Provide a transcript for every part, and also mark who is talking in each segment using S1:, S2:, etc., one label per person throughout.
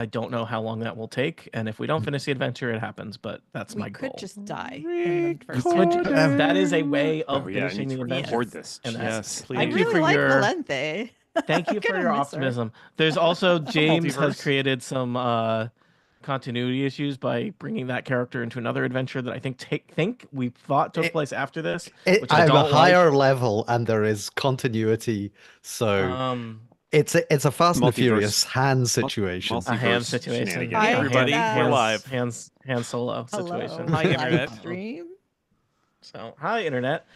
S1: I don't know how long that will take, and if we don't finish the adventure, it happens. But that's my
S2: We
S1: goal.
S2: could just die in the first
S1: Could-
S2: chapter.
S1: that is a way of
S3: Oh yeah, I
S1: finishing
S3: need
S1: the
S3: to
S1: adventure.
S3: record this.
S1: And
S4: Yes, please.
S2: I
S1: thank you
S2: really
S1: for
S2: like
S1: your
S2: Valente.
S1: thank you
S2: I'm
S1: for
S2: gonna
S1: your
S2: miss her.
S1: optimism. There's also James has
S4: Multiverse.
S1: created some continuity issues by bringing that character into another adventure that I think we thought took place after this, which I
S5: I'm a
S1: don't
S5: higher
S1: like.
S5: level, and there is continuity, so it's a Fast and
S3: Multiverse.
S5: Furious hand situation.
S1: A hand
S3: Multiverse
S1: situation.
S3: shenanigans.
S4: Hey,
S2: I
S4: everybody,
S2: guess.
S4: we're live.
S1: Han Solo
S2: Hello.
S1: situation.
S4: Hi, internet.
S2: Live stream.
S1: So, hi, internet.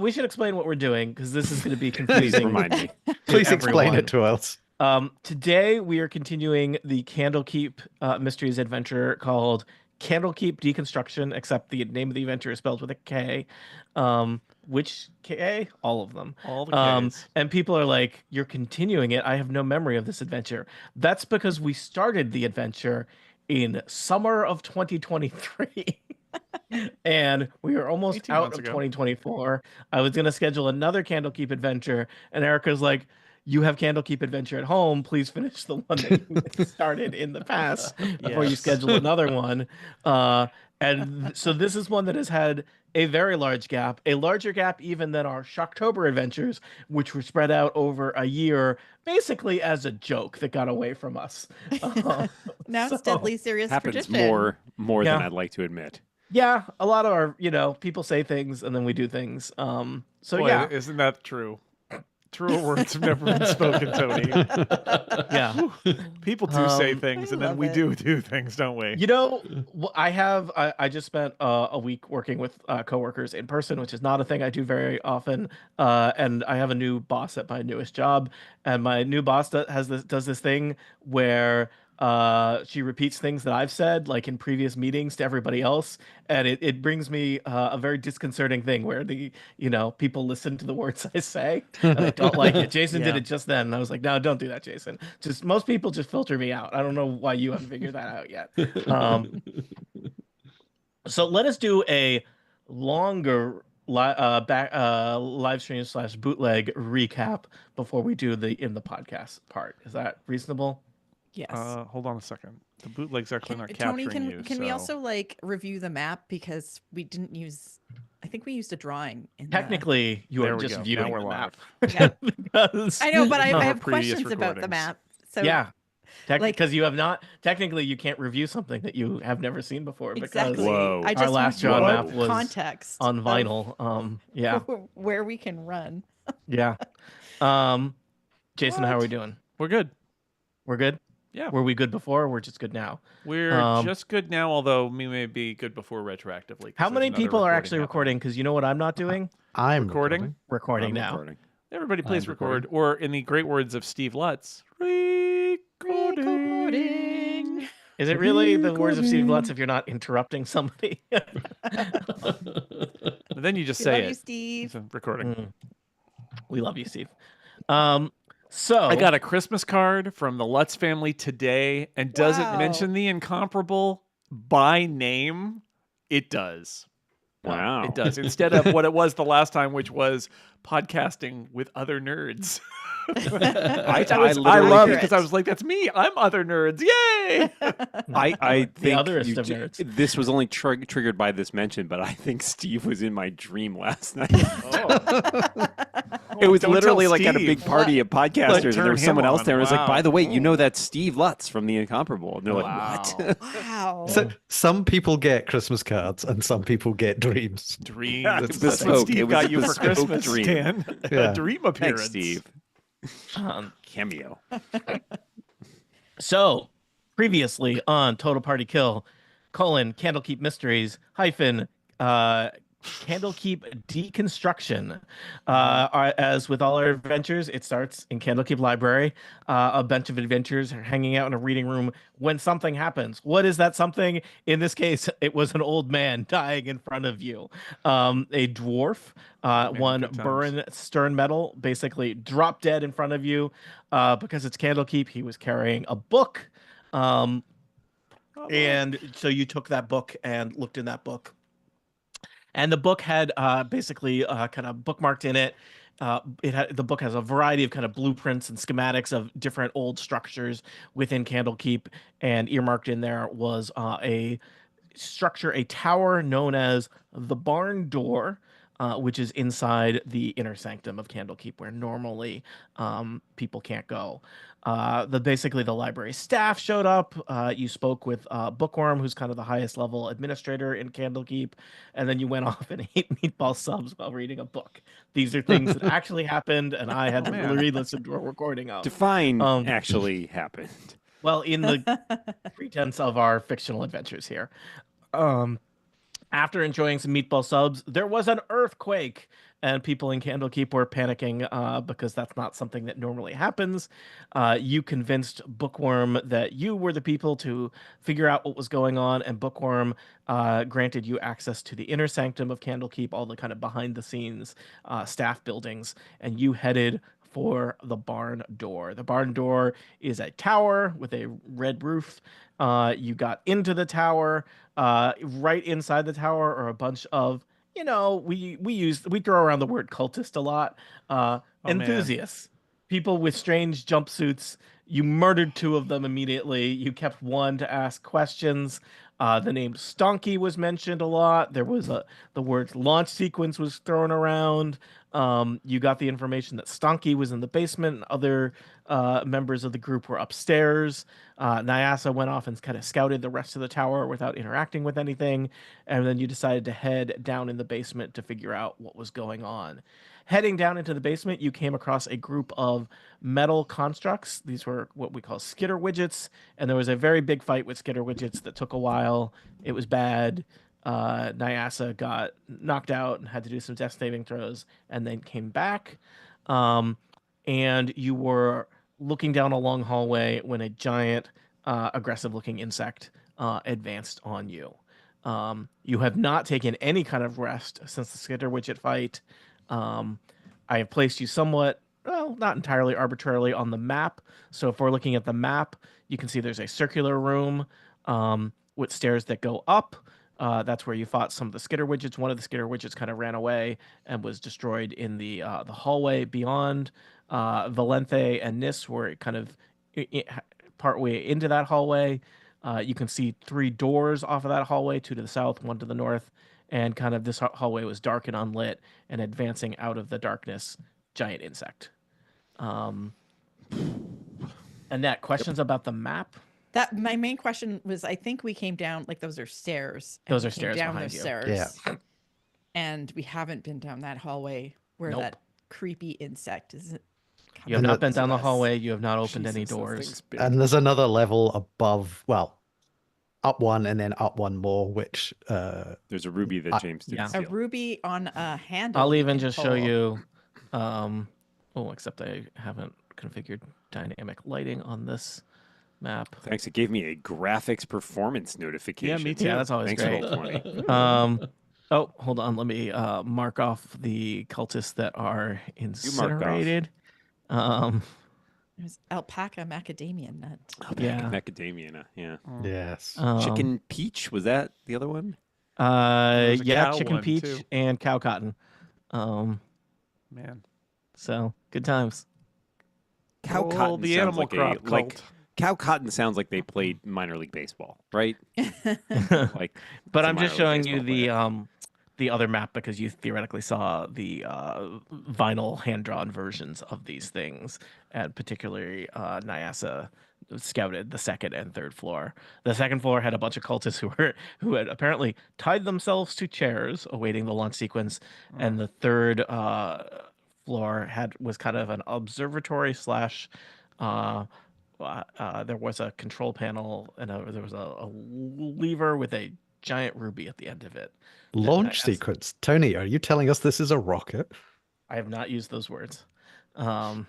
S1: We should explain what we're doing because this is going to be
S3: Please
S1: confusing.
S3: remind me.
S5: Please explain
S1: everyone.
S5: it to us.
S1: Today, we are continuing the Kandlekeep Mysteries adventure called Kandlekeep Dekonstruction, except the name of the adventure is spelled with a K. Which K? All of them.
S4: All the Ks.
S1: And people are like, you're continuing it. I have no memory of this adventure. That's because we started the adventure in summer of 2023. And we are almost
S4: 18
S1: out
S4: months
S1: of
S4: ago.
S1: 2024. I was going to schedule another Kandlekeep adventure, and Erica's like, you have Kandlekeep adventure at home. Please finish the one that you started in the past before you
S4: Yes.
S1: schedule another one. So this is one that has had a very large gap, a larger gap even than our Shocktober adventures, which were spread out over a year, basically as a joke that got away from us.
S2: Now it's
S1: So-
S2: deadly serious
S3: Happens
S2: tradition.
S3: more
S1: Yeah.
S3: than I'd like to admit.
S1: Yeah, a lot of our, people say things and then we do things. So
S4: Boy,
S1: yeah,
S4: isn't that true? Truer words have never been spoken, Tony.
S1: yeah.
S4: People do say
S1: Um,
S4: things,
S2: I
S4: and then
S2: love
S4: we
S2: it.
S4: do things, don't we?
S1: I just spent a week working with coworkers in person, which is not a thing I do very often. And I have a new boss at my newest job, and my new boss does this thing where she repeats things that I've said like in previous meetings to everybody else, and it brings me a very disconcerting thing where people listen to the words I say and I don't like it. Jason did
S4: Yeah.
S1: it just then, and I was like, no, don't do that, Jason. Just most people just filter me out. I don't know why you haven't figured that out yet. So let us do a longer live stream / bootleg recap before we do the in the podcast part. Is that reasonable?
S2: Yes.
S4: Hold on a second. The bootleg's actually not
S2: Tony,
S4: capturing you.
S2: can we
S4: so-
S2: also review the map because we didn't use? I think we used a drawing. In
S1: Technically, you
S4: There
S1: are
S4: we
S1: just
S4: go.
S1: viewing
S4: Now we're
S1: the
S4: live.
S1: map.
S2: Yeah.
S1: Because,
S2: I know, but I
S4: Our
S2: have
S4: previous
S2: questions about the
S4: recordings.
S2: map. So
S1: yeah,
S2: like-
S1: because you have not. Technically, you can't review something that you have never seen before because
S2: exactly.
S3: Whoa.
S2: I
S1: our
S2: just
S1: last
S2: want
S1: drawn
S3: Whoa.
S1: map was
S2: context
S1: on
S2: of
S1: vinyl. Yeah,
S2: where we can run.
S1: yeah. Jason, how are we doing?
S4: We're good.
S1: We're good.
S4: Yeah.
S1: Were we good before? Or we're just good now.
S4: We're just good now, although we may be good before retroactively. 'cause
S1: How
S4: there's
S1: many
S4: another
S1: people are
S4: recording
S1: actually
S4: happening.
S1: recording? Because you know what I'm not doing?
S5: I'm
S4: Recording?
S1: Recording
S3: I'm
S1: now.
S3: recording.
S4: Everybody please
S5: I'm
S4: record.
S5: recording.
S4: Or in the great words of Steve Lutz, recording.
S1: Is it really the words of Steve Lutz if you're not interrupting somebody?
S4: And then you just
S2: We
S4: say
S2: love
S4: it.
S2: you, Steve.
S4: It's a recording.
S1: We love you, Steve. So
S4: I got a Christmas card from the Lutz family today, and does it
S2: Wow.
S4: mention the incomparable by name? It does.
S3: Wow.
S4: It does. Instead of what it was the last time, which was podcasting with other nerds.
S3: I
S4: I
S3: literally
S4: love it
S2: think-
S4: because I was like, that's me. I'm other nerds. Yay!
S3: I think
S1: otherest
S3: you
S1: of nerds.
S3: this was only triggered by this mention, but I think Steve was in my dream last night. It was
S4: Don't
S3: literally
S4: tell
S3: like at a
S4: Steve.
S3: big party of podcasters, and
S4: turn
S3: there was
S4: him
S3: someone else
S4: on.
S3: there. And I was like,
S4: Wow.
S3: by the way, you know that's Steve Lutz from The Incomparable. And they're like, what?
S2: Wow.
S5: So some people get Christmas cards and some people get dreams.
S4: Dreams.
S3: Yeah,
S4: That's
S3: it's
S4: what
S3: bespoke.
S4: Steve
S3: It was
S4: got
S3: a
S4: you for
S3: bespoke
S4: Christmas,
S3: dream.
S4: Dan.
S5: Yeah.
S4: A dream appearance.
S3: Thanks, Steve.
S1: um,
S3: Cameo.
S1: so previously on Total Party Kill, Kandlekeep Mysteries hyphen Kandlekeep Dekonstruction. As with all our adventures, it starts in Kandlekeep Library. A bunch of adventures are hanging out in a reading room when something happens. What is that something? In this case, it was an old man dying in front of you. A dwarf, one
S4: good times.
S1: Burren Sternmetal, basically dropped dead in front of you because it's Kandlekeep. He was carrying a book. And so you took that book and looked in that book. And the book had basically kind of bookmarked in it the book has a variety of kind of blueprints and schematics of different old structures within Candlekeep, and earmarked in there was a structure, a tower known as the Barn Door, which is inside the inner sanctum of Candlekeep, where normally people can't go. Basically the library staff showed up. You spoke with Bookworm, who's kind of the highest level administrator in Candlekeep, and then you went off and ate meatball subs while reading a book. These are things that actually happened, and I had to
S4: man.
S1: re-listen to a recording of.
S3: Define actually happened.
S1: Well, in the pretense of our fictional adventures here. After enjoying some meatball subs, there was an earthquake, and people in Candlekeep were panicking because that's not something that normally happens. You convinced Bookworm that you were the people to figure out what was going on, and Bookworm granted you access to the inner sanctum of Candlekeep, all the kind of behind-the-scenes staff buildings, and you headed for the Barn Door. The Barn Door is a tower with a red roof. You got into the tower. Right inside the tower are a bunch of, we throw around the word cultist a lot. Enthusiasts, people with strange jumpsuits. You murdered 2 of them immediately. You kept 1 to ask questions. The name Stonky was mentioned a lot. There was the word launch sequence was thrown around. You got the information that Stonky was in the basement and other members of the group were upstairs. Nyasa went off and kind of scouted the rest of the tower without interacting with anything. And then you decided to head down in the basement to figure out what was going on. Heading down into the basement, you came across a group of metal constructs. These were what we call skitter widgets. And there was a very big fight with skitter widgets that took a while. It was bad. Nyasa got knocked out and had to do some death saving throws and then came back. And you were looking down a long hallway when a giant, aggressive looking insect advanced on you. You have not taken any kind of rest since the skitter widget fight. I have placed you somewhat, well, not entirely arbitrarily on the map. So if we're looking at the map, you can see there's a circular room with stairs that go up. That's where you fought some of the skitter widgets. One of the skitter widgets kind of ran away and was destroyed in the hallway beyond. Valente and Nis were kind of partway into that hallway. You can see 3 doors off of that hallway, 2 to the south, 1 to the north. And kind of this hallway was dark and unlit, and advancing out of the darkness, giant insect. Annette, questions about the map?
S2: That my main question was, I think we came down, like those are stairs.
S1: Those
S2: we
S1: are
S2: came
S1: stairs
S2: down
S1: behind
S2: those
S1: you.
S2: stairs.
S5: Yeah.
S2: And we haven't been down that hallway where
S1: Nope.
S2: that creepy insect is.
S1: You have not been down the
S2: us.
S1: hallway. You have not opened any
S4: Jesus, this
S1: doors.
S4: thing's big.
S5: And there's another level above, well, up 1 and then up 1 more, which
S3: There's a ruby that James did
S1: yeah.
S2: A
S3: steal.
S2: ruby on a handle.
S1: I'll
S2: you
S1: even
S2: can
S1: just show
S2: pull.
S1: you. Except I haven't configured dynamic lighting on this map.
S3: Thanks. It gave me a graphics performance notification.
S4: me too.
S1: Yeah, that's always
S3: Thanks,
S1: great.
S3: Roll20.
S1: Oh, hold on. Let me mark off the cultists that are
S3: mark off.
S1: incinerated.
S2: There's alpaca macadamia nut.
S1: Yeah.
S3: Macadamia, yeah.
S5: yes.
S3: Chicken peach, was that the other one?
S4: There's a
S1: Yeah,
S4: cow
S1: chicken
S4: one,
S1: peach
S4: too.
S1: and cow cotton.
S4: Man.
S1: So good times.
S3: Cow
S4: Oh,
S3: cotton
S4: the
S3: sounds
S4: animal
S3: like
S4: crop
S3: like
S4: cult.
S3: cow cotton sounds like they played minor league baseball, right? Like,
S1: But
S3: it's a
S1: I'm just
S3: minor league
S1: showing you
S3: baseball
S1: the other map because you theoretically saw the vinyl hand-drawn versions of these things, and particularly Nyasa scouted the 2nd and 3rd floor. The 2nd floor had a bunch of cultists who had apparently tied themselves to chairs awaiting the launch sequence, and the 3rd floor was kind of an observatory slash. There was a control panel and there was a lever with a giant ruby at the end of it.
S5: Launch sequence. Tony, are you telling us this is a rocket?
S1: I have not used those words. So,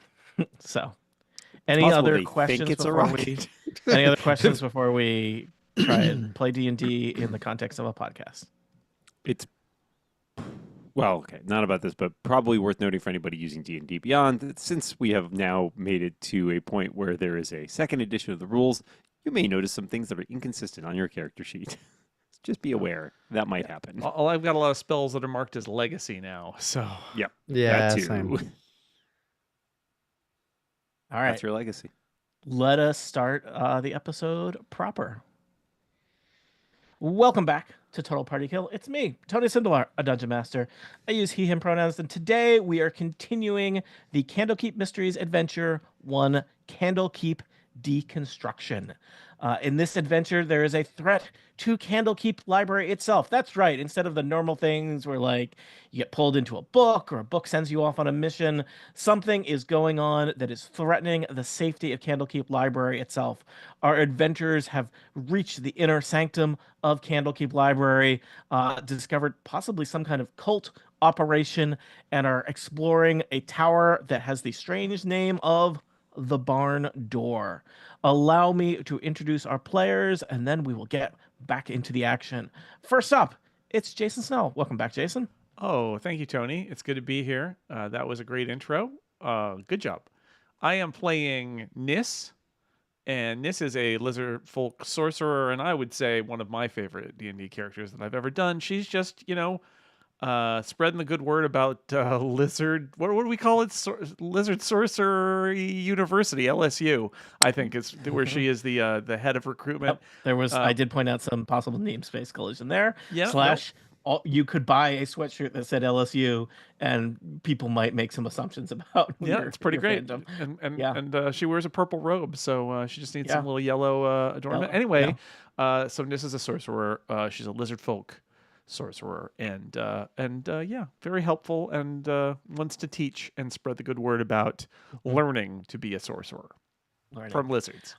S1: any
S3: possible
S1: other
S3: they
S1: questions
S3: think it's a
S1: before
S3: rocket.
S1: any other questions before we try and play D&D in the context of a podcast?
S3: It's well, okay, not about this, but probably worth noting for anybody using D&D Beyond that since we have now made it to a point where there is a 2nd edition of the rules, you may notice some things that are inconsistent on your character sheet. just be aware that might happen.
S4: Well, I've got a lot of spells that are marked as legacy now, so
S3: Yep.
S5: Yeah,
S3: that too.
S5: same.
S1: All right.
S3: That's your legacy.
S1: Let us start the episode proper. Welcome back to Total Party Kill. It's me, Tony Sindelar, a Dungeon Master. I use he, him pronouns, and today we are continuing the Candlekeep Mysteries Adventure 1, Candlekeep Dekonstruction. In this adventure, there is a threat to Candlekeep Library itself. That's right. Instead of the normal things where, like, you get pulled into a book or a book sends you off on a mission, something is going on that is threatening the safety of Candlekeep Library itself. Our adventurers have reached the inner sanctum of Candlekeep Library, discovered possibly some kind of cult operation, and are exploring a tower that has the strange name of the Barn Door. Allow me to introduce our players, and then we will get back into the action. First up, it's Jason Snell. Welcome back, Jason.
S4: Oh, thank you, Tony. It's good to be here. That was a great intro. Good job. I am playing Nis, and Nis is a lizard folk sorcerer, and I would say one of my favorite D&D characters that I've ever done. She's just, spreading the good word about lizard. What do we call it? Lizard Sorcery University, LSU. I think is where she is the head of recruitment.
S1: Yep. There was I did point out some possible namespace collision there.
S4: Yeah.
S1: Slash. You could buy a sweatshirt that said LSU, and people might make some assumptions about.
S4: It's pretty great.
S1: Fandom.
S4: And she wears a purple robe, so she just needs some little yellow adornment.
S1: Yellow,
S4: Anyway, so Nis is a sorcerer. She's a lizard folk sorcerer, and very helpful, and wants to teach and spread the good word about learning to be a sorcerer from lizards.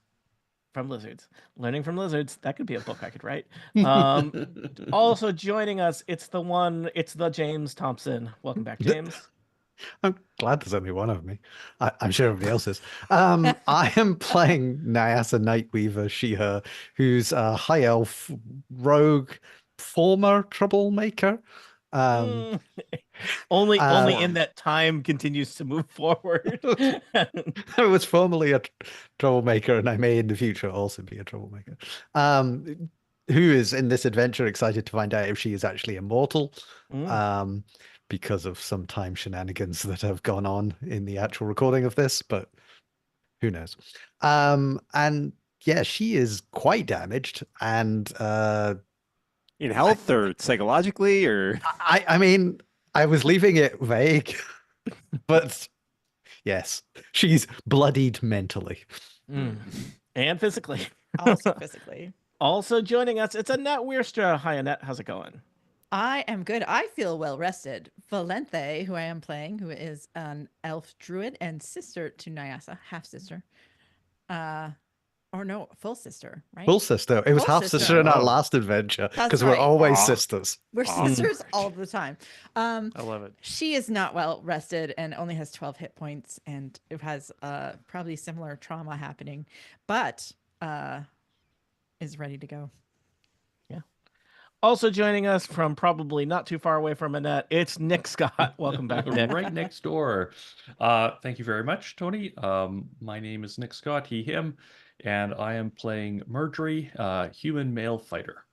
S1: From lizards. Learning from lizards. That could be a book I could write. Also joining us, it's the James Thompson. Welcome back, James.
S5: I'm glad there's only one of me. I'm sure everybody else is. I am playing Nyasa Nightweaver, she, her, who's a high elf rogue, former troublemaker.
S1: Only in that time continues to move forward.
S5: I was formerly a troublemaker, and I may in the future also be a troublemaker. Who is in this adventure excited to find out if she is actually immortal, because of some time shenanigans that have gone on in the actual recording of this, but who knows? And yeah, she is quite damaged, and
S3: in health or psychologically, or
S5: I mean, I was leaving it vague, but yes, she's bloodied mentally.
S1: And physically.
S2: Also physically.
S1: Also joining us, it's Annette Wierstra. Hi, Annette. How's it going?
S2: I am good. I feel well rested. Valente, who I am playing, who is an elf druid and sister to Nyasa, half sister. Or no, full sister, right?
S5: Full sister. It was
S2: Full
S5: half
S2: sister.
S5: sister in our last adventure,
S2: That's
S5: because we're
S2: right.
S5: always sisters.
S2: We're sisters all the time.
S4: I love it.
S2: She is not well rested and only has 12 hit points, and it has probably similar trauma happening, but is ready to go.
S1: Yeah. Also joining us from probably not too far away from Annette, it's Nick Scott. Welcome back, Nick.
S6: Right next door. Thank you very much, Tony. My name is Nick Scott, he, him, and I am playing Murdery, human male fighter.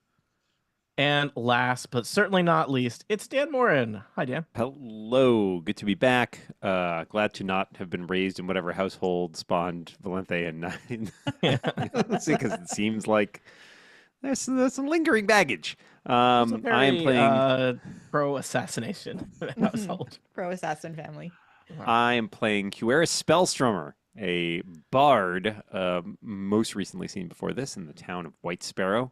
S1: And last, but certainly not least, it's Dan Morin. Hi, Dan.
S3: hello, good to be back. Glad to not have been raised in whatever household spawned Valente and Nine. Because it seems like there's some lingering baggage. I am playing
S1: pro-assassination household.
S2: Pro-assassin family.
S3: I am playing Cueris Spellstrummer, a bard, most recently seen before this in the town of White Sparrow.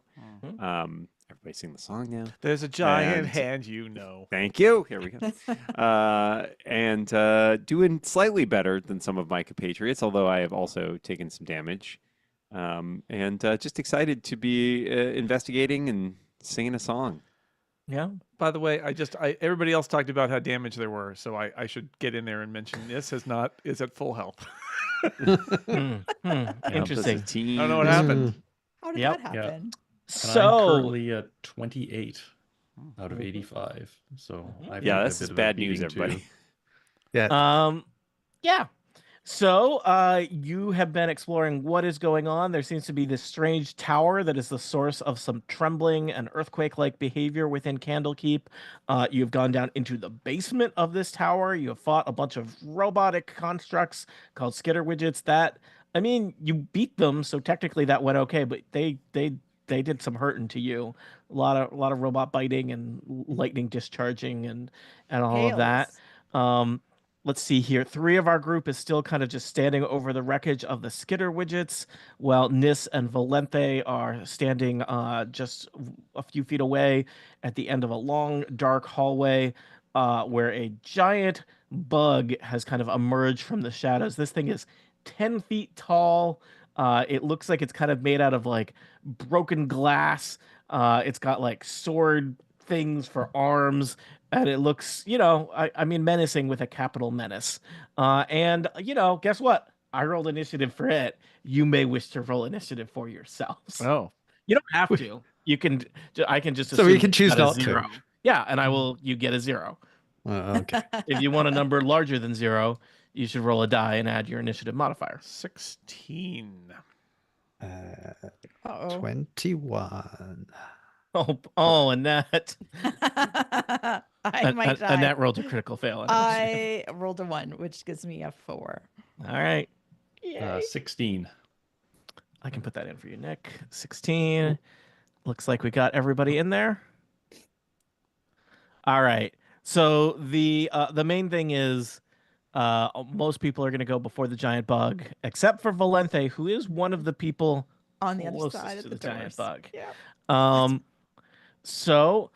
S3: Everybody sing the song now.
S4: There's a giant
S3: And-
S4: hand, you know.
S3: Thank you. Here we go. And doing slightly better than some of my compatriots, although I have also taken some damage. And just excited to be investigating and singing a song.
S1: Yeah.
S4: By the way, everybody else talked about how damaged there were, so I should get in there and mention this is at full health.
S1: Interesting.
S3: Team.
S4: I don't know what happened.
S2: How did
S1: Yep.
S2: that happen?
S6: And I'm
S1: So,
S6: currently at 28 out of 85. So I
S3: Yeah,
S6: took a
S3: this
S6: bit
S3: is
S6: of a
S3: bad news,
S6: beating, too.
S3: everybody.
S5: Yeah.
S1: yeah. So, you have been exploring what is going on. There seems to be this strange tower that is the source of some trembling and earthquake-like behavior within Candlekeep. You've gone down into the basement of this tower. You have fought a bunch of robotic constructs called skitter widgets that, I mean, you beat them, so technically that went okay, but they did some hurting to you. A lot of robot biting and lightning discharging and all of that.
S2: Hails.
S1: Um, let's see here. Three of our group is still kind of just standing over the wreckage of the skitter widgets, while Nis and Valente are standing just a few feet away at the end of a long, dark hallway where a giant bug has kind of emerged from the shadows. This thing is 10 feet tall. It looks like it's kind of made out of like broken glass. It's got like sword things for arms, and it looks, I mean, menacing with a capital menace. And guess what? I rolled initiative for it. You may wish to roll initiative for yourselves.
S4: Oh,
S1: You don't have to. You can. I can just
S5: So
S1: assume
S5: we can
S1: that
S5: choose
S1: you got a
S5: not to.
S1: zero. Yeah, and I will. You get a 0.
S5: Okay.
S1: If you want a number larger than 0, you should roll a die and add your initiative modifier.
S4: 16.
S2: Uh-oh.
S5: 21.
S1: Oh, Annette.
S2: I might die.
S1: Annette rolled a critical fail.
S2: I rolled a 1, which gives me a 4.
S1: All right.
S6: 16.
S1: I can put that in for you, Nick. 16. Looks like we got everybody in there. All right. So the main thing is most people are going to go before the giant bug, except for Valente, who is one of the people
S2: On the other
S1: closest
S2: side
S1: to
S2: of
S1: the
S2: the
S1: giant
S2: doors.
S1: bug.
S2: Yeah.
S1: Um, so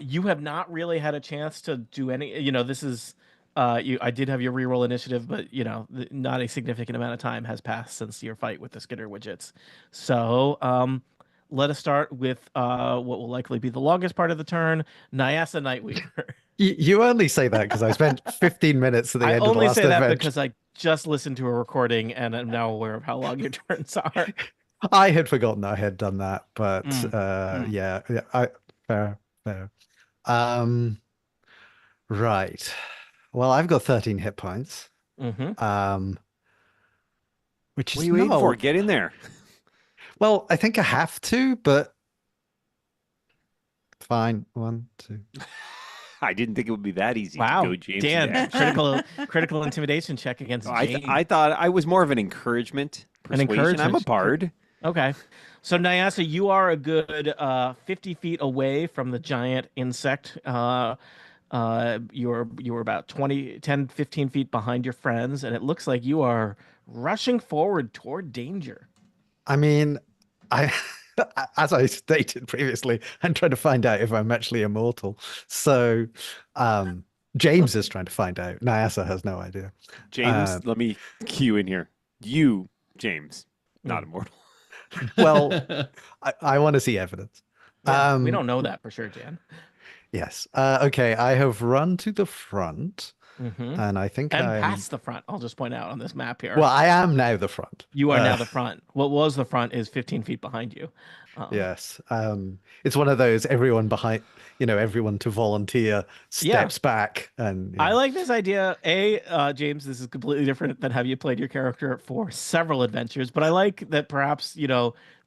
S1: you have not really had a chance to do any. This is I did have your reroll initiative, but not a significant amount of time has passed since your fight with the skitter widgets. So let us start with what will likely be the longest part of the turn, Nyasa Nightweaver.
S5: You only say that because I spent 15 minutes at the
S1: I
S5: end of the
S1: only
S5: last
S1: say that
S5: adventure.
S1: because I just listened to a recording and I'm now aware of how long your turns are.
S5: I had forgotten I had done that, but
S1: Mm.
S5: yeah, fair. Right. Well, I've got 13 hit points.
S1: Mm-hmm.
S5: Which
S3: What
S5: is
S3: are you waiting for?
S5: not.
S3: Get in there.
S5: Well, I think I have to, but fine. 1, 2.
S3: I didn't think it would be that easy
S1: Wow,
S3: to go James.
S1: Dan, critical intimidation check against James.
S3: I thought I was more of an encouragement. Persuasion. I'm a bard.
S1: Okay. So Nyasa, you are a good 50 feet away from the giant insect. You're about 10, 15 feet behind your friends, and it looks like you are rushing forward toward danger.
S5: I mean, I as I stated previously, I'm trying to find out if I'm actually immortal. So James is trying to find out. Nyasa has no idea.
S3: James, let me cue in here. You, James, not immortal.
S5: Well, I want to see evidence.
S1: Yeah, we don't know that for sure, Dan.
S5: Yes. Okay, I have run to the front, and I think
S1: And
S5: I'm
S1: past the front. I'll just point out on this map here.
S5: Well, I am now the front.
S1: You are now the front. What was the front is 15 feet behind you.
S5: Yes. It's one of those everyone behind, everyone to volunteer steps back. And
S1: I like this idea. James, this is completely different than how you played your character for several adventures, but I like that perhaps,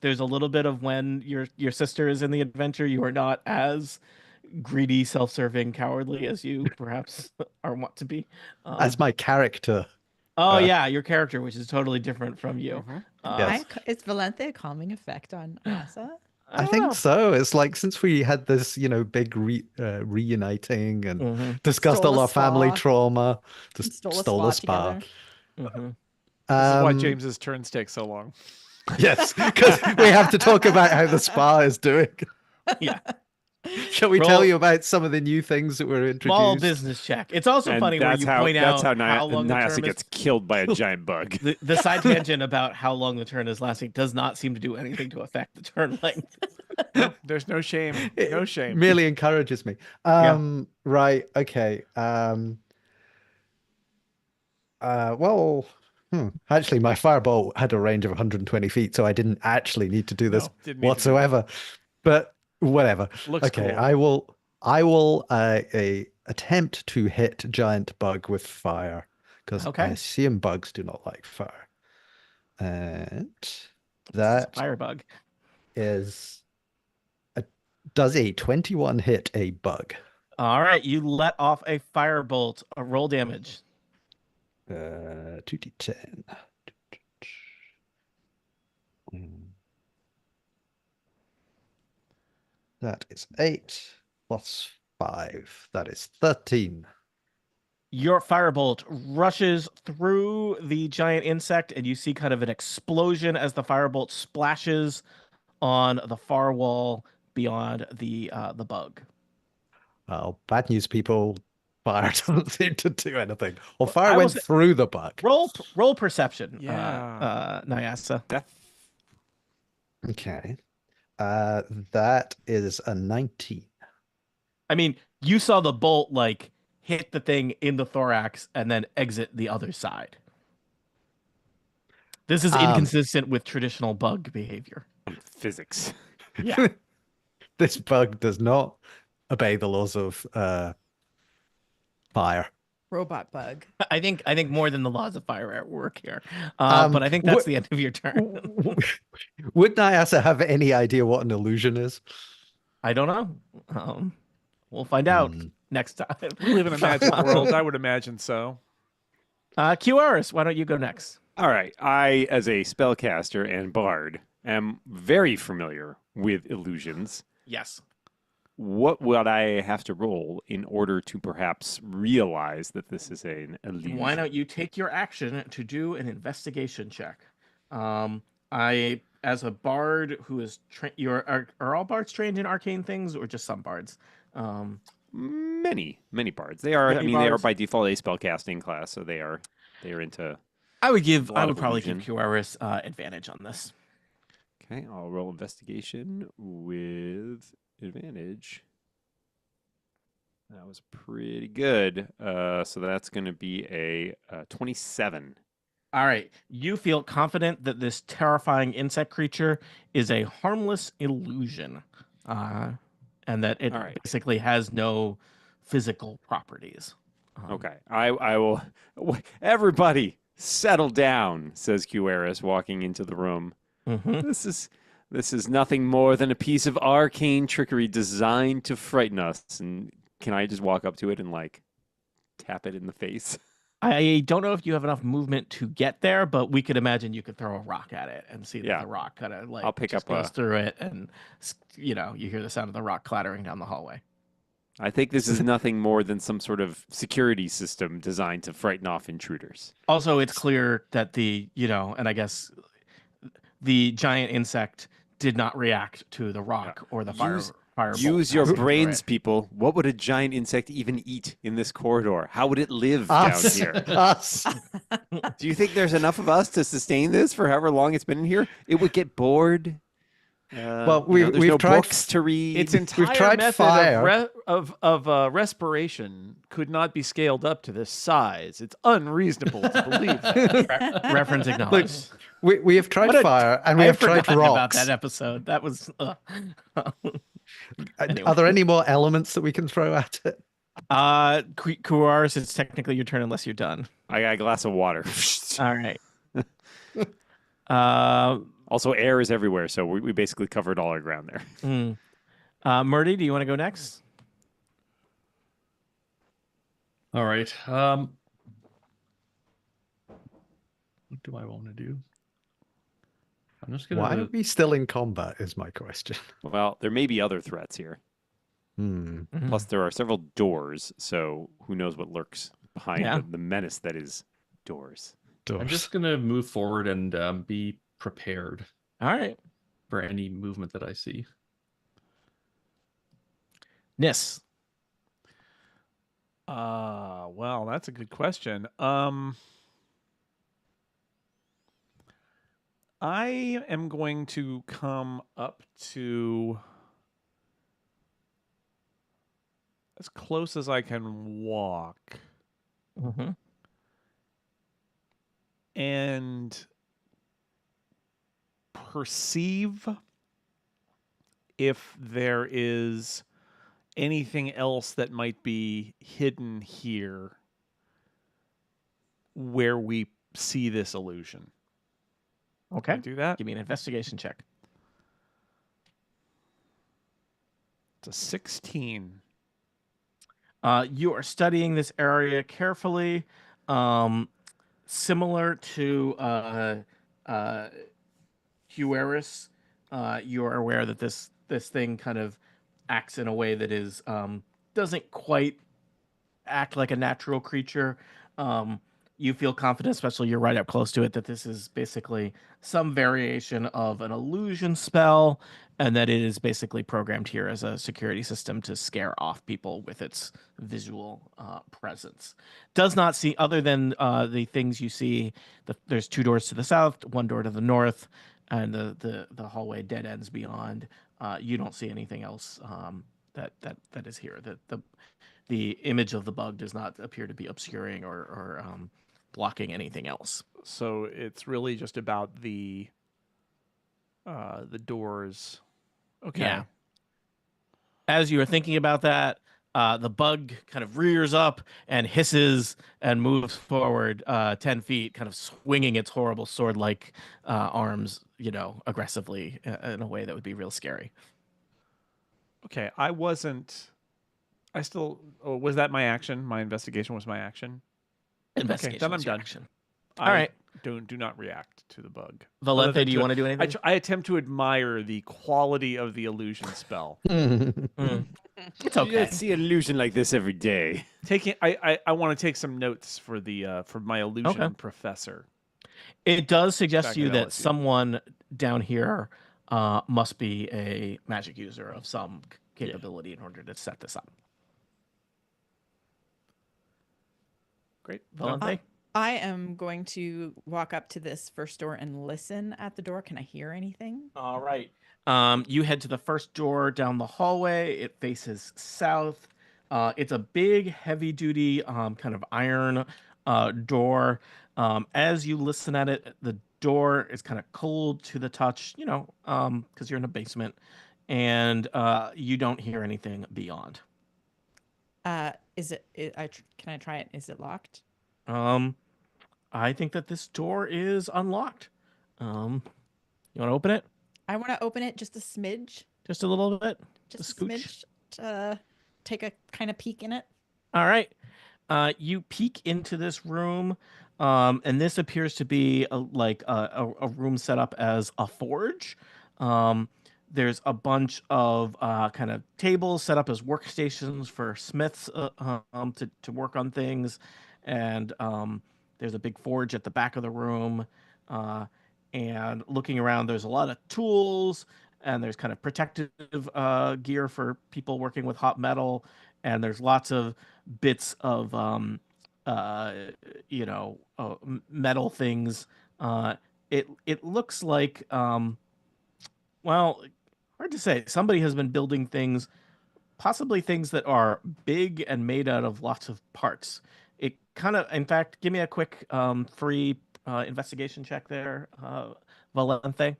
S1: there's a little bit of when your sister is in the adventure, you are not as greedy, self-serving, cowardly as you perhaps are want to be.
S5: as my character.
S1: Oh yeah, your character, which is totally different from you.
S5: Yes.
S2: Is Valente a calming effect on Asa?
S5: I think so. It's like since we had this, big reuniting and discussed
S2: Stole
S5: all
S2: a
S5: our family
S2: spa.
S5: trauma,
S2: Stole a spa together.
S4: This is why James's turns take so long.
S5: Yes, because we have to talk about how the spa is doing.
S1: Yeah.
S5: Shall we tell you about some of the new things that were introduced?
S1: Small business check. It's also funny where you point out how long the
S3: Nyasa
S1: term
S3: gets
S1: is.
S3: killed by a giant bug.
S1: The side tangent about how long the turn is lasting does not seem to do anything to affect the turn length.
S4: There's no shame. No shame.
S5: It merely encourages me. Right. Okay. Well, actually, my firebolt had a range of 120 feet, so I didn't actually need to do this
S4: didn't need to do
S5: whatsoever. But whatever.
S4: Looks
S5: okay,
S4: cool.
S5: I will attempt to hit giant bug with fire because I
S1: Okay.
S5: assume bugs do not like fire. And
S1: This is a
S5: that
S1: firebug.
S5: is does a 21 hit a bug?
S1: All right, you let off a firebolt. Roll damage.
S5: 2d10. That is 8 plus 5. That is 13.
S1: Your firebolt rushes through the giant insect, and you see kind of an explosion as the firebolt splashes on the far wall beyond the bug.
S5: Well, bad news, people. Fire doesn't seem to do anything. Or fire
S1: I will
S5: went
S1: say,
S5: through the bug.
S1: roll perception.
S4: Yeah.
S1: Nyasa.
S5: Okay. That is a 19.
S1: I mean, you saw the bolt like hit the thing in the thorax and then exit the other side. This is inconsistent with traditional bug behavior.
S3: Physics.
S1: Yeah.
S5: This bug does not obey the laws of fire.
S2: Robot bug.
S1: I think more than the laws of fire at work here. But I think that's the end of your turn.
S5: Would Nyasa have any idea what an illusion is?
S1: I don't know. We'll find out next time.
S4: We live in a magic world. I would imagine so.
S1: QRS, why don't you go next?
S3: All right. I, as a spellcaster and bard, am very familiar with illusions.
S1: Yes.
S3: What would I have to roll in order to perhaps realize that this is an illusion?
S1: Why don't you take your action to do an investigation check? I, as a bard who is are all bards trained in arcane things, or just some bards?
S3: Many bards. They are.
S1: Many
S3: they are
S1: bards.
S3: by default a spellcasting class, so they are into.
S1: I would
S3: of
S1: probably give
S3: illusion.
S1: QRS advantage on this.
S3: Okay, I'll roll investigation with advantage. That was pretty good. So that's going to be a 27.
S1: All right. You feel confident that this terrifying insect creature is a harmless illusion, and that it
S3: All right.
S1: basically has no physical properties.
S3: Okay, I will. Everybody, settle down," says QRS, walking into the room.
S1: Mm-hmm.
S3: This is nothing more than a piece of arcane trickery designed to frighten us. And can I just walk up to it and like tap it in the face?
S1: I don't know if you have enough movement to get there, but we could imagine you could throw a rock at it and see that
S3: Yeah.
S1: the rock kind of like
S3: I'll pick
S1: just
S3: up
S1: goes through it, and you hear the sound of the rock clattering down the hallway.
S3: I think this is nothing more than some sort of security system designed to frighten off intruders.
S1: Also, it's clear that and I guess the giant insect did not react to the rock or the fire.
S3: Use your brains, people. What would a giant insect even eat in this corridor? How would it live down here?
S5: Us.
S3: Do you think there's enough of us to sustain this for however long it's been in here? It would get bored.
S5: Well,
S3: there's
S5: we've
S3: no
S5: tried
S3: books to read.
S4: Its entire
S5: tried
S4: method
S5: fire.
S4: of respiration could not be scaled up to this size. It's unreasonable to believe that.
S1: Reference
S5: Look,
S1: acknowledged.
S5: we have tried fire and we
S1: I
S5: have tried
S1: forgotten about
S5: rocks.
S1: that episode. That was. Anyway.
S5: Are there any more elements that we can throw at it?
S1: Kuars, it's technically your turn unless you're done.
S3: I got a glass of water.
S1: All right.
S3: Also, air is everywhere, so we basically covered all our ground there.
S1: Murdy, do you want to go next?
S6: All right. What do I want to do? I'm just gonna.
S5: Why are we still in combat is my question.
S3: Well, there may be other threats here. Plus, there are several doors, so who knows what lurks behind the menace that is doors.
S6: I'm just gonna move forward and be prepared.
S1: All right.
S6: For any movement that I see.
S1: Nis.
S4: Well, that's a good question. I am going to come up to as close as I can walk.
S1: Mm-hmm.
S4: And perceive if there is anything else that might be hidden here. where we see this illusion. Can I
S1: Okay.
S4: do that?
S1: Give me an investigation check.
S4: It's a 16.
S1: You are studying this area carefully, similar to uh, Hueris. You are aware that this thing kind of acts in a way that is doesn't quite act like a natural creature. Um, you feel confident, especially you're right up close to it, that this is basically some variation of an illusion spell, and that it is basically programmed here as a security system to scare off people with its visual presence. Does not see, other than the things you see, there's 2 doors to the south, 1 door to the north, and the hallway dead ends beyond. You don't see anything else that is here. The image of the bug does not appear to be obscuring or blocking anything else.
S4: So it's really just about the doors. Okay.
S1: Yeah. As you are thinking about that, the bug kind of rears up and hisses and moves forward 10 feet, kind of swinging its horrible sword-like arms, aggressively in a way that would be real scary.
S4: Okay. I still. Oh, was that my action? My investigation was my action.
S1: Investigation
S4: then I'm
S1: is your
S4: done.
S1: action.
S4: I
S1: All right.
S4: do not react to the bug.
S1: Valente,
S4: Other than
S1: do you want to do anything?
S4: I attempt to admire the quality of the illusion spell.
S1: Mm. It's okay.
S3: You see an illusion like this every day.
S4: I want to take some notes for my illusion professor.
S1: It does suggest
S4: Back
S1: to you
S4: at
S1: that
S4: LSU.
S1: someone down here must be a magic user of some capability in order to set this up.
S4: Great.
S1: Valente?
S2: I am going to walk up to this first door and listen at the door. Can I hear anything?
S1: All right. You head to the first door down the hallway. It faces south. It's a big, heavy-duty kind of iron door. As you listen at it, the door is kind of cold to the touch, because you're in a basement, and you don't hear anything beyond.
S2: Can I try it? Is it locked?
S1: I think that this door is unlocked. You want to open it?
S2: I want to open it just a smidge.
S1: Just a little bit?
S2: Just a
S1: scooch?
S2: smidge to take a kind of peek in it.
S1: All right. You peek into this room, and this appears to be a room set up as a forge. There's a bunch of kind of tables set up as workstations for smiths to work on things, and there's a big forge at the back of the room. And looking around, there's a lot of tools, and there's kind of protective gear for people working with hot metal, and there's lots of bits of metal things. It looks like hard to say. Somebody has been building things, possibly things that are big and made out of lots of parts. It kind of, in fact, give me a quick free investigation check there, Valente.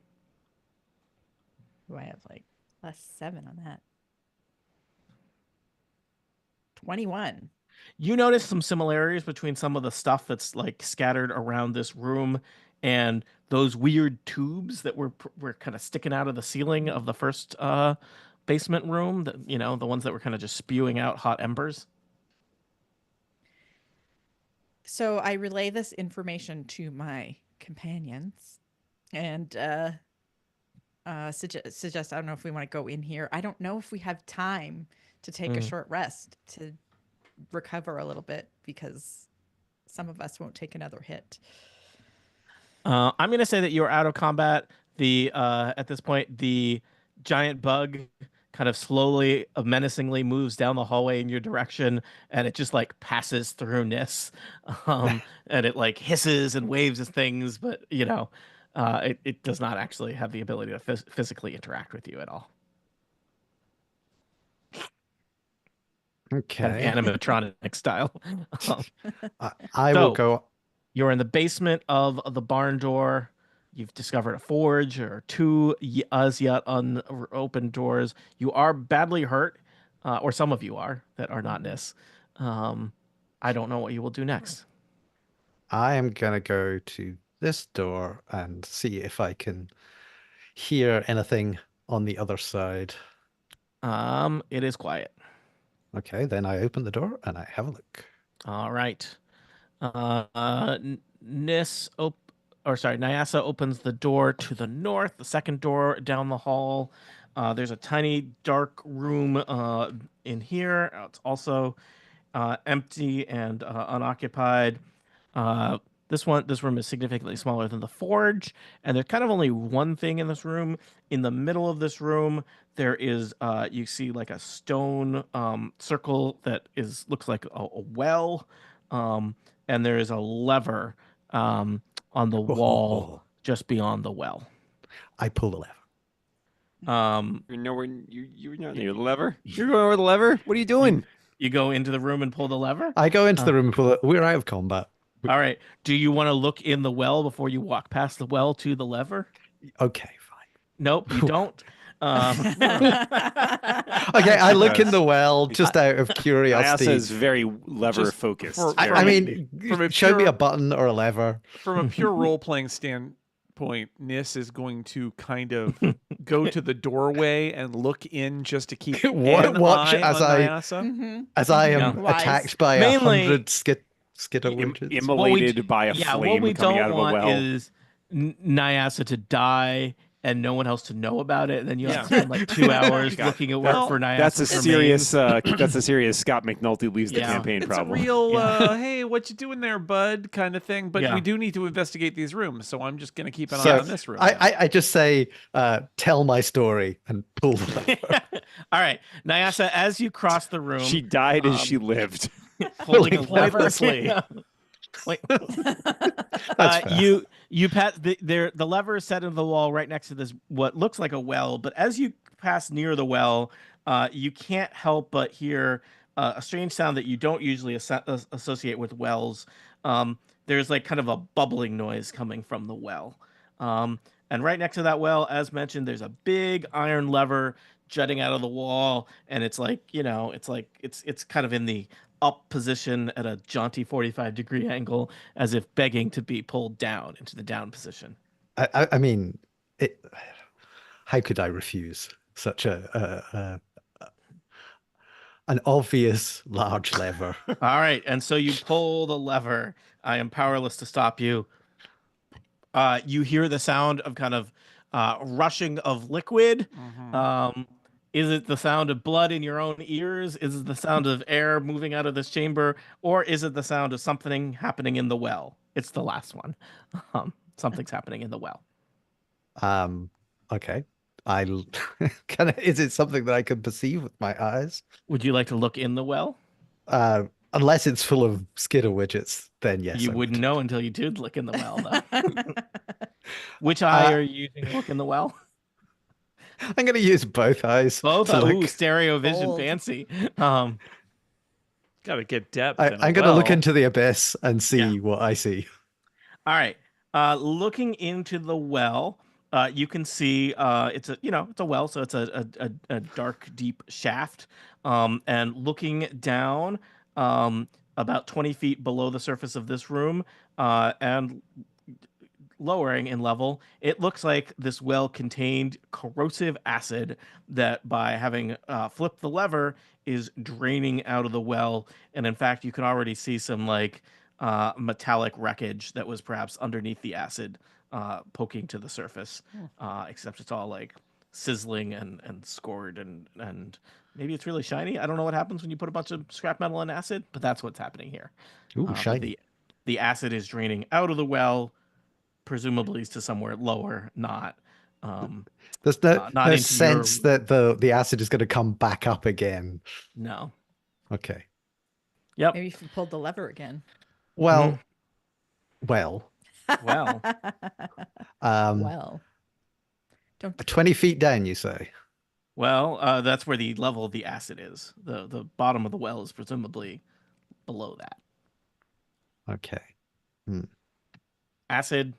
S2: Do I have like +7 on that? 21.
S1: You notice some similarities between some of the stuff that's like scattered around this room and those weird tubes that were kind of sticking out of the ceiling of the first basement room, that the ones that were kind of just spewing out hot embers.
S2: So I relay this information to my companions and suggest, I don't know if we want to go in here. I don't know if we have time to take a short rest to recover a little bit, because some of us won't take another hit.
S1: I'm going to say that you're out of combat. At this point, the giant bug kind of slowly, menacingly moves down the hallway in your direction, and it just like passes through Nis, and it like hisses and waves at things, but it does not actually have the ability to physically interact with you at all.
S5: Okay.
S1: Kind of animatronic style.
S5: I will
S1: So-
S5: go.
S1: You're in the basement of the barn door. You've discovered a forge or 2 as yet unopened doors. You are badly hurt, or some of you are that are not Nis. I don't know what you will do next.
S5: I am gonna go to this door and see if I can hear anything on the other side.
S1: It is quiet.
S5: Okay, then I open the door and I have a look.
S1: All right. Nyasa opens the door to the north, the second door down the hall. There's a tiny dark room in here. It's also empty and unoccupied. Uh, this room is significantly smaller than the forge, and there's kind of only one thing in this room. In the middle of this room, there is you see like a stone circle that looks like a well, um, and there is a lever on the wall
S5: Oh,
S1: just beyond the well.
S5: I pull the lever.
S3: You're nowhere. You're not near the lever. You're going over the lever. What are you doing?
S1: You go into the room and pull the lever.
S5: I go into
S1: Uh,
S5: the room and pull it. We're out of combat.
S1: All right. Do you want to look in the well before you walk past the well to the lever?
S5: Okay, fine.
S1: Nope, you don't.
S5: Okay, I look in the well just out of
S3: Nyasa
S5: curiosity.
S3: is very lever focused.
S4: for-
S5: I mean,
S4: From a
S5: show me
S4: pure-
S5: a button or a lever.
S4: From a pure role playing standpoint, Nis is going to kind of go to the doorway and look in just to keep
S5: Watch
S4: an eye
S5: as
S4: on
S5: I-
S4: Nyasa.
S5: As I am
S2: Yeah. Wise.
S5: attacked by
S1: Mainly-
S5: 100 skittle witches.
S3: immolated by a
S1: what
S3: flame
S1: we
S3: coming
S1: don't
S3: out of a
S1: want
S3: well.
S1: is Nyasa to die and no one else to know about it, and then you have to
S4: Yeah.
S1: spend like 2 hours
S3: God,
S1: looking at
S4: well,
S1: work for Nyasa.
S3: That's a serious. That's a serious Scott McNulty leaves the
S1: Yeah.
S3: campaign
S4: It's
S3: problem.
S4: a real,
S1: Yeah.
S4: hey, what you doing there, bud, kind of thing. But
S1: Yeah.
S4: we do need to investigate these rooms, so I'm just going to keep an eye
S5: So
S4: on this room.
S5: I just say, tell my story and pull the lever.
S1: All right, Nyasa, as you cross the room,
S3: She died as she lived.
S1: holding a
S5: Like,
S1: lever.
S5: pointlessly.
S1: Wait.
S5: That's fair.
S1: You pass the lever is set into the wall right next to this what looks like a well, but as you pass near the well, you can't help but hear a strange sound that you don't usually associate with wells. There's like kind of a bubbling noise coming from the well, and right next to that well, as mentioned, there's a big iron lever jutting out of the wall, and it's like it's kind of in the up position at a jaunty 45-degree angle, as if begging to be pulled down into the down position.
S5: I mean, how could I refuse such an obvious large lever?
S1: All right, and so you pull the lever. I am powerless to stop you. You hear the sound of kind of rushing of liquid. Is it the sound of blood in your own ears? Is it the sound of air moving out of this chamber? Or is it the sound of something happening in the well? It's the last one. Something's happening in the well.
S5: Okay. Is it something that I can perceive with my eyes?
S1: Would you like to look in the well?
S5: Unless it's full of skittle widgets, then yes.
S1: You
S5: I
S1: wouldn't
S5: would.
S1: know until you did look in the well, though. Which eye are you using to look in the well?
S5: I'm going to use both eyes.
S1: Both.
S5: to
S1: Ooh,
S5: look.
S1: stereo vision,
S2: Bold.
S1: fancy.
S4: Got to get depth.
S5: I'm going to look
S4: well.
S5: into the abyss and see
S1: Yeah.
S5: what I see.
S1: All right. Looking into the well, you can see it's a well, so it's a dark, deep shaft. And looking down, about 20 feet below the surface of this room, and lowering in level, it looks like this well contained corrosive acid that, by having flipped the lever, is draining out of the well. And in fact, you can already see some like metallic wreckage that was perhaps underneath the acid poking to the surface, except it's all like sizzling and scored and maybe it's really shiny. I don't know what happens when you put a bunch of scrap metal in acid, but that's what's happening here.
S5: Ooh,
S1: But
S5: shiny.
S1: the acid is draining out of the well, presumably to somewhere lower, not
S5: There's no,
S1: not
S5: no
S1: into
S5: sense
S1: your-
S5: that the acid is going to come back up again.
S1: no.
S5: Okay.
S1: Yep.
S2: Maybe if you pulled the lever again.
S5: Well, well,
S1: Well,
S2: Well, don't
S5: 20 feet down, you say?
S1: well, that's where the level of the acid is. The bottom of the well is presumably below that.
S5: Okay.
S1: Acid,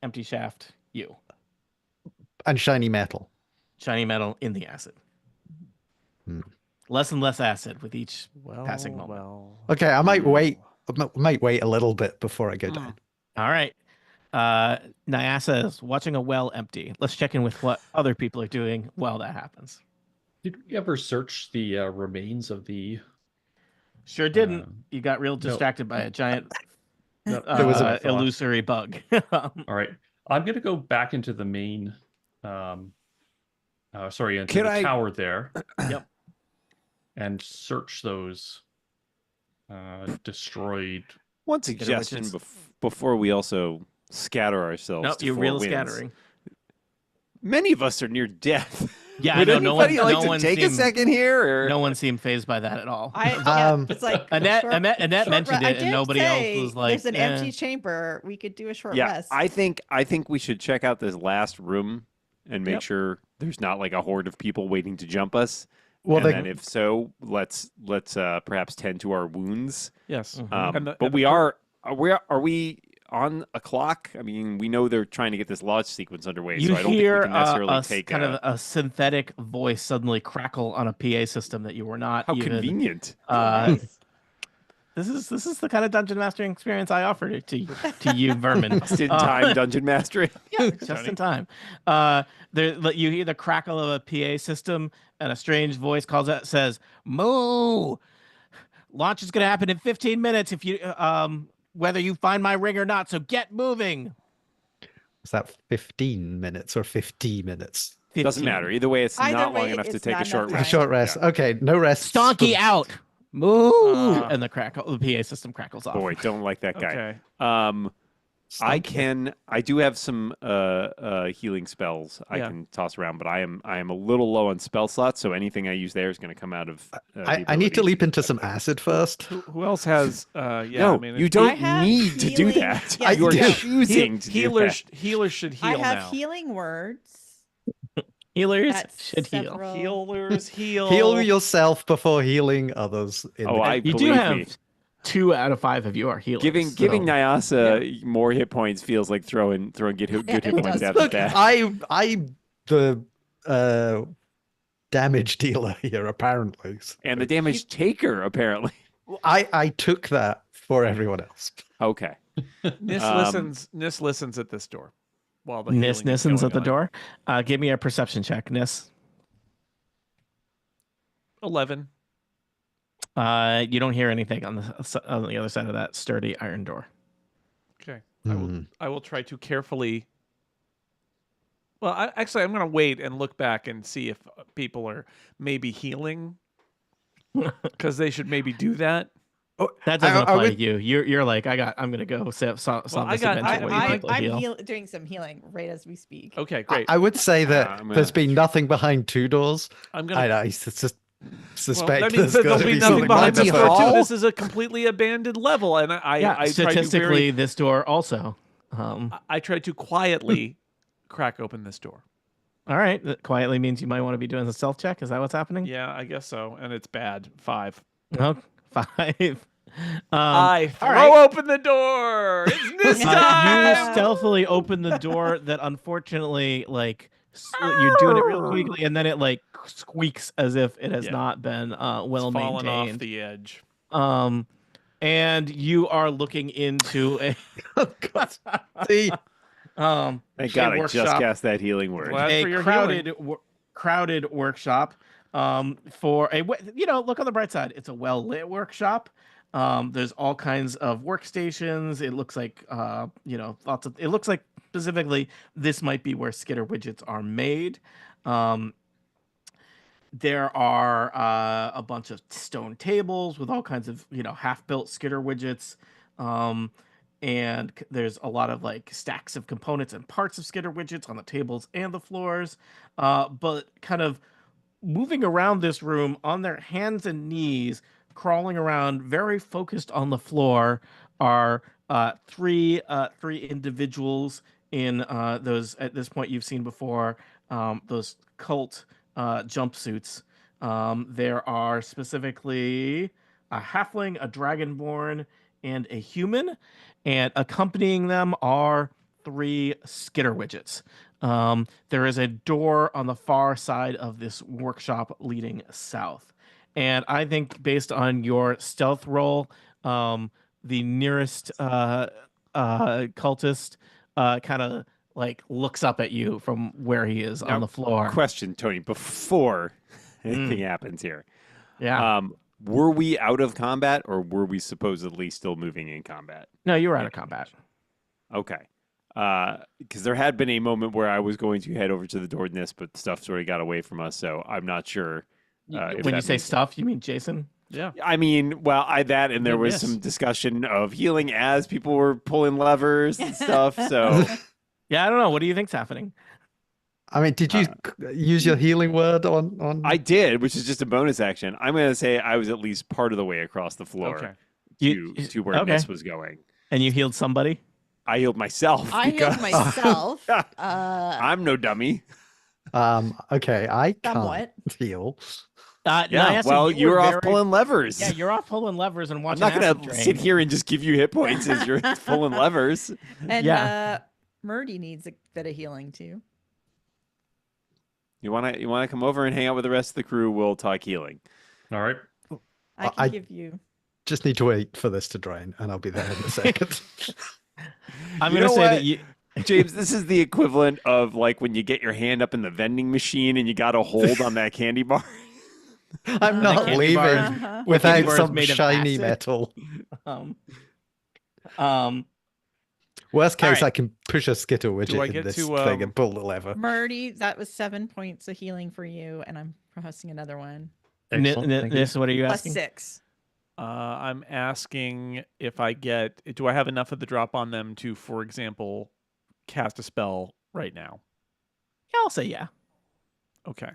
S1: empty shaft, you.
S5: And shiny metal.
S1: Shiny metal in the acid.
S5: Hmm.
S1: Less and less acid with each
S4: Well,
S1: passing moment.
S4: well.
S5: Okay, I might wait might wait a little bit before I go
S4: Hmm.
S5: down.
S1: All right. Nyasa is watching a well empty. Let's check in with what other people are doing while that happens.
S6: Did we ever search the remains of the?
S1: Sure didn't.
S6: Uh,
S1: You got real
S6: no,
S1: distracted by a giant
S6: no,
S5: There was
S6: that's what I thought.
S1: illusory bug.
S6: All right, I'm gonna go back into the main. Sorry, into
S3: Can
S6: the
S3: I-
S6: tower there.
S1: Yep.
S6: And search those destroyed.
S3: One
S1: Get it,
S3: suggestion
S1: witches.
S3: before we also scatter ourselves.
S1: Nope,
S3: to
S1: you're
S3: four
S1: real
S3: winds.
S1: scattering.
S3: Many of us are near death.
S1: Yeah,
S3: Would
S1: I know. No one,
S3: anybody like
S1: no
S3: to
S1: one
S3: take a
S1: seemed,
S3: second here? Or?
S1: no one seemed phased by that at all.
S2: It's like
S1: Annette
S2: short
S1: mentioned
S2: rest.
S1: it,
S2: I
S1: and
S2: did
S1: nobody else
S2: say
S1: was like,
S2: there's an
S1: "Eh."
S2: empty chamber. We could do a short
S3: Yeah,
S2: rest.
S3: I think we should check out this last room and make
S1: Yep.
S3: sure there's not like a horde of people waiting to jump us.
S5: Well,
S3: and
S5: they-
S3: then if so, let's perhaps tend to our wounds.
S4: Yes.
S1: Mhm.
S4: And the-
S3: But
S4: and
S3: we
S4: the-
S3: are we on a clock? I mean, we know they're trying to get this launch sequence underway,
S1: You
S3: so I don't
S1: hear
S3: think we can necessarily
S1: a
S3: take
S1: kind of a synthetic voice suddenly crackle on a PA system that you were not
S3: how
S1: even.
S3: convenient.
S2: Nice.
S1: This is the kind of dungeon mastering experience I offer to you vermin.
S3: Just in time dungeon mastering.
S1: Yeah, just in time. You hear the crackle of a PA system, and a strange voice calls out, says, "Moo! Launch is going to happen in 15 minutes if you whether you find my ring or not. So get moving."
S5: Is that 15 minutes or 50 minutes?
S3: Doesn't
S1: 15.
S3: matter. Either way, it's
S2: Either
S3: not long
S2: way,
S3: enough to
S2: it's
S3: take a
S2: not
S3: short
S2: enough
S5: A
S3: rest.
S5: short rest.
S3: Yeah.
S5: Okay, no rest.
S1: Stonky out. Moo!
S4: Uh,
S1: And the PA system crackles off.
S3: Boy, don't like that guy.
S4: Okay.
S3: I do have some healing spells I
S4: Yeah.
S3: can toss around, but I am a little low on spell slots, so anything I use there is going to come out of.
S5: I need to leap into some acid first.
S4: Who else has? Yeah.
S3: No,
S4: I mean,
S3: you
S4: it's-
S3: don't
S2: I have
S3: need to do
S2: healing-
S3: that.
S2: Yes,
S3: you are
S2: you do.
S3: choosing to do
S4: healers.
S3: that.
S4: Healers should heal
S2: I have
S4: now.
S2: healing words.
S1: Healers
S2: That's
S1: should heal.
S2: several-
S4: Healers heal.
S5: Heal yourself before healing others. In
S3: Oh,
S5: the
S3: I
S1: You do
S3: believe
S1: have
S3: me.
S1: 2 out of 5 of you are healers.
S3: Giving
S1: so-
S3: Nyasa more hit points feels like throwing good hit
S2: it
S3: points
S2: does.
S3: after
S5: Look,
S3: that.
S5: I'm the damage dealer here, apparently.
S3: And the damage taker apparently.
S5: I took that for everyone else.
S3: Okay.
S4: Nis
S3: Um,
S4: listens at this door while the
S1: Nis
S4: healing is
S1: Nissens
S4: going
S1: at the
S4: on.
S1: door. Give me a perception check, Nis.
S4: 11.
S1: You don't hear anything on the other side of that sturdy iron door.
S4: Okay.
S5: Hmm.
S4: I will try to carefully. Well, actually, I'm going to wait and look back and see if people are maybe healing, because they should maybe do that.
S1: That doesn't
S5: I
S1: apply
S5: would-
S1: to you. You're like, I'm gonna go solve
S4: I
S1: this
S4: got-
S1: adventure while you people
S2: I'm
S1: heal.
S2: doing some healing right as we speak.
S4: Okay, great.
S5: I would say that
S3: I'm gonna-
S5: there's been nothing behind 2 doors.
S4: I'm going to.
S5: I suspect
S4: Well, that means
S5: there's
S4: that
S5: going
S4: there'll
S5: to
S4: be
S5: be
S4: nothing
S5: something
S4: behind
S5: behind
S4: this
S5: the
S4: door
S5: hall.
S4: too. This is a completely abandoned level, and I
S1: Yeah,
S4: tried to
S1: statistically, this door also.
S4: I tried to quietly crack open this door.
S1: All right, that quietly means you might want to be doing a stealth check. Is that what's happening?
S4: Yeah, I guess so, and it's bad. 5.
S1: Oh, 5.
S4: I
S1: all
S4: throw
S1: right.
S4: open the door. It's this
S1: You
S4: time.
S1: stealthily open the door that unfortunately, like, you're doing it real quickly, and then it like squeaks as if it has
S4: Yeah.
S1: not been well
S4: It's fallen off
S1: maintained.
S4: the edge.
S1: And you are looking into a
S5: Oh, God. See,
S3: Thank God I just
S1: workshop.
S3: cast that healing word.
S4: Glad for
S1: a
S4: your
S1: crowded workshop for a look on the bright side, it's a well lit workshop. There's all kinds of workstations. It looks like it looks like specifically this might be where skitter widgets are made. There are a bunch of stone tables with all kinds of half-built skitter widgets. And there's a lot of like stacks of components and parts of skitter widgets on the tables and the floors. But kind of moving around this room on their hands and knees, crawling around, very focused on the floor, are three individuals in those, at this point you've seen before, those cult jumpsuits. There are specifically a halfling, a dragonborn, and a human, and accompanying them are 3 skitter widgets. There is a door on the far side of this workshop leading south. And I think based on your stealth roll, the nearest cultist kind of like looks up at you from where he is
S3: Now,
S1: on the floor.
S3: question, Tony, before anything
S1: Mm.
S3: happens here.
S1: Yeah.
S3: Were we out of combat or were we supposedly still moving in combat?
S1: No, you were out of combat.
S3: Okay. Because there had been a moment where I was going to head over to the door nest, but stuff sort of got away from us, so I'm not sure. If
S1: When you
S3: that
S1: say
S3: means-
S1: stuff, you mean Jason?
S4: Yeah.
S3: I mean, well, that and there
S4: Then
S3: was
S4: yes.
S3: some discussion of healing as people were pulling levers and stuff. So
S1: Yeah, I don't know. What do you think's happening?
S5: I mean, did you use your healing word on?
S3: I did, which is just a bonus action. I'm going to say I was at least part of the way across the floor
S4: Okay.
S3: to where
S1: okay.
S3: Ness was going.
S1: And you healed somebody?
S3: I healed myself.
S2: I
S3: because
S2: healed myself.
S3: I'm no dummy.
S5: Okay, I
S2: Somewhat.
S5: can't heal.
S3: Yeah,
S1: Nyasa,
S3: well,
S1: you
S3: were off
S1: very-
S3: pulling levers.
S1: Yeah, you're off pulling levers and
S3: I'm
S1: watching.
S3: not
S1: acid
S3: going to
S1: drain.
S3: sit here and just give you hit points as you're pulling levers.
S2: And
S1: Yeah.
S2: Murdy needs a bit of healing too.
S3: You want to come over and hang out with the rest of the crew? We'll talk healing.
S6: All right.
S2: I can
S5: I-
S2: give you.
S5: Just need to wait for this to drain, and I'll be there in a second.
S1: I'm
S3: You
S1: gonna
S3: know
S1: say
S3: what?
S1: that you.
S3: James, this is the equivalent of like when you get your hand up in the vending machine and you got a hold on that candy bar.
S5: I'm not
S1: candy
S5: leaving
S1: bar.
S2: Uh-huh.
S5: without
S1: candy bar is
S5: some
S1: made of
S5: shiny
S1: acid.
S5: metal.
S1: Um,
S5: Worst
S1: All
S5: case,
S1: right.
S5: I can push a skittle
S4: I
S5: widget in
S4: get
S5: this
S4: to,
S5: thing and pull the lever.
S2: Murdy, that was 7 points of healing for you, and I'm pressing another one.
S6: Excellent. Thank you.
S1: Nis, what are you
S2: Plus
S1: asking?
S2: 6.
S4: I'm asking if do I have enough of the drop on them to, for example, cast a spell right now?
S1: Yeah, I'll say yeah.
S4: Okay.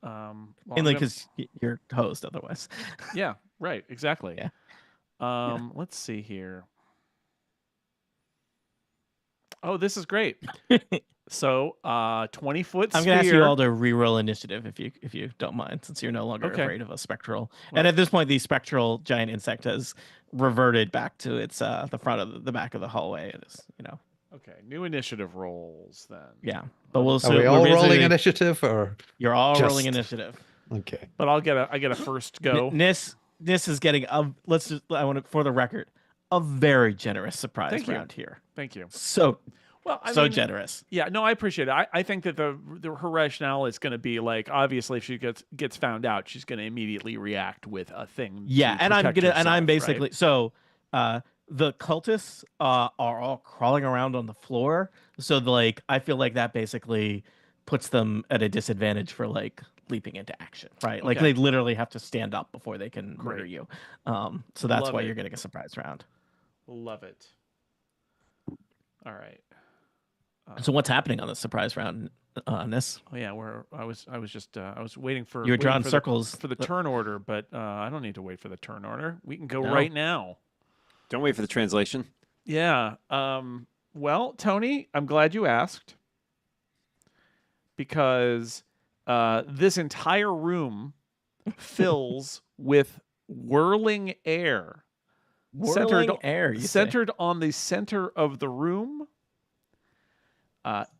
S4: Well, I'm
S1: Mainly
S4: gonna-
S1: because you're host, otherwise.
S4: Yeah, right, exactly.
S1: Yeah.
S4: Let's see here. Oh, this is great. So, 20-foot sphere.
S1: I'm gonna ask you all to re-roll initiative if you don't mind, since you're no longer
S4: Okay.
S1: afraid of a spectral.
S4: Well-
S1: And at this point, the spectral giant insect has reverted back to its the front of the back of the hallway. It is,
S4: Okay, new initiative rolls then.
S1: yeah. But we'll
S5: Are
S1: so
S5: we
S1: we're
S5: all rolling
S1: basically-
S5: initiative, or
S1: You're all
S5: just-
S1: rolling initiative.
S5: okay?
S4: But I get a first go.
S1: Nis is getting a I want to, for the record, a very generous surprise
S4: Thank you.
S1: round here.
S4: Thank you.
S1: So
S4: Well, I
S1: so
S4: mean,
S1: generous.
S4: Yeah, no, I appreciate it. I think that her rationale is going to be like, obviously, if she gets found out, she's going to immediately react with a thing.
S1: Yeah,
S4: to
S1: and I'm
S4: protect
S1: gonna and I'm
S4: herself,
S1: basically
S4: right?
S1: so the cultists are all crawling around on the floor. So like I feel like that basically puts them at a disadvantage for like leaping into action, right? Like
S4: Okay.
S1: they literally have to stand up before they can murder
S4: Great.
S1: you. So that's
S4: Love
S1: why
S4: it.
S1: you're getting a surprise round.
S4: Love it. All right.
S1: So what's happening on the surprise round, Nis?
S4: Oh yeah, I was waiting for
S1: You were
S4: waiting
S1: drawing
S4: for
S1: circles.
S4: for the turn order, but I don't need to wait for the turn order. We can go
S1: No.
S4: right now.
S3: Don't wait for the translation.
S4: Yeah. Well, Tony, I'm glad you asked because this entire room fills with whirling air.
S1: Whirling air. You say.
S4: Centered on the center of the room.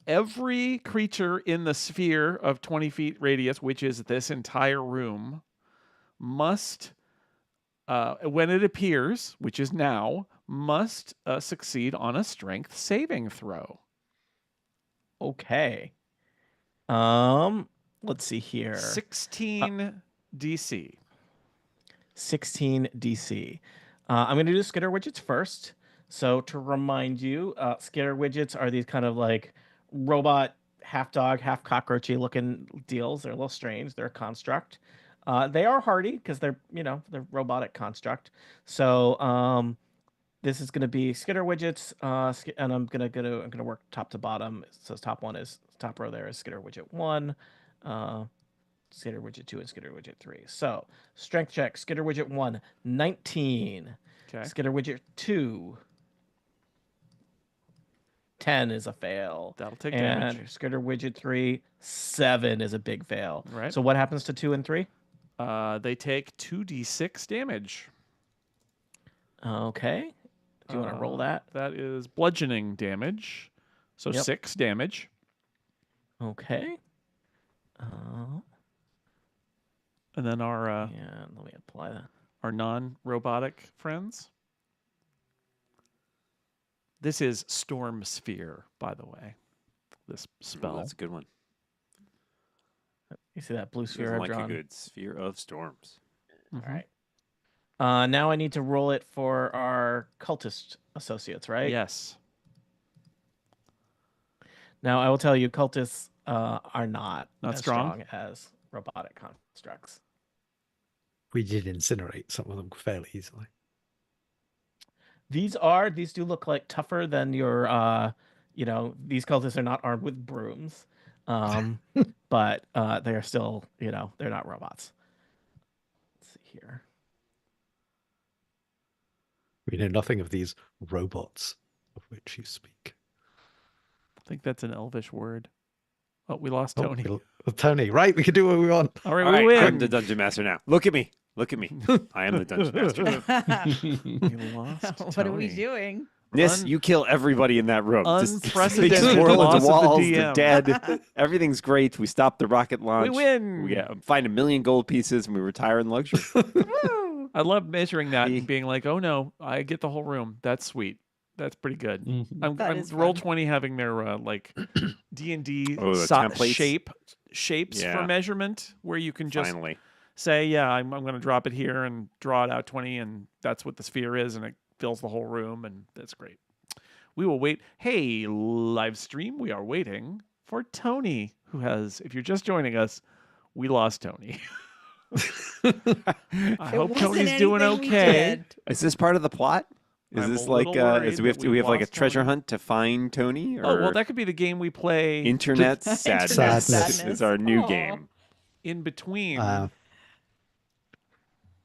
S4: Every creature in the sphere of 20 feet radius, which is this entire room, must, when it appears, which is now, must succeed on a strength saving throw.
S1: Okay. Let's see here.
S4: 16 DC.
S1: 16 DC. I'm going to do skitter widgets first. So to remind you, skitter widgets are these kind of like robot, half dog, half cockroachy looking deals. They're a little strange. They're a construct. They are hardy because they're robotic construct. So this is going to be skitter widgets, and I'm gonna work top to bottom. So top row there is skitter widget 1. Skitter widget 2 and skitter widget 3. So strength check, skitter widget 1, 19.
S4: Okay.
S1: Skitter widget 2, 10 is a fail.
S4: That'll take
S1: and
S4: damage.
S1: skitter widget 3, 7 is a big fail.
S4: Right.
S1: So what happens to 2 and 3?
S4: They take 2d6 damage.
S1: Okay. Do you want to roll that?
S4: That is bludgeoning damage. So
S1: Yep.
S4: 6 damage.
S1: Okay.
S4: And then our
S1: Yeah, let me apply that.
S4: our non-robotic friends. This is Storm Sphere, by the way. This spell.
S3: Ooh, that's a good one.
S1: You see that blue
S3: Who
S1: sphere
S3: doesn't
S1: I've
S3: like a
S1: drawn?
S3: good sphere of storms.
S4: Mhm.
S1: All right. Now I need to roll it for our cultist associates, right?
S4: Yes.
S1: Now I will tell you, cultists are not
S4: Not
S1: as
S4: strong?
S1: as robotic constructs.
S5: We did incinerate some of them fairly easily.
S1: These do look like tougher than your these cultists are not armed with brooms. But they are still, they're not robots. Let's see here.
S5: We know nothing of these robots of which you speak.
S4: I think that's an Elvish word. Oh, we lost
S5: Oh,
S4: Tony.
S5: Tony, right? We can do what we want.
S4: All right,
S3: All right,
S4: we win.
S3: I'm the dungeon master now. Look at me. Look at me. I am the dungeon master now.
S4: We lost
S2: What are we
S4: Tony.
S2: doing?
S3: Nis, you kill everybody in that room. Just
S4: Unprecedented
S3: swirl
S4: loss
S3: into
S4: of the
S3: walls. They're
S4: DM.
S3: dead. Everything's great. We stop the rocket launch.
S4: We win.
S3: We find 1 million gold pieces and we retire in luxury.
S2: Woo!
S4: I love measuring that
S3: See?
S4: and being like, oh no, I get the whole room. That's sweet. That's pretty good. I'm
S2: That is
S4: roll
S2: fun.
S4: 20 having their like D&D
S3: Oh, the templates?
S4: shapes for
S3: Yeah.
S4: measurement where you can just
S3: Finally.
S4: say, yeah, I'm going to drop it here and draw it out 20 and that's what the sphere is and it fills the whole room and that's great. We will wait. Hey, live stream, we are waiting for Tony, who has, if you're just joining us, we lost Tony. I hope
S2: It wasn't
S4: Tony's doing
S2: anything we
S4: okay.
S2: did.
S3: Is this part of the plot? Is
S4: I'm
S3: this
S4: a
S3: like
S4: little worried
S3: do we have
S4: that
S3: to we have like a
S4: lost
S3: treasure
S4: Tony.
S3: hunt to find Tony? Or
S4: Oh, well, that could be the game we play
S3: internet sadness,
S5: sadness.
S3: is our new
S2: Aw.
S3: game.
S4: in between.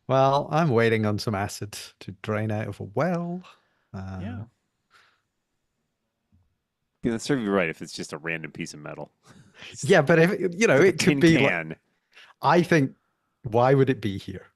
S5: Well, I'm waiting on some acid to drain out of a well.
S4: Yeah.
S3: Yeah, that serve you right if it's just a random piece of metal.
S5: Yeah, but if
S3: Like a
S5: it
S3: tin
S5: could be.
S3: can
S5: I think. Why would it be here?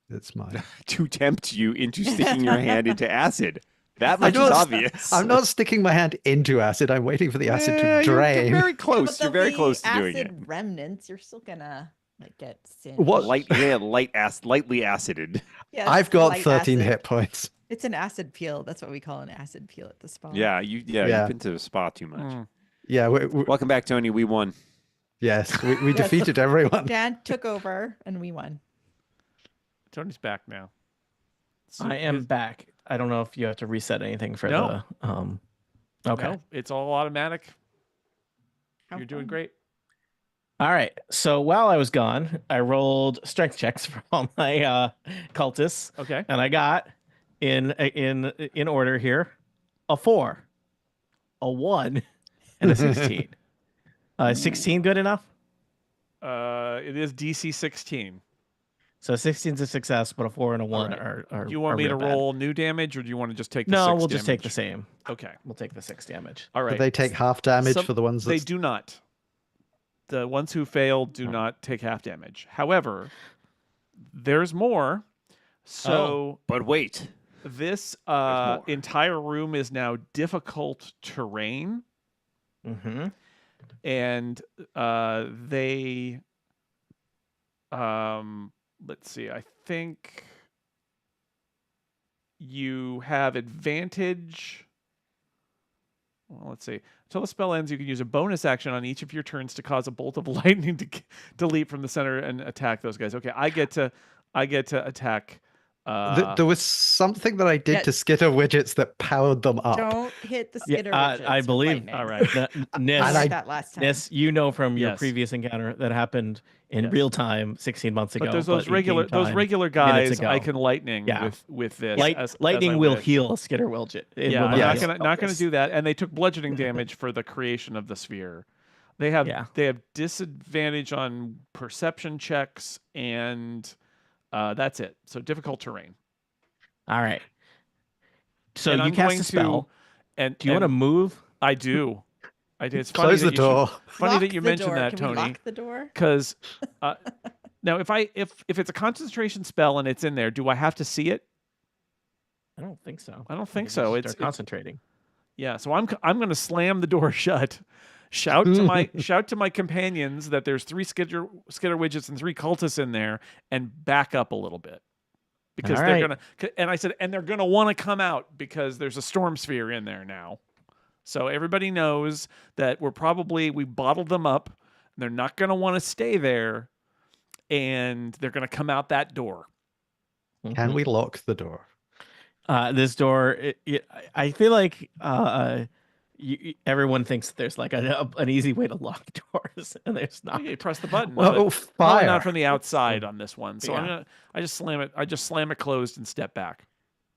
S5: It's mine.
S3: to tempt you into sticking your hand into acid. That much is
S5: don't-
S3: obvious.
S5: I'm not sticking my hand into acid. I'm waiting for the acid
S3: Yeah,
S5: to
S3: you're
S5: drain.
S3: very
S2: Yeah,
S3: close.
S2: but
S3: You're
S2: there'll
S3: very
S2: be
S3: close to doing
S2: acid
S3: it.
S2: remnants. You're still gonna get singed.
S5: What?
S3: Lightly acided.
S2: Yes,
S5: I've got
S2: light
S5: 13
S2: acid.
S5: hit points.
S2: It's an acid peel. That's what we call an acid peel at the spa.
S3: Yeah, you've been to the spa too much.
S4: Mm.
S5: Yeah.
S3: Welcome back, Tony. We won.
S5: Yes, we
S2: Yes.
S5: defeated everyone.
S2: Dan took over and we won.
S4: Tony's back now. So
S1: I am
S4: his-
S1: back. I don't know if you have to reset anything for
S4: No.
S1: the okay.
S4: No, it's all automatic.
S2: How
S4: You're doing
S2: fun.
S4: great.
S1: All right. So while I was gone, I rolled strength checks for all my cultists,
S4: Okay.
S1: and I got in order here a 4, a 1, and a 16. 16 good enough?
S4: It is DC 16.
S1: So 16's a success, but a 4 and a 1
S4: right.
S1: are
S4: Do you want
S1: are
S4: me to
S1: real bad.
S4: roll new damage or do you want to just take the
S1: No,
S4: 6
S1: we'll just take the
S4: damage?
S1: same.
S4: Okay.
S1: We'll take the 6 damage.
S4: All
S5: Do
S4: right.
S5: they take half damage
S4: Some-
S5: for the ones
S4: They
S5: that
S4: do not. The ones who failed do
S1: Oh.
S4: not take half damage. However, there's more. So
S3: But wait.
S4: this
S3: more.
S4: entire room is now difficult terrain,
S1: Mm-hmm.
S4: and they let's see. I think you have advantage. Well, let's see. Until the spell ends, you can use a bonus action on each of your turns to cause a bolt of lightning to leap from the center and attack those guys. Okay, I get to attack.
S5: there was something that I did
S2: Yeah.
S5: to skitter widgets that powered them up.
S2: Don't hit the
S1: Yeah,
S2: skitter.
S1: I
S2: widgets with
S1: believe.
S2: lightning.
S1: All right,
S2: I
S1: Nis,
S5: And
S2: did that last time.
S1: Nis, you know from your
S4: Yes.
S1: previous encounter that happened in
S4: Yes.
S1: real time 16 months ago.
S4: But there's those
S1: 18
S4: regular
S1: time,
S4: regular
S1: minutes
S4: guys I
S1: ago.
S4: can lightning
S1: Yeah.
S4: with this.
S1: Lightning
S4: I
S1: will
S4: wish.
S1: heal a skitter widget. It
S4: Yeah,
S1: will
S4: I'm
S5: Yes.
S4: not gonna do that. And they took bludgeoning damage for the creation of the sphere. They have
S1: Yeah.
S4: disadvantage on perception checks, and that's it. So difficult terrain.
S1: All right. So
S4: And
S1: you
S4: I'm
S1: cast
S4: going
S1: a spell.
S4: And
S1: Do you want to move?
S4: I do. I do. It's funny
S5: Close
S4: that
S5: the
S4: you should-
S5: door.
S4: funny
S2: Lock
S4: that you
S2: the
S4: mentioned
S2: door.
S4: that,
S2: Can we
S4: Tony.
S2: lock the door?
S4: Because now, if it's a concentration spell and it's in there, do I have to see it?
S1: I don't think so.
S4: I don't think
S1: You
S4: so.
S1: just
S4: It's
S1: start concentrating.
S4: Yeah, so I'm going to slam the door shut. Shout to my companions that there's 3 skitter widgets and 3 cultists in there, and back up a little bit. because
S1: All
S4: they're
S1: right.
S4: gonna. And I said, and they're gonna want to come out because there's a storm sphere in there now. So everybody knows that we bottled them up. And they're not gonna want to stay there, and they're gonna come out that door.
S5: Can we lock the door?
S1: This door, I feel like everyone thinks there's like an easy way to lock doors, and there's not.
S4: You press the button.
S5: Oh,
S4: but probably not
S5: fire.
S4: from the outside on this one. So
S1: Yeah.
S4: I just slam it. I just slam it closed and step back.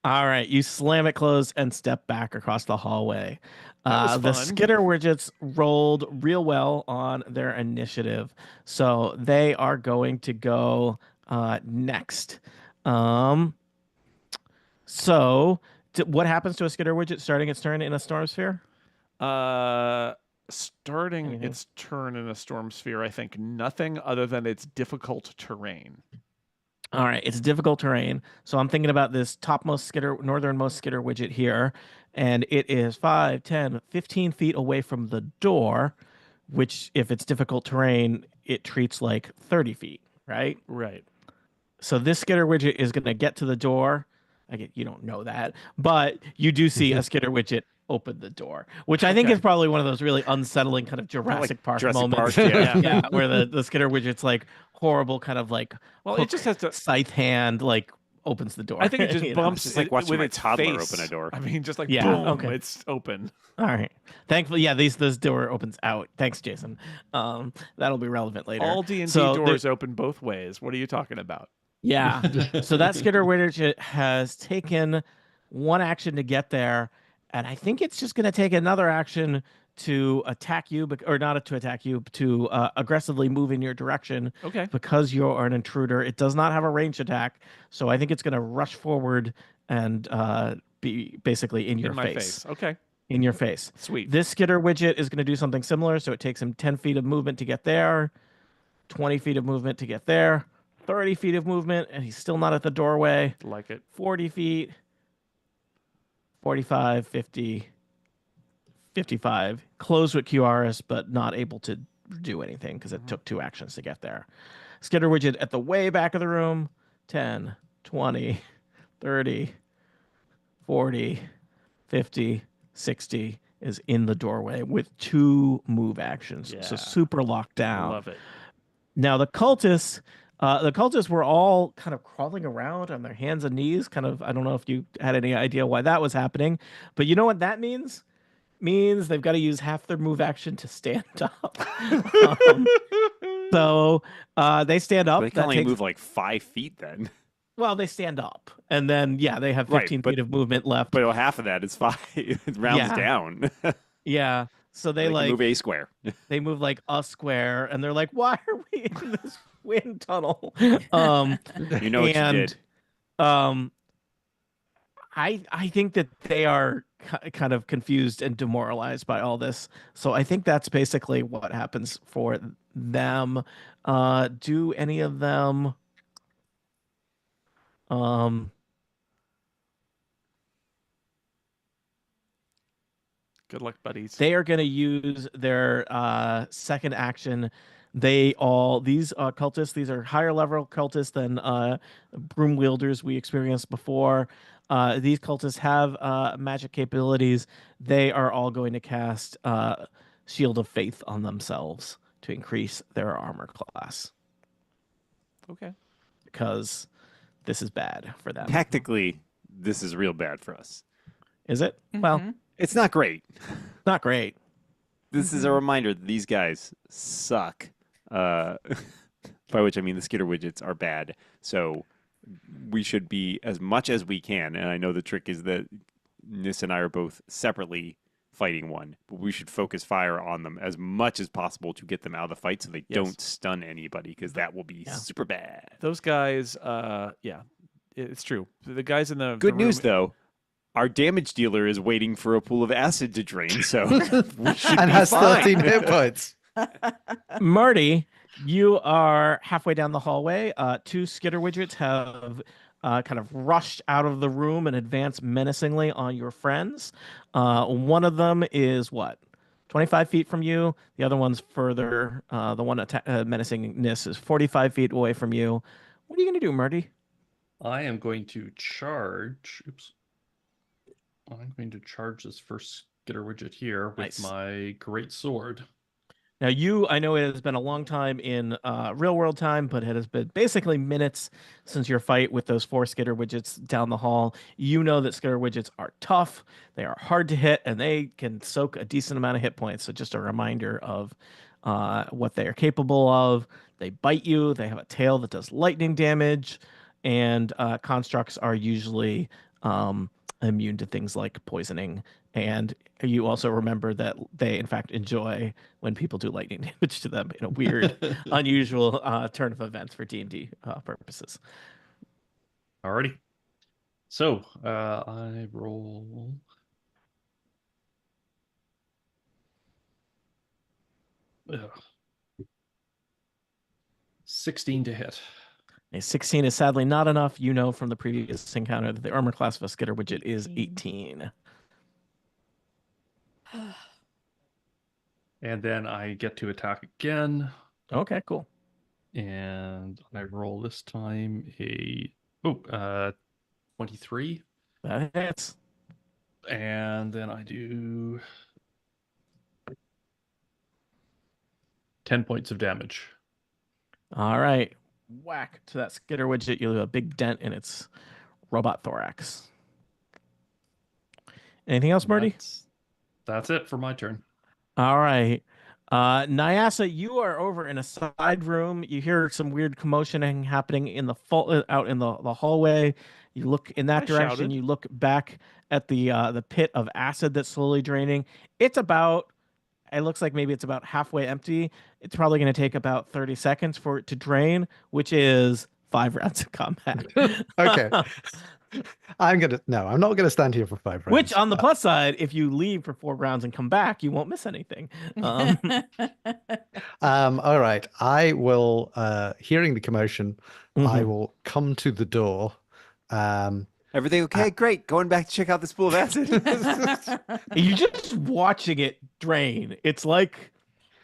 S1: All right, you slam it closed and step back across the hallway.
S4: That was
S1: The
S4: fun.
S1: Skitter Widgets rolled real well on their initiative, so they are going to go next. So what happens to a Skitter Widget starting its turn in a storm sphere?
S4: Starting
S1: Anything?
S4: its turn in a storm sphere, I think nothing other than it's difficult terrain.
S1: All right, it's difficult terrain. So I'm thinking about this northernmost Skitter Widget here, and it is 5, 10, 15 feet away from the door, which if it's difficult terrain, it treats like 30 feet, right?
S4: Right.
S1: So this Skitter Widget is going to get to the door. You don't know that, but you do see a Skitter Widget open the door, which I think
S4: Okay.
S1: is probably one of those really unsettling kind of Jurassic Park
S3: Jurassic
S1: moments.
S3: Park, yeah.
S1: Yeah, where the Skitter Widget's like horrible kind of like
S4: Well, it just has to.
S1: scythe hand like opens the door.
S4: I think it just
S1: you know?
S4: bumps
S3: It's just like
S4: it
S3: watching
S4: with
S3: my
S4: its
S3: toddler
S4: face.
S3: open a door.
S4: I mean, just like
S1: Yeah,
S4: boom,
S1: okay.
S4: it's open.
S1: All right. Thankfully, yeah, this door opens out. Thanks, Jason. That'll be relevant later.
S4: All D&D
S1: So
S4: doors open both ways. What are you talking about?
S1: Yeah. So that Skitter Widget has taken one action to get there, and I think it's just going to take another action to attack you, or not to attack you, to aggressively move in your direction
S4: Okay.
S1: because you're an intruder. It does not have a range attack, so I think it's going to rush forward and be basically in your
S4: In my face. Okay.
S1: In your face.
S4: Sweet.
S1: This Skitter Widget is going to do something similar, so it takes him 10 feet of movement to get there, 20 feet of movement to get there, 30 feet of movement, and he's still not at the doorway.
S4: Like it.
S1: 40 feet, 45, 50, 55. Close with QRS, but not able to do anything because it took 2 actions to get there. Skitter Widget at the way back of the room, 10, 20, 30, 40, 50, 60 is in the doorway with 2 move actions. So
S4: Yeah.
S1: super locked down.
S4: Love it.
S1: Now the cultists were all kind of crawling around on their hands and knees. Kind of, I don't know if you had any idea why that was happening, but you know what that means? Means they've got to use half their move action to stand up. So they stand up.
S3: They can
S1: That
S3: only
S1: takes-
S3: move like 5 feet then.
S1: Well, they stand up, and then yeah, they have
S3: Right,
S1: 15
S3: but-
S1: feet of movement left.
S3: But half of that is 5. It rounds
S1: Yeah.
S3: down.
S1: Yeah, so they
S3: They can
S1: like
S3: move a square.
S1: they move like a square, and they're like, "Why are we in this wind tunnel?"
S3: You know what you
S1: and
S3: did.
S1: I think that they are kind of confused and demoralized by all this. So I think that's basically what happens for them. Do any of them
S4: Good luck, buddies.
S1: they are going to use their second action. These cultists, these are higher level cultists than broom wielders we experienced before. These cultists have magic capabilities. They are all going to cast Shield of Faith on themselves to increase their armor class
S4: Okay.
S1: because this is bad for them.
S3: Tactically, this is real bad for us.
S1: Is it? Well,
S2: Mhm.
S3: It's not great.
S1: not great.
S3: This is a reminder that these guys suck. By which I mean the Skitter Widgets are bad. So we should be as much as we can. And I know the trick is that Nis and I are both separately fighting one, but we should focus fire on them as much as possible to get them out of the fight so they
S4: Yes.
S3: don't stun anybody, because that will be
S1: Yeah.
S3: super bad.
S4: Those guys, yeah, it's true. The guys in the
S3: Good
S4: the
S3: news
S4: room-
S3: though. Our damage dealer is waiting for a pool of acid to drain, so we should
S5: And
S3: be
S5: has
S3: fine.
S5: 13 hit points.
S1: Marty, you are halfway down the hallway. 2 Skitter Widgets have kind of rushed out of the room and advanced menacingly on your friends. One of them is what? 25 feet from you. The other one's further. The one menacing Nis is 45 feet away from you. What are you going to do, Marty?
S6: I am going to charge. Oops. I'm going to charge this first skitter widget here with
S1: Nice.
S6: my great sword.
S1: Now, I know it has been a long time in real world time, but it has been basically minutes since your fight with those 4 skitter widgets down the hall. You know that skitter widgets are tough, they are hard to hit, and they can soak a decent amount of hit points. So, just a reminder of what they are capable of. They bite you, they have a tail that does lightning damage, and constructs are usually immune to things like poisoning. And you also remember that they, in fact, enjoy when people do lightning damage to them in a weird, unusual turn of events for D&D purposes.
S6: Alrighty. So I roll. Ugh. 16 to hit.
S1: A 16 is sadly not enough. You know from the previous encounter that the armor class of a skitter widget is 18.
S6: And then I get to attack again.
S1: Okay, cool.
S6: And I roll this time a 23.
S1: That hits.
S6: And then I do 10 points of damage.
S1: All right. Whack to that skitter widget. You leave a big dent in its robot thorax. Anything else, Marty?
S6: That's it for my turn.
S1: All right. Nyasa, you are over in a side room. You hear some weird commotion happening in the out in the hallway. You look in that
S4: I
S1: direction.
S4: shouted.
S1: You look back at the pit of acid that's slowly draining. It looks like maybe it's about halfway empty. It's probably going to take about 30 seconds for it to drain, which is 5 rounds of combat.
S5: Okay. I'm not gonna stand here for 5 rounds.
S1: Which, on the plus side, if you leave for 4 rounds and come back, you won't miss anything.
S5: All right. I will, hearing the commotion, I
S1: Mhm.
S5: will come to the door.
S3: Everything okay? Great. Going back to check out this pool of acid.
S1: You're just watching it drain. It's like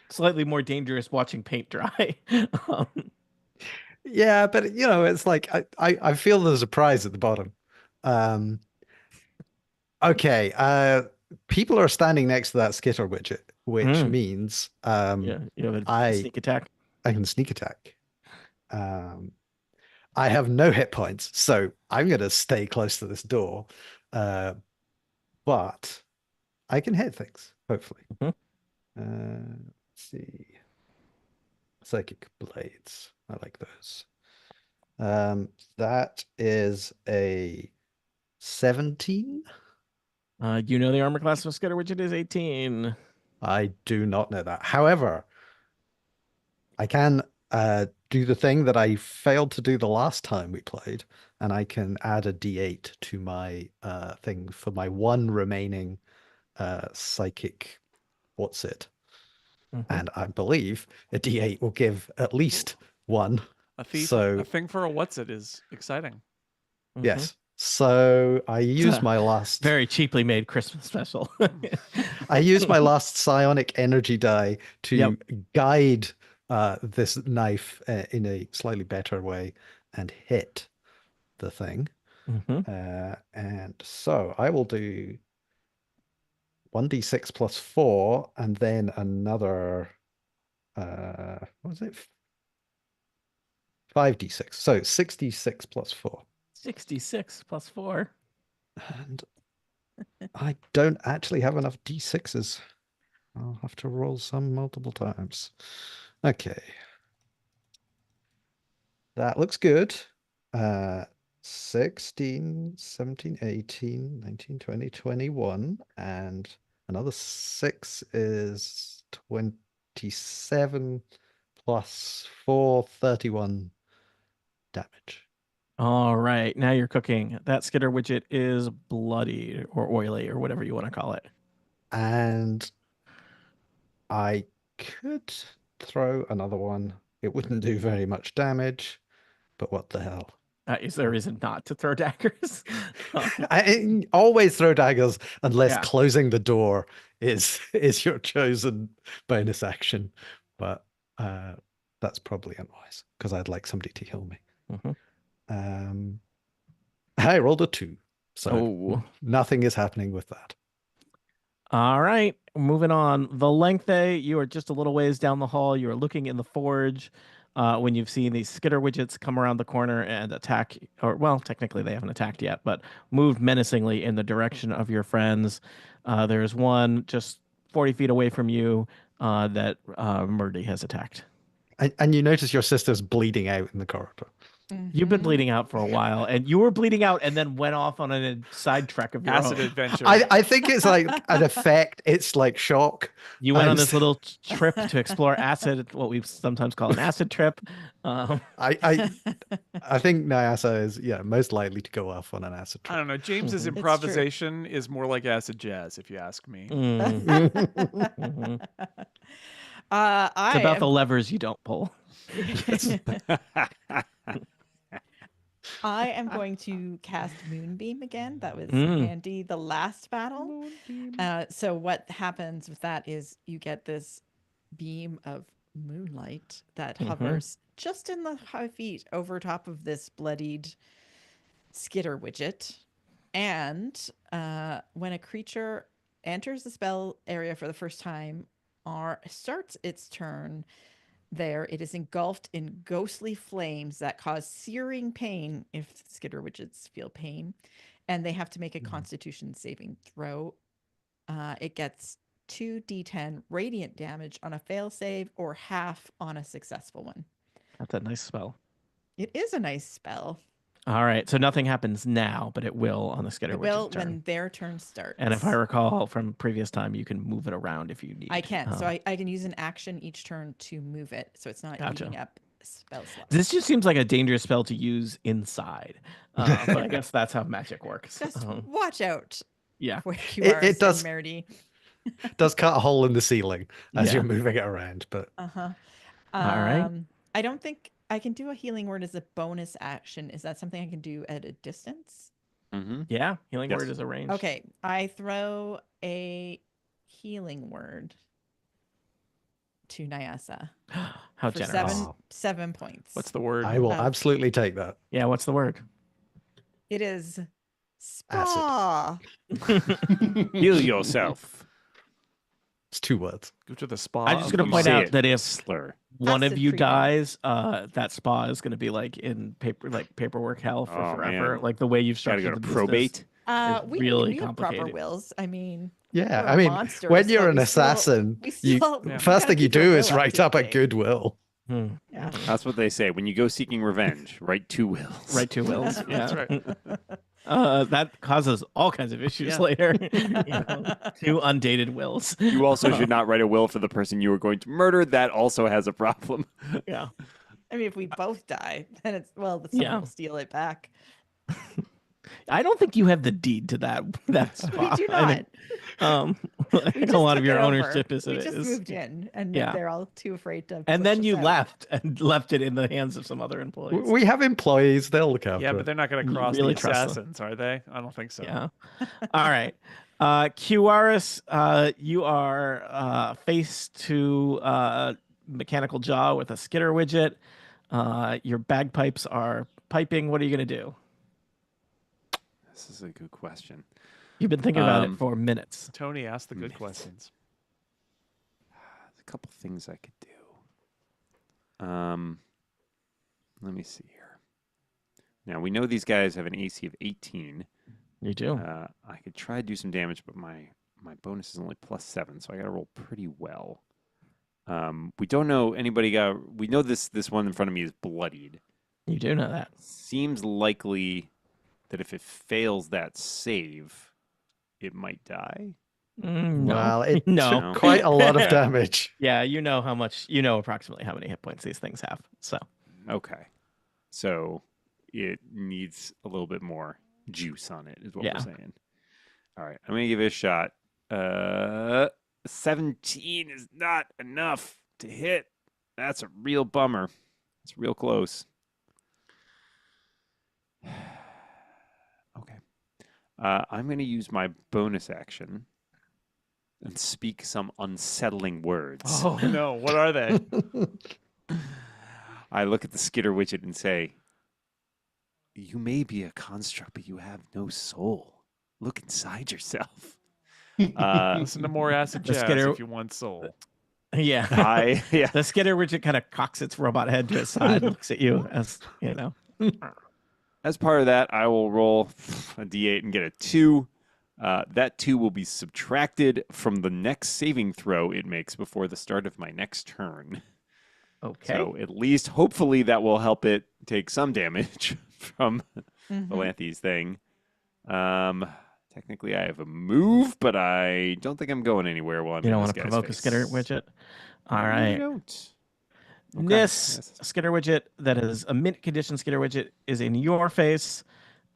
S1: slightly more dangerous watching paint dry. Um,
S5: Yeah, but it's like I feel there's a prize at the bottom. Um, okay. People are standing next to that skitter widget, which means
S1: yeah, you have a
S5: I
S1: sneak attack.
S5: I can sneak attack. I have no hit points, so I'm gonna stay close to this door. But I can hit things, hopefully.
S1: Mhm.
S5: Let's see. Psychic blades. I like those. That is a 17.
S1: You know the armor class of a skitter widget is 18.
S5: I do not know that. However, I can do the thing that I failed to do the last time we played, and I can add a D8 to my thing for my one remaining psychic. What's it?
S1: Mhm.
S5: And I believe a D8 will give at least one.
S4: A thief.
S5: So
S4: A thing for a what's it is exciting.
S1: Mhm.
S5: yes. So I use
S1: a
S5: my last
S1: Very cheaply made Christmas special.
S5: I use my last psionic energy die to
S1: Yep.
S5: guide this knife in a slightly better way and hit the thing.
S1: Mhm.
S5: And so I will do 1d6 plus 4 and then another what was it? 5d6. So 66 plus 4.
S1: 66 plus 4.
S5: And I don't actually have enough d6s. I'll have to roll some multiple times. Okay. That looks good. 16, 17, 18, 19, 20, 21. And another 6 is 27 plus 4, 31 damage.
S1: All right, now you're cooking. That skitter widget is bloody or oily or whatever you want to call it.
S5: And I could throw another one. It wouldn't do very much damage, but what the hell?
S1: Is there a reason not to throw daggers?
S5: I always throw daggers unless
S1: Yeah.
S5: closing the door is your chosen bonus action. But that's probably unwise because I'd like somebody to heal me.
S1: Mhm.
S5: I rolled a 2. So
S1: Oh.
S5: nothing is happening with that.
S1: All right, moving on. Valenthe, you are just a little ways down the hall. You are looking in the forge when you've seen these skitter widgets come around the corner and attack, or well, technically they haven't attacked yet, but moved menacingly in the direction of your friends. There's one just 40 feet away from you that Murdy has attacked.
S5: And you notice your sister's bleeding out in the corridor.
S1: You've been
S2: Mhm.
S1: bleeding out for a while, and you were bleeding out and then went off on a side trek of your
S4: Acid
S1: own.
S4: adventure.
S5: I think it's like an effect. It's like shock.
S1: You went on
S5: I'm
S1: this
S5: s-
S1: little trip to explore acid, what we sometimes call an acid trip.
S5: I think Nyasa is most likely to go off on an acid
S4: I
S5: trip.
S4: don't know. James's
S1: Mhm.
S2: It's true.
S4: improvisation is more like acid jazz, if you ask me.
S1: Mhm. It's about the levers you don't pull.
S2: I am going to cast Moonbeam again. That was
S1: Mm.
S2: handy the last battle. So what happens with that is you get this beam of moonlight that
S1: Mhm.
S2: hovers just in the high feet over top of this bloodied skitter widget. And when a creature enters the spell area for the first time or starts its turn there, it is engulfed in ghostly flames that cause searing pain if skitter widgets feel pain. And they have to make a constitution saving throw. It gets 2d10 radiant damage on a fail save or half on a successful one.
S1: That's a nice spell.
S2: It is a nice spell.
S1: All right, so nothing happens now, but it will on the Skitter
S2: It will
S1: Witch's turn.
S2: when their turn starts.
S1: And if I recall from previous time, you can move it around if you need.
S2: I can. So I can use an action each turn to move it. So it's not
S1: Gotcha.
S2: eating up spell slots.
S1: This just seems like a dangerous spell to use inside, but I guess that's how magic works.
S2: Just watch out
S1: Yeah.
S2: where you
S5: It-
S2: are,
S5: it does-
S2: Merdy.
S5: Does cut a hole in the ceiling as
S1: Yeah.
S5: you're moving it around, but
S2: Uh-huh.
S1: All right.
S2: I don't think I can do a healing word as a bonus action. Is that something I can do at a distance?
S3: Mm-hmm.
S1: Yeah, healing
S6: Yes.
S1: word is a range.
S2: Okay, I throw a healing word to Nyasa
S1: How
S2: for
S1: generous.
S2: 7 points.
S4: What's the word?
S5: I will
S2: Uh,
S5: absolutely take that.
S1: Yeah, what's the word?
S2: It is spa.
S3: Heal yourself.
S5: It's 2 words.
S4: Go to the spa.
S1: I'm just
S4: of
S1: going to
S4: the
S1: point
S3: say
S1: out
S3: it.
S1: that if
S3: Slur.
S1: one of
S2: Acid
S1: you
S2: treatment.
S1: dies, that spa is going to be like in paperwork hell for
S3: Oh,
S1: forever.
S3: man.
S1: Like the way you've
S3: Gotta
S1: structured
S3: go to
S1: the business.
S3: probate.
S1: It's
S2: We
S1: really
S2: have proper
S1: complicated.
S2: wills. I mean,
S5: Yeah,
S2: we're
S5: I mean,
S2: monsters,
S5: when you're
S2: but
S5: an
S2: we still-
S5: assassin,
S2: we
S5: you
S2: still-
S4: Yeah.
S2: we
S5: first
S2: gotta
S5: thing you
S2: keep our
S5: do is
S2: will up
S5: write
S2: to
S5: up a
S2: date.
S5: goodwill.
S1: Hmm.
S2: Yeah.
S3: That's what they say. When you go seeking revenge, write 2 wills.
S1: Right, 2 wills. Yeah.
S4: That's right.
S1: That causes all kinds of issues
S4: Yeah.
S1: later. You know, 2 undated wills.
S3: You also should not write a will for the person you were going to murder. That also has a problem.
S1: Yeah.
S2: I mean, if we both die, then it's someone
S1: Yeah.
S2: will steal it back.
S1: I don't think you have the deed to that
S2: We
S1: spot.
S2: do
S1: I
S2: not.
S1: think, I
S2: We
S1: think
S2: just
S1: a lot
S2: took
S1: of your
S2: it over.
S1: ownership is
S2: We just moved in, and
S1: Yeah.
S2: they're all too afraid to.
S1: and
S2: push
S1: then
S2: us
S1: you
S2: out.
S1: left and left it in the hands of some other employees.
S5: We have employees, they'll look after
S4: Yeah, but
S5: it.
S4: they're not going to
S1: You
S4: cross
S1: really
S4: the
S1: trust them.
S4: assassins, are they? I don't think so.
S1: Yeah. All right. Kiwaris, you are face to mechanical jaw with a skitter widget. Your bagpipes are piping. What are you going to do?
S3: This is a good question.
S1: You've been thinking about it
S3: Um,
S1: for minutes.
S4: Tony asked the good
S3: Myth.
S4: questions.
S3: There's a couple things I could do. Let me see here. Now, we know these guys have an AC of 18.
S1: You do.
S3: I could try to do some damage, but my bonus is only +7, so I got to roll pretty well. We don't know anybody got. We know this one in front of me is bloodied.
S1: You do know that.
S3: Seems likely that if it fails that save, it might die.
S1: No.
S5: Well, it
S1: no.
S5: took quite a lot of damage.
S1: Yeah, you know how much. You know approximately how many hit points these things have. So
S3: Okay, so it needs a little bit more juice on it, is what
S1: Yeah.
S3: we're saying. All right, I'm gonna give it a shot. 17 is not enough to hit. That's a real bummer. It's real close. Okay. I'm going to use my bonus action and speak some unsettling words.
S4: Oh no, what are they?
S3: I look at the skitter widget and say, You may be a construct, but you have no soul. Look inside yourself.
S4: Listen to more acid
S1: The
S4: jazz
S1: Skitter-
S4: if you want soul.
S1: Yeah.
S3: yeah.
S1: The Skitter widget kind of cocks its robot head to its side and looks at you as,
S3: As part of that, I will roll a d8 and get a 2. That 2 will be subtracted from the next saving throw it makes before the start of my next turn.
S1: okay.
S3: So at least, hopefully, that will help it take some damage from Valanthi's thing. Technically, I have a move, but I don't think I'm going anywhere while I'm
S1: You
S3: in
S1: don't
S3: this
S1: want to
S3: guy's
S1: provoke a
S3: face.
S1: Skitter widget? All
S3: I
S1: right.
S3: really don't. Okay.
S1: This
S3: Yes.
S1: Skitter widget that is a mint condition Skitter widget is in your face.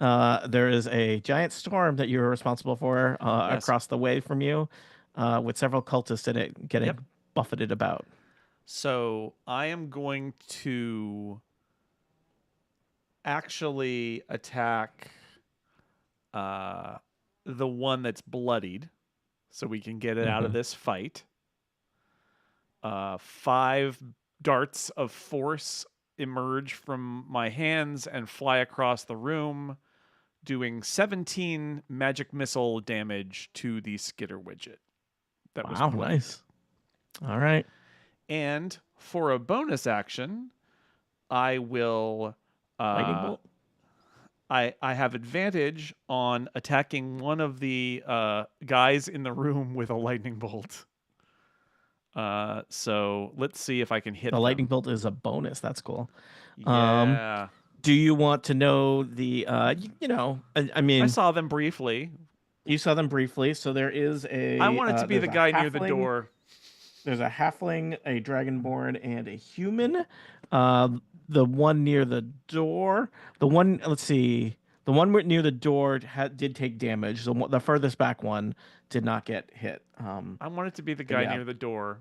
S1: There is a giant storm that you're responsible for
S4: Yes.
S1: across the way from you, with several cultists in it getting
S4: Yep.
S1: buffeted about.
S4: So I am going to actually attack the one that's bloodied so we can get it out of this fight. 5 darts of force emerge from my hands and fly across the room, doing 17 magic missile damage to the Skitter widget. That was
S1: Wow,
S4: bloodied.
S1: nice. All right.
S4: And for a bonus action, I will.
S1: Lightning bolt.
S4: I have advantage on attacking one of the guys in the room with a lightning bolt. So let's see if I can hit
S1: The lightning
S4: them.
S1: bolt is a bonus. That's cool.
S4: Yeah,
S1: Do you want to know the? I mean,
S4: I saw them briefly.
S1: you saw them briefly. So there is a.
S4: I want it to be
S1: there's
S4: the
S1: a
S4: guy near the
S1: halfling-
S4: door.
S1: There's a halfling, a dragonborn, and a human. The one near the door. The one. Let's see. The one near the door did take damage. The furthest back one did not get hit.
S4: I want it to be the guy
S1: yeah.
S4: near the door.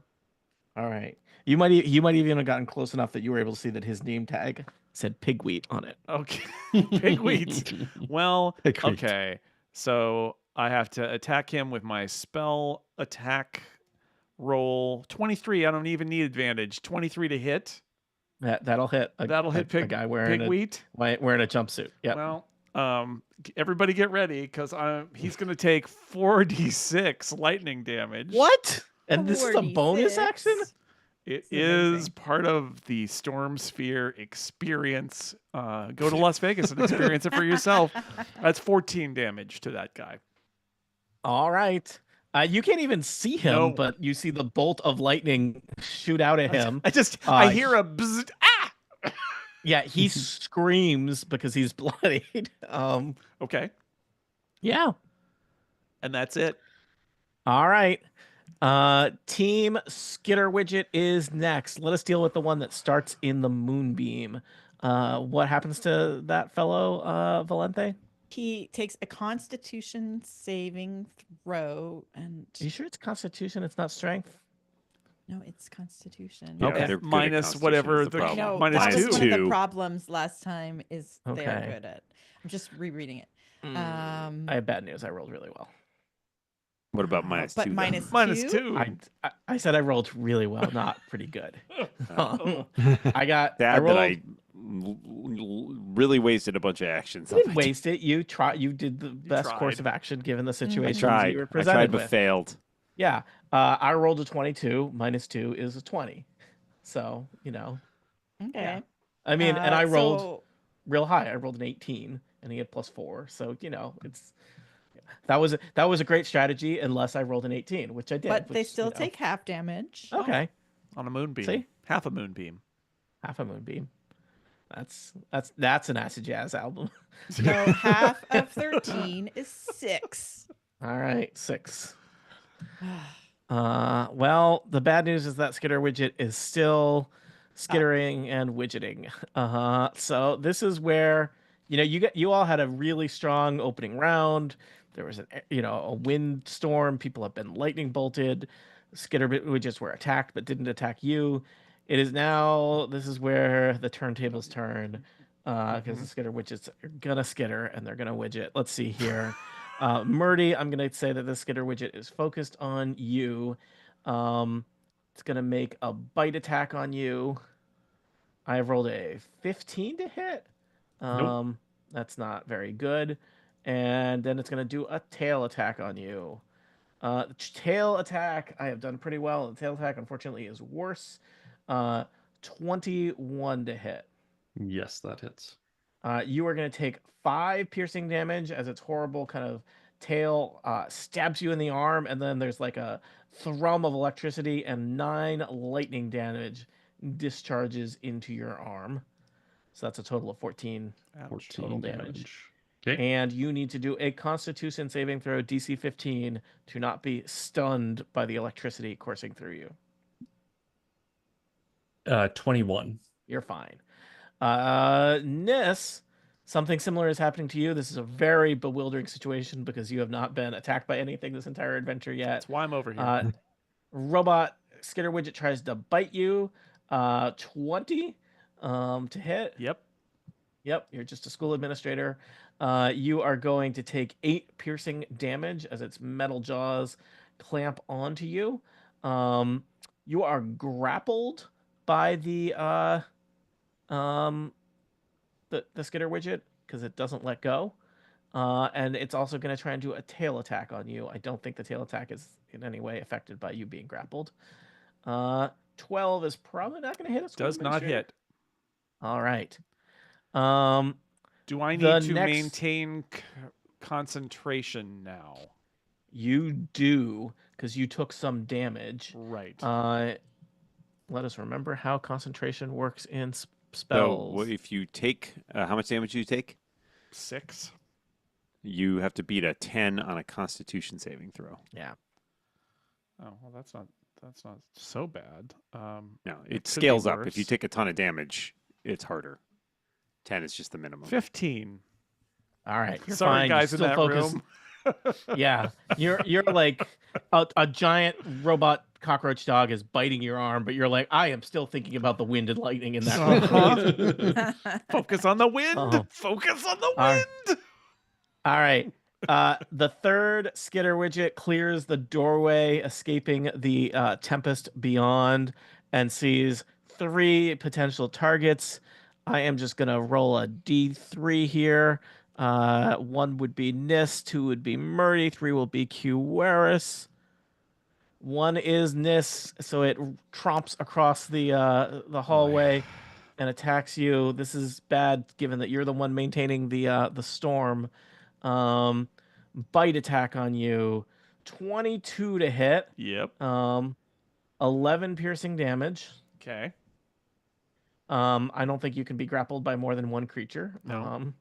S1: All right. You might even have gotten close enough that you were able to see that his name tag said pigweed on it.
S4: Okay, pigweed. Well,
S5: Pigweed.
S4: okay. So I have to attack him with my spell attack roll 23. I don't even need advantage. 23 to hit.
S1: That'll hit.
S4: That'll hit
S1: a guy wearing
S4: pigweed.
S1: wearing a jumpsuit. Yeah.
S4: Well, everybody get ready because he's going to take 4d6 lightning damage.
S1: What? And this is a bonus
S2: 46.
S1: action?
S4: It
S2: This is
S4: is
S2: amazing.
S4: part of the Storm Sphere experience. Go to Las Vegas and experience it for yourself. That's 14 damage to that guy.
S1: All right. You can't even see him,
S4: No.
S1: but you see the bolt of lightning shoot out at him.
S4: I hear a bzzzt, ah!
S1: Yeah, he screams because he's bloodied.
S4: Okay,
S1: Yeah.
S4: and that's it.
S1: All right. Team Skitter Widget is next. Let us deal with the one that starts in the moonbeam. What happens to that fellow, Valente?
S2: He takes a Constitution saving throw, and
S1: Are you sure it's Constitution? It's not Strength?
S2: no, it's Constitution.
S4: Yeah,
S1: Okay.
S3: They're good at
S4: minus
S3: Constitution
S4: whatever
S3: is the
S4: the
S3: problem.
S2: No,
S4: minus
S2: that was
S3: Minus
S2: one of the
S3: 2.
S2: problems last time. Is they are
S1: Okay.
S2: good at. I'm just rereading it.
S1: I have bad news. I rolled really well.
S3: What about minus
S2: but
S3: 2?
S2: minus
S4: minus
S2: two?
S4: 2.
S1: I said I rolled really well, not pretty good.
S3: Oh.
S1: I got.
S3: Sad
S1: rolled,
S3: that I really wasted a bunch of actions.
S1: You
S3: on
S1: didn't
S3: my
S1: waste it. You did the best course
S4: tried.
S1: of action given the
S3: I
S1: situation
S3: tried.
S1: you were
S3: I
S1: presented
S3: tried but
S1: with.
S3: failed.
S1: Yeah. I rolled a 22. Minus 2 is a 20. So,
S2: Okay.
S1: I mean, and I rolled
S2: so-
S1: real high. I rolled an 18 and he had +4. So, it's that was a great strategy unless I rolled an 18, which I did.
S2: but they
S1: which,
S2: still take half damage.
S1: Okay.
S4: On a moonbeam.
S1: See?
S4: Half a moonbeam.
S1: Half a moonbeam. That's an acid jazz album.
S2: So half of 13 is 6.
S1: All right, 6. Well, the bad news is that Skitter Widget is still skittering and widgeting. So this is where you all had a really strong opening round. There was a wind storm. People have been lightning bolted. Skitter Widgets were attacked but didn't attack you. It is now. This is where the turntables turn because the Skitter Widgets are gonna skitter and they're gonna widget. Let's see here. Murdy, I'm going to say that the Skitter Widget is focused on you. It's going to make a bite attack on you. I have rolled a 15 to hit.
S4: Nope.
S1: That's not very good. And then it's going to do a tail attack on you. Tail attack, I have done pretty well. The tail attack, unfortunately, is worse. Uh, 21 to hit.
S6: Yes, that hits.
S1: You are going to take 5 piercing damage as its horrible kind of tail stabs you in the arm, and then there's like a thrum of electricity, and 9 lightning damage discharges into your arm. So that's a total of 14
S4: Ouch.
S1: total damage.
S6: Okay.
S1: And you need to do a Constitution saving throw, DC 15, to not be stunned by the electricity coursing through you.
S6: 21.
S1: You're fine. Nis, something similar is happening to you. This is a very bewildering situation because you have not been attacked by anything this entire adventure yet.
S4: That's why I'm over here.
S1: Robot Skitter Widget tries to bite you. 20 to hit. Yep, you're just a school administrator. You are going to take 8 piercing damage as its metal jaws clamp onto you. You are grappled by the Skitter Widget because it doesn't let go. And it's also going to try and do a tail attack on you. I don't think the tail attack is in any way affected by you being grappled. 12 is probably not going to hit a school
S4: Does not
S1: administrator.
S4: hit.
S1: All right.
S4: Do I
S1: the
S4: need to
S1: next-
S4: maintain concentration now?
S1: You do, because you took some damage.
S4: Right.
S1: Let us remember how concentration works in
S3: So
S1: spells.
S3: what if you take how much damage do you take?
S4: 6.
S3: You have to beat a 10 on a Constitution saving throw.
S1: Yeah.
S4: Oh well, that's not so bad.
S3: No,
S4: It
S3: it
S4: could be
S3: scales up. If you
S4: worse.
S3: take a ton of damage, it's harder. 10 is just the minimum.
S4: 15.
S1: All right. You're
S4: Sorry,
S1: fine.
S4: guys
S1: You're
S4: in
S1: still
S4: that
S1: focused.
S4: room.
S1: Yeah. You're like a giant robot cockroach dog is biting your arm, but you're like, I am still thinking about the wind and lightning in that room.
S4: Uh-huh. Focus on the wind.
S1: Oh.
S4: Focus on the
S1: All right.
S4: wind.
S1: All right. The third Skitter Widget clears the doorway, escaping the Tempest beyond, and sees 3 potential targets. I am just going to roll a D3 here. 1 would be Nis, 2 would be Murdy, 3 will be Qwaris. 1 is Nis, so it tromps across the hallway and attacks you. This is bad, given that you're the one maintaining the storm. Bite attack on you. 22 to hit.
S4: Yep.
S1: 11 piercing damage.
S4: Okay.
S1: I don't think you can be grappled by more than 1 creature.
S4: No.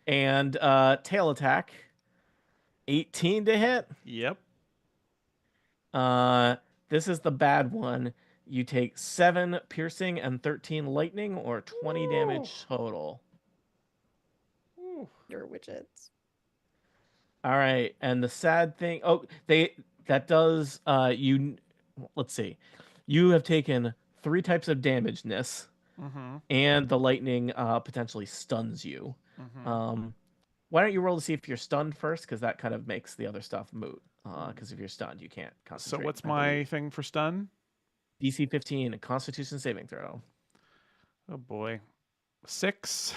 S1: And tail attack. 18 to hit.
S4: Yep.
S1: This is the bad one. You take 7 piercing and 13 lightning, or 20 damage total.
S2: Your widgets.
S1: All right, and the sad thing, let's see. You have taken 3 types of damage, Nis,
S4: Mm-hmm.
S1: and the lightning potentially stuns you.
S4: Mm-hmm.
S1: Why don't you roll to see if you're stunned first, because that kind of makes the other stuff moot. Because if you're stunned, you can't
S4: So
S1: concentrate.
S4: what's
S1: I
S4: my
S1: believe.
S4: thing for stun?
S1: DC 15, a Constitution saving throw.
S4: Oh boy. 6.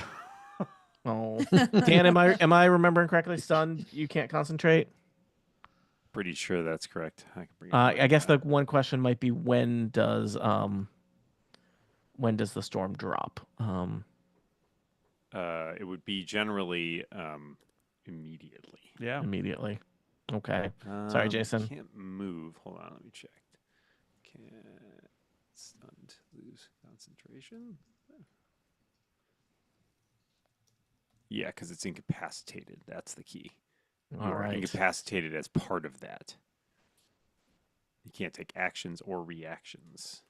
S1: Oh, Dan, am I remembering correctly? Stunned, you can't concentrate.
S3: Pretty sure that's correct. I can bring it up
S1: I guess the
S3: right
S1: one question might be when does the storm drop?
S3: now. It would be generally immediately.
S4: Yeah.
S1: Immediately. Okay. Sorry, Jason.
S3: Can't move. Hold on, let me check. Can't stunned lose concentration. Yeah, because it's incapacitated. That's the key.
S1: All
S3: You're
S1: right.
S3: incapacitated as part of that. You can't take actions or reactions.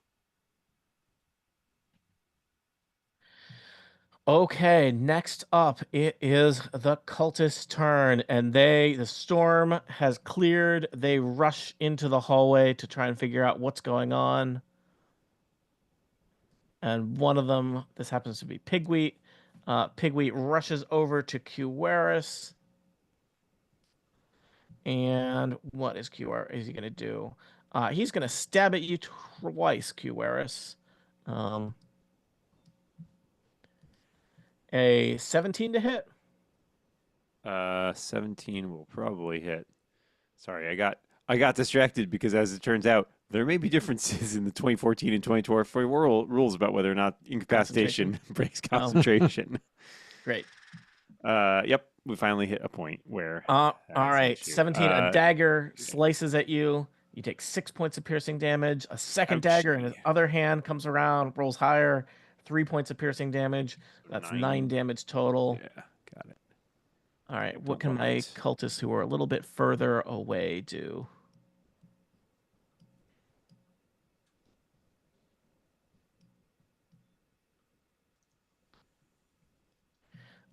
S1: Okay, next up it is the cultist's turn, and the storm has cleared. They rush into the hallway to try and figure out what's going on. And one of them, this happens to be Pigweed. Pigweed rushes over to Qwaris. And what is he going to do? He's going to stab at you twice, Qwaris. A 17 to hit.
S3: 17 will probably hit. Sorry, I got distracted because, as it turns out, there may be differences in the 2014 and 2024 rules about whether or not incapacitation breaks
S1: Oh.
S3: concentration.
S1: Great.
S3: Yep, we finally hit a point where.
S1: All
S3: that's an
S1: right.
S3: issue.
S1: 17. A dagger slices at you. You take 6 points of piercing damage. A second
S3: Ouchie.
S1: dagger in his other hand comes around, rolls higher. 3 points of piercing damage. That's 9 damage total.
S3: Yeah, got it.
S1: All right. What
S3: Don't
S1: can
S3: love
S1: my
S3: it.
S1: cultists who are a little bit further away do?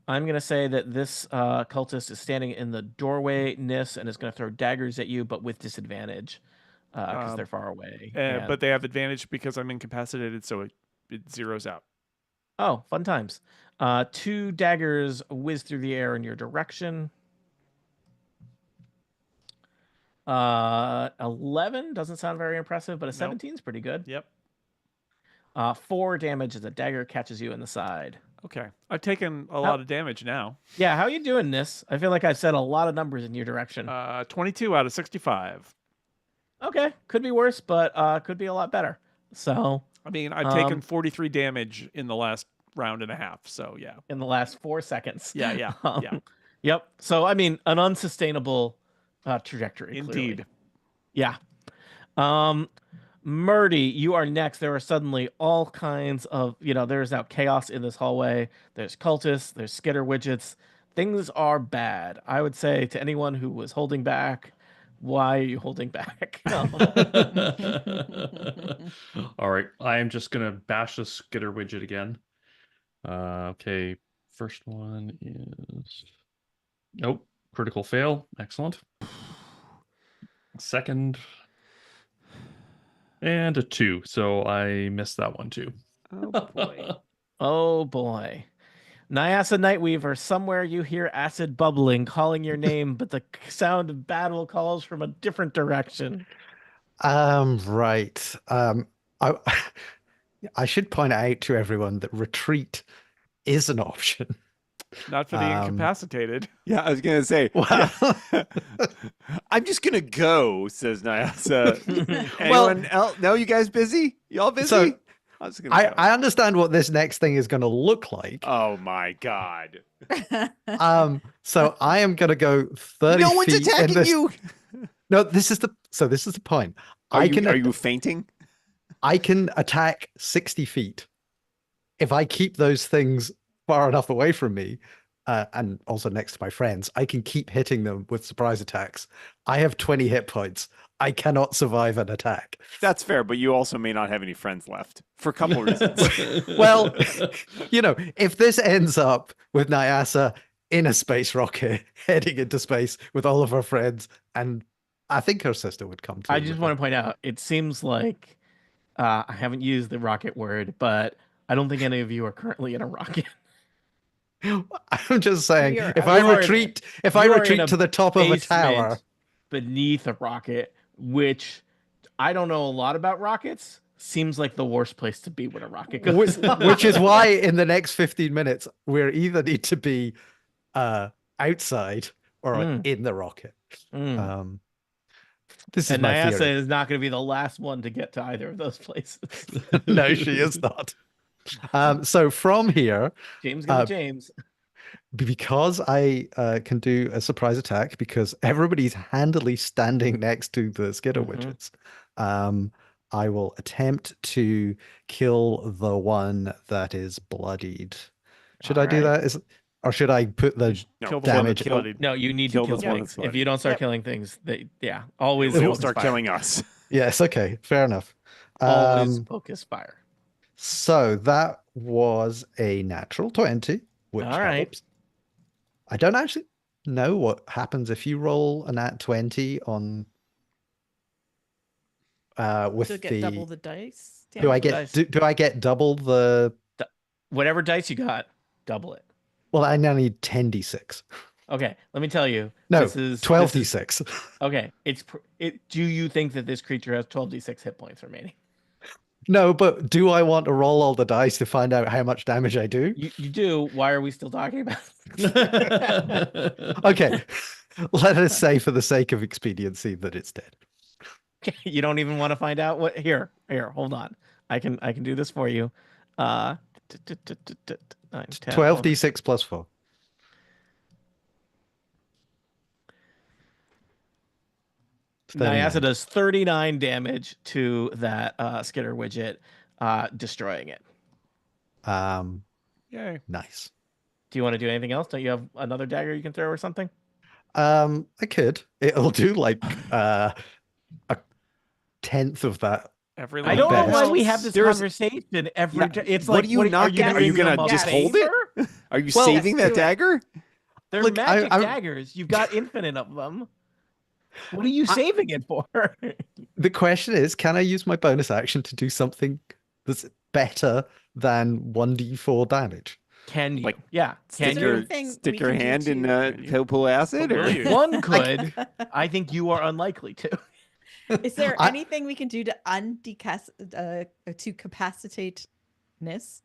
S1: I'm going to say that this cultist is standing in the doorway, Nis, and is going to throw daggers at you, but with disadvantage because they're far away.
S4: But they have advantage because I'm incapacitated, so it zeroes out.
S1: Oh, fun times. 2 daggers whiz through the air in your direction. 11 doesn't sound very impressive, but a 17 is pretty good.
S4: Yep.
S1: 4 damage as a dagger catches you in the side.
S4: Okay. I've taken a lot of damage now.
S1: Yeah, how are you doing this? I feel like I've said a lot of numbers in your direction.
S4: 22 out of 65.
S1: Okay, could be worse, but could be a lot better. So,
S4: I mean, I've taken 43 damage in the last round and a half, so yeah.
S1: in the last 4 seconds.
S4: Yeah, yeah, yeah.
S1: Yep. So, I mean, an unsustainable trajectory.
S4: Indeed.
S1: Clearly. Yeah. Murdy, you are next. There are suddenly all kinds of, there's now chaos in this hallway. There's cultists, there's skitter widgets. Things are bad. I would say to anyone who was holding back, why are you holding back?
S6: All right, I am just gonna bash the skitter widget again. Okay, first one is nope, critical fail. Excellent. Second, and a 2, so I missed that one too.
S3: Oh boy.
S1: Oh boy. Nyasa Nightweaver, somewhere you hear acid bubbling, calling your name, but the sound of battle calls from a different direction.
S5: Right. I I should point out to everyone that retreat is an option.
S4: Not for the incapacitated.
S3: Yeah, I was gonna say.
S5: Well,
S3: I'm just gonna go, says Nyasa. Anyone else? No, you guys busy? Y'all busy?
S5: So,
S3: I was gonna go.
S5: I understand what this next thing is going to look like.
S3: Oh my god!
S5: So I am going to go 30
S3: No one's
S5: feet in
S3: attacking
S5: this.
S3: you.
S5: No, this is the point.
S3: Are
S5: I can
S3: you fainting?
S5: I can attack 60 feet. If I keep those things far enough away from me, and also next to my friends, I can keep hitting them with surprise attacks. I have 20 hit points. I cannot survive an attack.
S3: That's fair, but you also may not have any friends left for a couple reasons.
S5: Well, if this ends up with Nyasa in a space rocket heading into space with all of her friends, and I think her sister would come too.
S1: I just want to point out, it seems like I haven't used the rocket word, but I don't think any of you are currently in a rocket.
S5: I'm just saying,
S2: We are-
S5: if
S1: you
S5: I
S1: are
S5: retreat,
S1: you are in a
S5: to the top of a
S1: basement
S5: tower,
S1: beneath a rocket, which I don't know a lot about rockets, seems like the worst place to be when a rocket goes off.
S5: which is why in the next 15 minutes we're either need to be outside or in the rocket. This is
S1: And
S5: my
S1: Nyasa
S5: theory.
S1: is not going to be the last one to get to either of those places.
S5: No, she is not. So from here,
S1: James gonna be James.
S5: because I can do a surprise attack because everybody's handily standing next to the skitter widgets, I will attempt to kill the one that is bloodied. Should I do that? Or should I put the
S4: Kill the
S5: damage?
S4: one that's bloodied.
S1: No, you need
S3: Kill
S1: to
S3: the
S1: kill
S3: one
S1: things.
S3: that's
S1: If you don't start killing things, always
S3: They will
S1: focus
S3: start
S1: fire.
S3: killing us.
S5: Yes, okay, fair enough.
S1: Always focus fire.
S5: So that was a natural 20, which
S1: All right.
S5: helps. I don't actually know what happens if you roll a nat 20 on with
S2: To get double the dice.
S5: do I get
S1: dice.
S5: do I get double the
S1: Whatever dice you got, double it.
S5: well I now need 10d6.
S1: Okay, let me tell you.
S5: No,
S1: this is
S5: 12d6.
S1: Okay, do you think that this creature has 12d6 hit points remaining?
S5: No, but do I want to roll all the dice to find out how much damage I do?
S1: You do. Why are we still talking about it?
S5: Okay. Let us say for the sake of expediency that it's dead.
S1: You don't even want to find out what here, hold on. I can do this for you. 9, 10, 11.
S5: 12d6 plus 4.
S1: Nyasa does 39 damage to that skitter widget, destroying it.
S4: Yay.
S5: Nice.
S1: Do you want to do anything else? Don't you have another dagger you can throw or something?
S5: I could. It'll do like a tenth of that.
S4: Every
S1: I don't know
S5: best.
S1: why we have this
S3: There's-
S1: conversation every.
S3: Yeah,
S1: It's
S3: what
S1: like,
S3: are you not
S1: gonna?
S3: are you
S1: gonna
S3: gonna just hold it? Are you
S5: Well,
S3: saving
S2: let's
S3: that
S2: do it.
S3: dagger?
S1: They're
S5: Look,
S1: magic
S5: I-
S1: daggers. You've got infinite of them. What are you saving it for?
S5: The question is, can I use my bonus action to do something that's better than 1d4 damage?
S1: Can you?
S3: Like,
S1: Yeah. Can
S2: Is there
S1: you?
S2: anything we
S3: Stick your
S2: can do
S3: hand in
S2: to-
S3: Pilpul acid?
S4: Will
S3: Or?
S4: you?
S1: One could. I think you are unlikely to.
S2: Is there
S5: I-
S2: anything we can do to to capacitate Nis,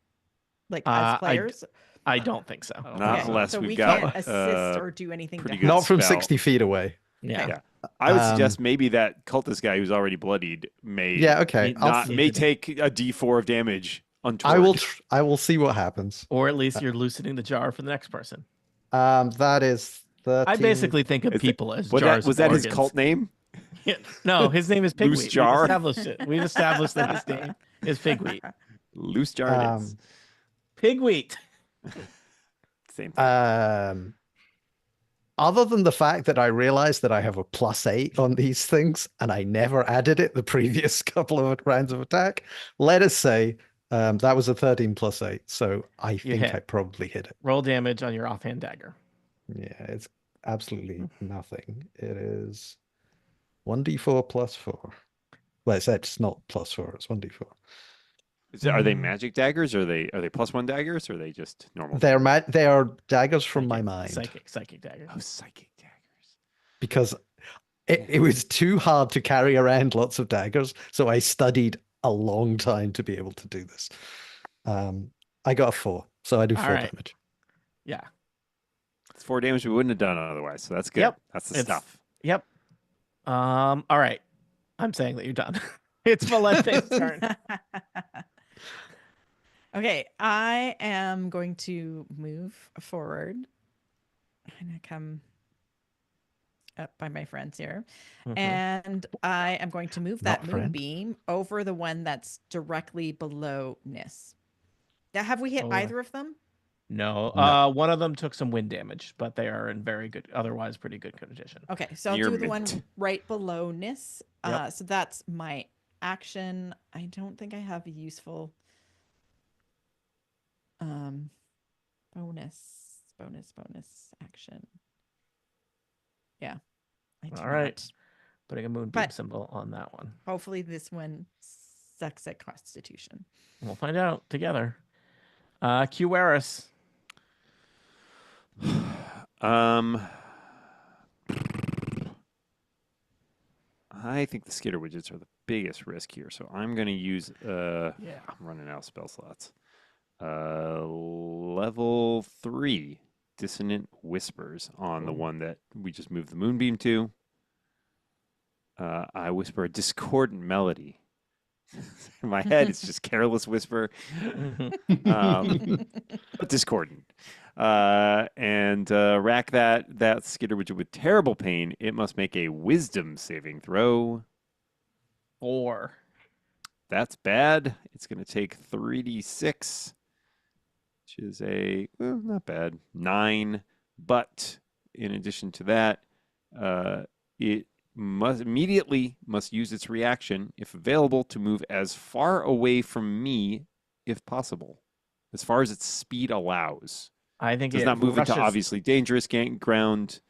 S2: like as players?
S1: I don't think so.
S4: I don't
S3: Not
S4: think so.
S3: unless
S2: So
S3: we've
S2: we
S3: got
S2: can't assist or do anything to
S3: pretty
S2: help.
S3: good
S5: Not from
S3: spell.
S5: 60 feet away.
S1: Yeah.
S3: Yeah. I would
S5: Um,
S3: suggest maybe that cultist guy who's already bloodied may
S5: Yeah, okay.
S3: may take a D4 of damage untoward.
S5: I will see what happens.
S1: Or at least you're loosening the jar for the next person.
S5: That is 13.
S1: I basically think of
S3: Is
S1: people as
S3: Was
S1: jars.
S3: that
S1: of
S3: his
S1: organs.
S3: cult name?
S1: Yeah. No, his name is
S3: Loose
S1: Pigweed.
S3: jar?
S1: We've established it. We've established that his name is Pigweed.
S3: Loose jar it is.
S1: Pigweed.
S3: Same thing.
S5: Other than the fact that I realized that I have a +8 on these things and I never added it the previous couple of rounds of attack, let us say that was a 13 + 8. So I think
S1: hit.
S5: I probably hit it.
S1: Roll damage on your offhand dagger.
S5: Yeah, it's absolutely nothing. It is 1d4 + 4. Well, it's not +4, it's 1d4.
S3: Are they magic daggers? Or are they +1 daggers? Or are they just normal?
S5: They are daggers from my mind.
S1: Psychic dagger.
S3: Oh, psychic daggers.
S5: Because it was too hard to carry around lots of daggers, so I studied a long time to be able to do this. I got a 4, so I do 4
S1: right.
S5: damage.
S1: Yeah.
S3: It's 4 damage we wouldn't have done otherwise, so that's good.
S1: Yep.
S3: That's the
S1: It's-
S3: stuff.
S1: Yep. All right. I'm saying that you're done. It's Valente's turn.
S2: Okay, I am going to move forward. I'm gonna come up by my friends here,
S1: Mhm.
S2: and I am going to move that
S5: Not friend.
S2: moonbeam over the one that's directly below Nis. Now, have we hit
S1: Oh,
S2: either of them?
S1: No.
S5: No.
S1: One of them took some wind damage, but they are in very good, otherwise pretty good condition.
S2: Okay, so I'll
S3: Near
S2: do the one
S3: mint.
S2: right below Nis.
S1: Yep.
S2: So that's my action. I don't think I have a useful bonus action. Yeah. I do
S1: All right.
S2: not.
S1: Putting a moonbeam
S2: But-
S1: symbol on that one.
S2: Hopefully this one sucks at Constitution.
S1: We'll find out together. Qwaris.
S3: I think the skitter widgets are the biggest risk here, so I'm going to use.
S1: Yeah.
S3: I'm running out of spell slots. Level 3 dissonant whispers on the
S1: Ooh.
S3: one that we just moved the moonbeam to. I whisper a discordant melody. In my head, it's just careless whisper, but discordant. And rack that skitter widget with terrible pain. It must make a wisdom saving throw.
S1: 4.
S3: That's bad. It's going to take 3d6, which is not bad, 9. But in addition to that, it immediately must use its reaction, if available, to move as far away from me, if possible, as far as its speed allows.
S1: I think
S3: Does
S1: it
S3: not move into
S1: rushes-
S3: obviously dangerous ground,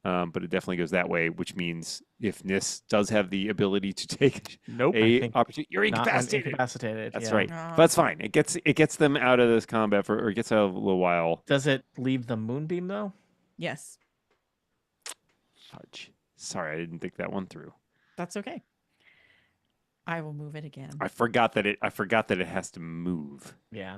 S3: but it definitely goes that way, which means if Nis does have the ability to take
S4: Nope.
S3: a
S1: think
S3: opportunity, you're
S1: not when
S3: incapacitated.
S1: incapacitated.
S3: That's
S1: yeah.
S3: right.
S2: Oh,
S3: But that's
S2: okay.
S3: fine. It gets them out of this combat or it gets out of a little while.
S1: Does it leave the moonbeam though?
S2: Yes,
S3: Fudge. Sorry, I didn't think that one through.
S2: that's okay. I will move it again.
S3: I forgot that it has to move.
S1: Yeah.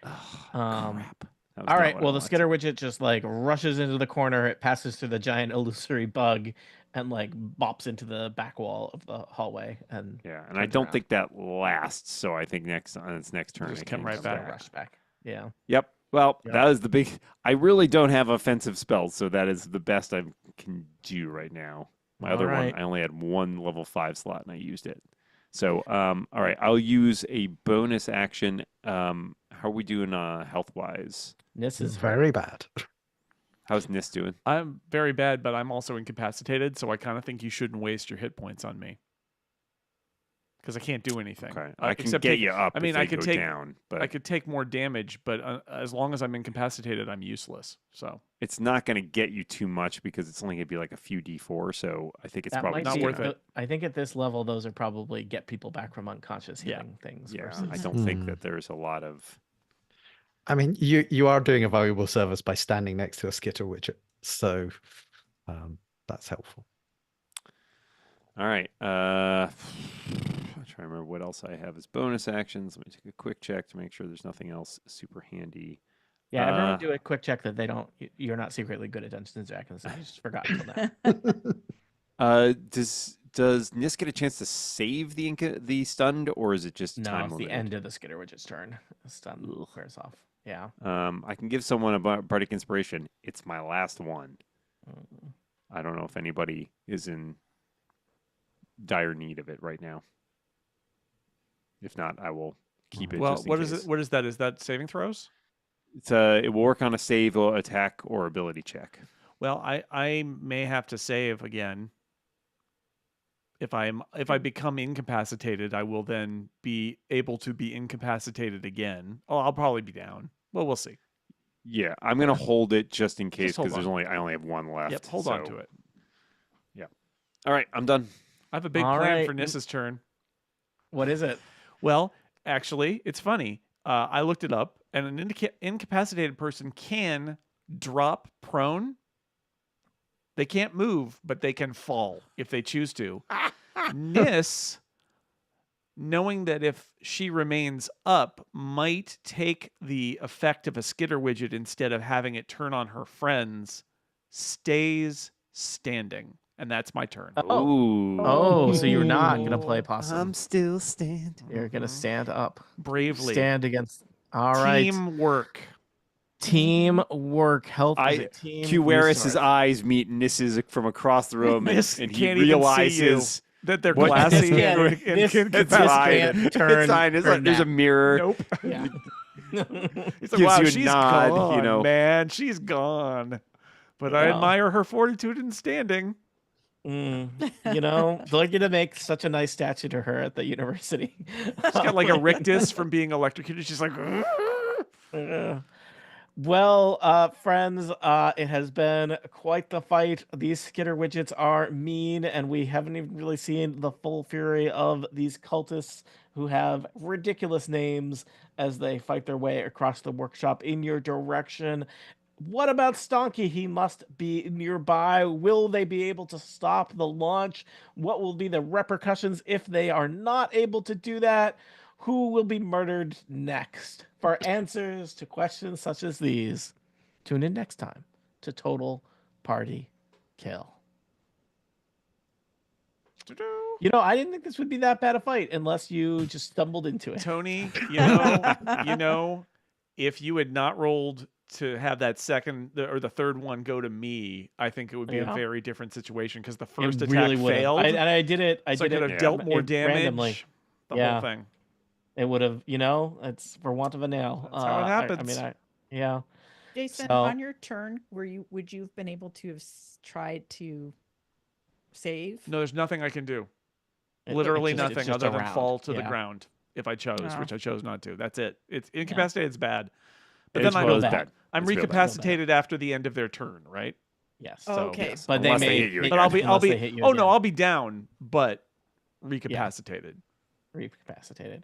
S3: Oh,
S1: Um,
S3: crap. That was
S1: All
S3: not
S1: right.
S3: what I
S1: Well, the
S3: wanted.
S1: skitter widget just like rushes into the corner. It passes through the giant illusory bug and like bops into the back wall of the hallway. And
S3: Yeah, and I
S1: turns
S3: don't
S1: around.
S3: think that lasts. So I think on its next turn,
S4: Just
S3: it
S4: come
S3: can
S4: right
S3: come
S4: back.
S1: Rush back. Yeah.
S3: Yep. Well,
S1: Yep.
S3: that is the big. I really don't have offensive spells, so that is the best I can do right now. My other
S1: All
S3: one,
S1: right.
S3: I only had one level 5 slot, and I used it. So, all right, I'll use a bonus action. How are we doing health wise?
S1: This is
S5: Very bad.
S3: How's Nis doing?
S4: I'm very bad, but I'm also incapacitated, so I kind of think you shouldn't waste your hit points on me. Because I can't do anything.
S3: Okay, I can
S4: except
S3: get
S4: take,
S3: you up.
S4: I mean,
S3: if
S4: I
S3: they
S4: could
S3: go
S4: take
S3: down, but
S4: I could take more damage, but as long as I'm incapacitated, I'm useless. So
S3: it's not going to get you too much because it's only going to be like a few d4. So I think it's
S1: that
S3: probably
S1: might
S4: not
S1: be,
S4: worth it.
S1: I think at this level, those are probably get people back from unconscious
S4: Yeah.
S1: healing things.
S3: Yeah,
S1: Versus...
S3: I don't think that there's a lot of.
S5: I mean, you are doing a valuable service by standing next to a skitter widget, so that's helpful.
S3: All right. I'm trying to remember what else I have as bonus actions. Let me take a quick check to make sure there's nothing else super handy.
S1: Yeah, everyone do a quick check that you're not secretly good at Dungeons and Dragons. And you just forgot until now.
S3: Does Nis get a chance to save the stunned, or is it just
S1: No,
S3: time
S1: it's the
S3: limited?
S1: end of the skitter widget's turn. Stun wears off. Yeah.
S3: I can give someone a bardic inspiration. It's my last one.
S1: Mm.
S3: I don't know if anybody is in dire need of it right now. If not, I will keep it.
S4: well,
S3: just in
S4: what
S3: case.
S4: is it? What is that? Is that saving throws?
S3: It's it will work on a save or attack or ability check.
S4: Well, I may have to save again. If I become incapacitated, I will then be able to be incapacitated again. Oh, I'll probably be down. Well, we'll see.
S3: Yeah, I'm gonna hold it just in case
S4: hold
S3: because
S4: on.
S3: I only have one left.
S4: Yep, hold on to it.
S3: Yeah. All right, I'm done.
S4: I have a big
S1: All
S4: plan
S1: right.
S4: for Nissa's turn.
S1: What is it?
S4: Well, actually, it's funny. I looked it up, and an incapacitated person can drop prone. They can't move, but they can fall if they choose to. Nis, knowing that if she remains up, might take the effect of a skitter widget instead of having it turn on her friends, stays standing. And that's my turn.
S3: Ooh.
S1: Oh, so you're not gonna play possum.
S3: I'm still standing.
S1: You're gonna stand up.
S4: Bravely.
S1: Stand against. All right.
S4: Teamwork.
S1: Teamwork. Health is a team.
S3: Cuaris's
S1: resource.
S3: eyes meet Nis's from across the room,
S4: Nis
S3: and he
S4: can't even see you.
S3: realizes
S4: That they're
S3: What-
S4: classy
S1: This
S4: and
S1: can't- this-
S3: it's
S1: can't
S3: fine.
S1: turn
S3: It's fine. It's
S1: her
S3: like there's a
S1: neck.
S3: mirror.
S4: nope.
S1: Yeah.
S4: He's like,
S3: Gives
S4: wow,
S3: you a
S4: she's
S3: nod,
S4: gone,
S3: you know.
S4: man. She's gone. But I
S1: Yeah.
S4: admire her fortitude in standing.
S1: You know, they're going to make such a nice statue to her at the university.
S4: She's got like a rictus from being electrocuted. She's like,
S1: Well, friends, it has been quite the fight. These skitter widgets are mean, and we haven't even really seen the full fury of these cultists who have ridiculous names as they fight their way across the workshop in your direction. What about Stonky? He must be nearby. Will they be able to stop the launch? What will be the repercussions if they are not able to do that? Who will be murdered next? For answers to questions such as these, tune in next time to Total Party Kill. You know, I didn't think this would be that bad a fight unless you just stumbled into it.
S4: Tony, you know, if you had not rolled to have that second or the third one go to me, I think it would be a
S1: Yeah.
S4: very different situation because the
S1: It
S4: first attack
S1: really would've.
S4: failed.
S1: I did it.
S4: so I could have
S3: Yeah.
S4: dealt more damage.
S1: randomly.
S4: The
S1: Yeah.
S4: whole thing.
S1: It would have, you know, it's for want of a nail.
S4: That's how it happens.
S1: Yeah.
S2: Jason,
S1: So-
S2: on your turn, would you have been able to have tried to save?
S4: No, there's nothing I can do.
S1: It-
S4: Literally
S1: it's just- it's
S4: nothing
S1: just
S4: other than
S1: around.
S4: fall to the
S1: Yeah.
S4: ground if I chose,
S2: Oh.
S4: which I chose not to. That's it. It's incapacitated. It's bad. But
S3: It's
S4: then
S3: real
S1: I'm
S3: bad.
S4: I'm
S3: It's real bad.
S4: recapacitated after the end of their turn, right?
S1: Yes.
S2: Oh,
S4: So,
S2: okay.
S3: Yes,
S1: But they
S3: unless
S1: may
S3: hit you
S1: hit
S3: again.
S4: But I'll
S1: Unless
S4: be.
S1: they hit you
S4: Oh no,
S1: again.
S4: I'll be down, but recapacitated.
S1: Recapacitated.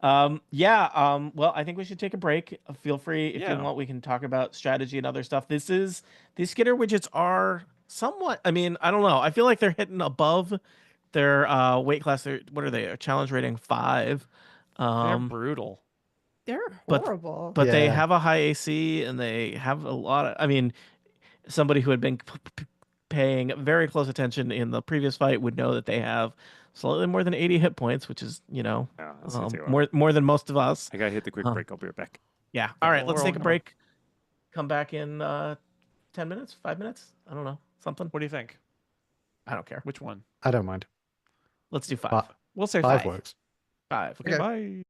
S1: Well, I think we should take a break. Feel free if
S4: Yeah.
S1: you want. We can talk about strategy and other stuff. These skitter widgets are somewhat. I mean, I don't know. I feel like they're hitting above Their weight class, what are they? A challenge rating 5.
S4: They're brutal.
S2: They're
S1: But
S2: horrible.
S1: but they
S5: Yeah.
S1: have a high AC and they have a lot of. I mean, somebody who had been paying very close attention in the previous fight would know that they have slightly more than 80 hit points, which is
S3: That's gonna take a while.
S1: more than most of us.
S3: I gotta hit the quick
S1: Um,
S3: break. I'll be right back.
S1: Yeah.
S4: Yeah,
S1: All right,
S4: well,
S1: let's
S4: we're
S1: take a
S4: all
S1: break. Come back in 10 minutes, 5 minutes. I don't know, something.
S4: What do you think?
S1: I don't care.
S4: Which one?
S5: I don't mind.
S1: Let's do 5.
S4: We'll say
S5: 5
S4: 5.
S5: works.
S1: 5.
S4: Okay,
S5: Okay.
S4: bye.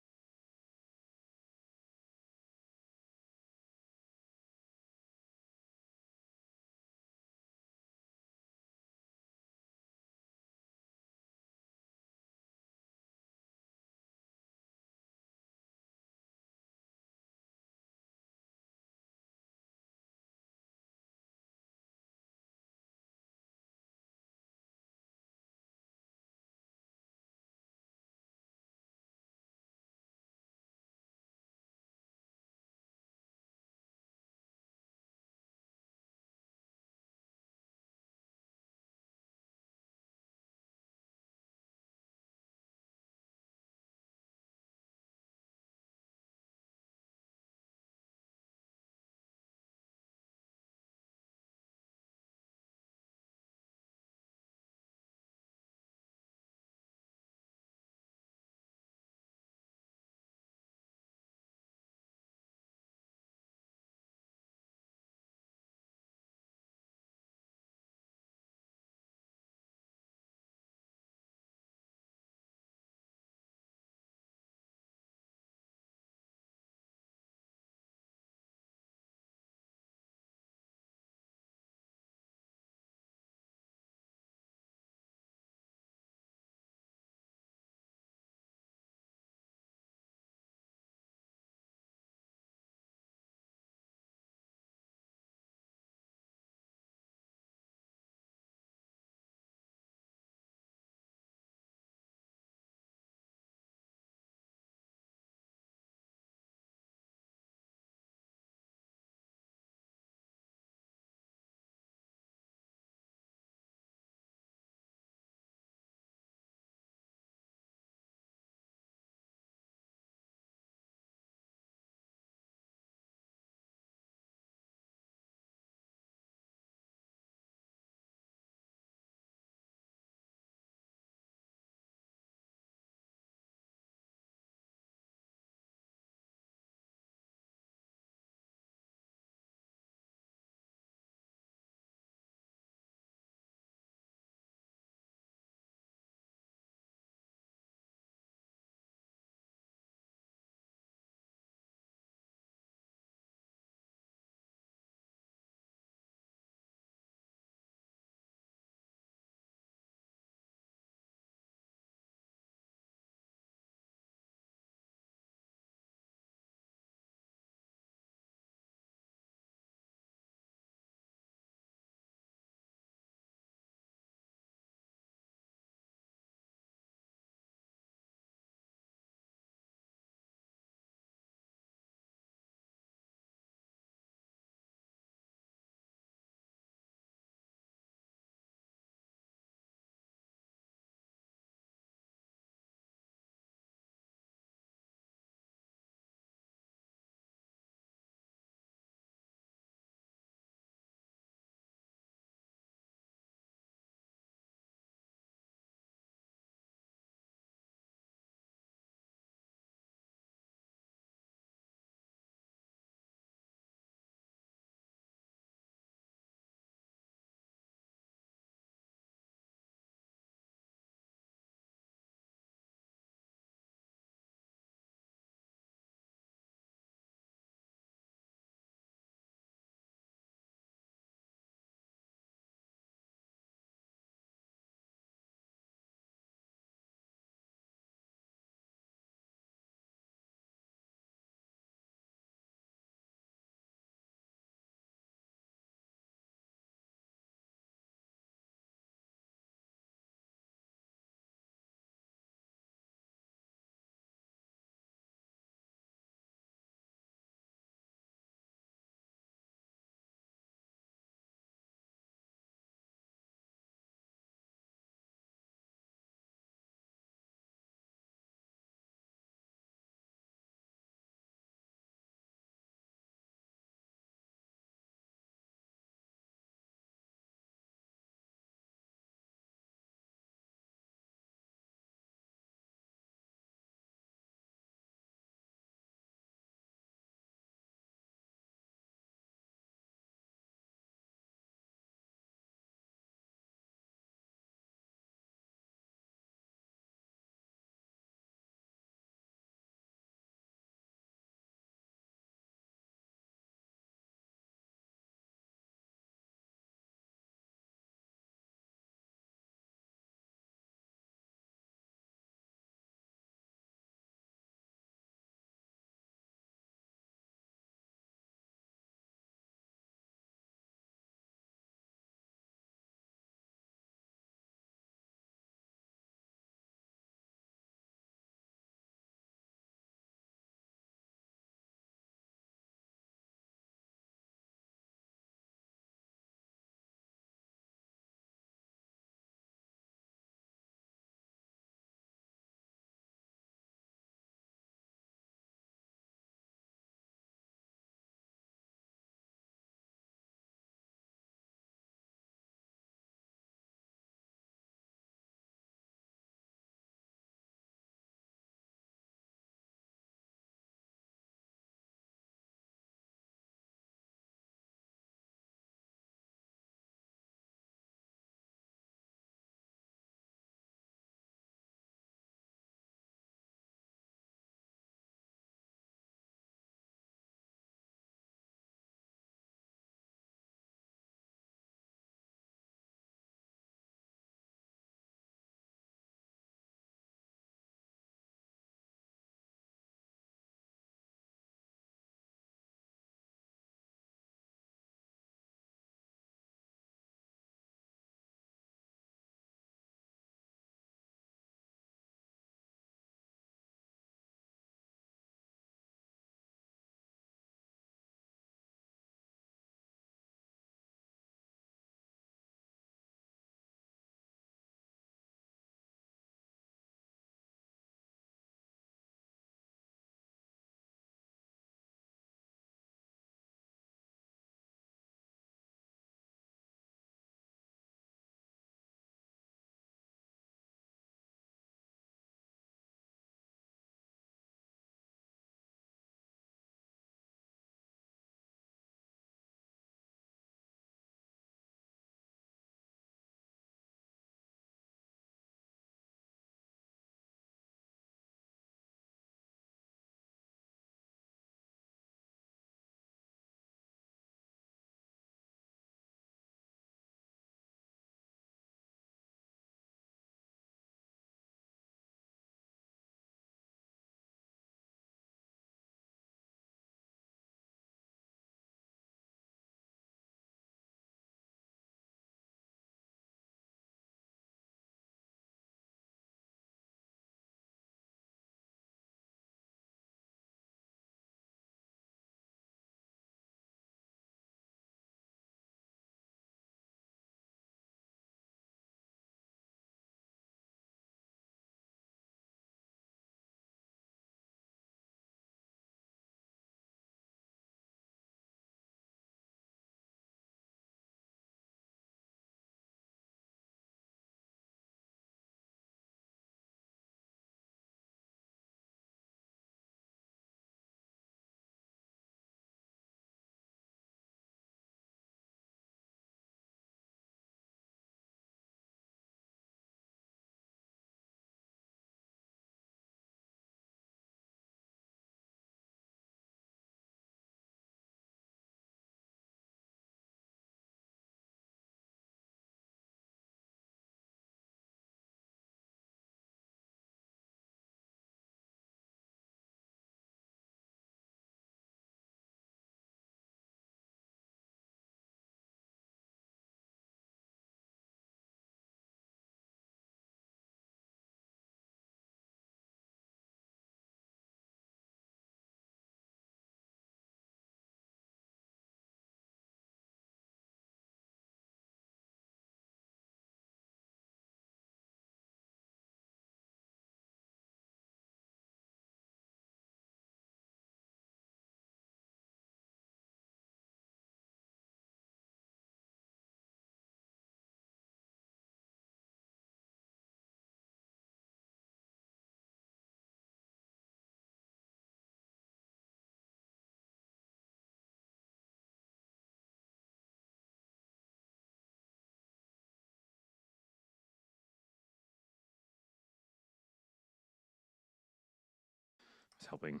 S3: was helping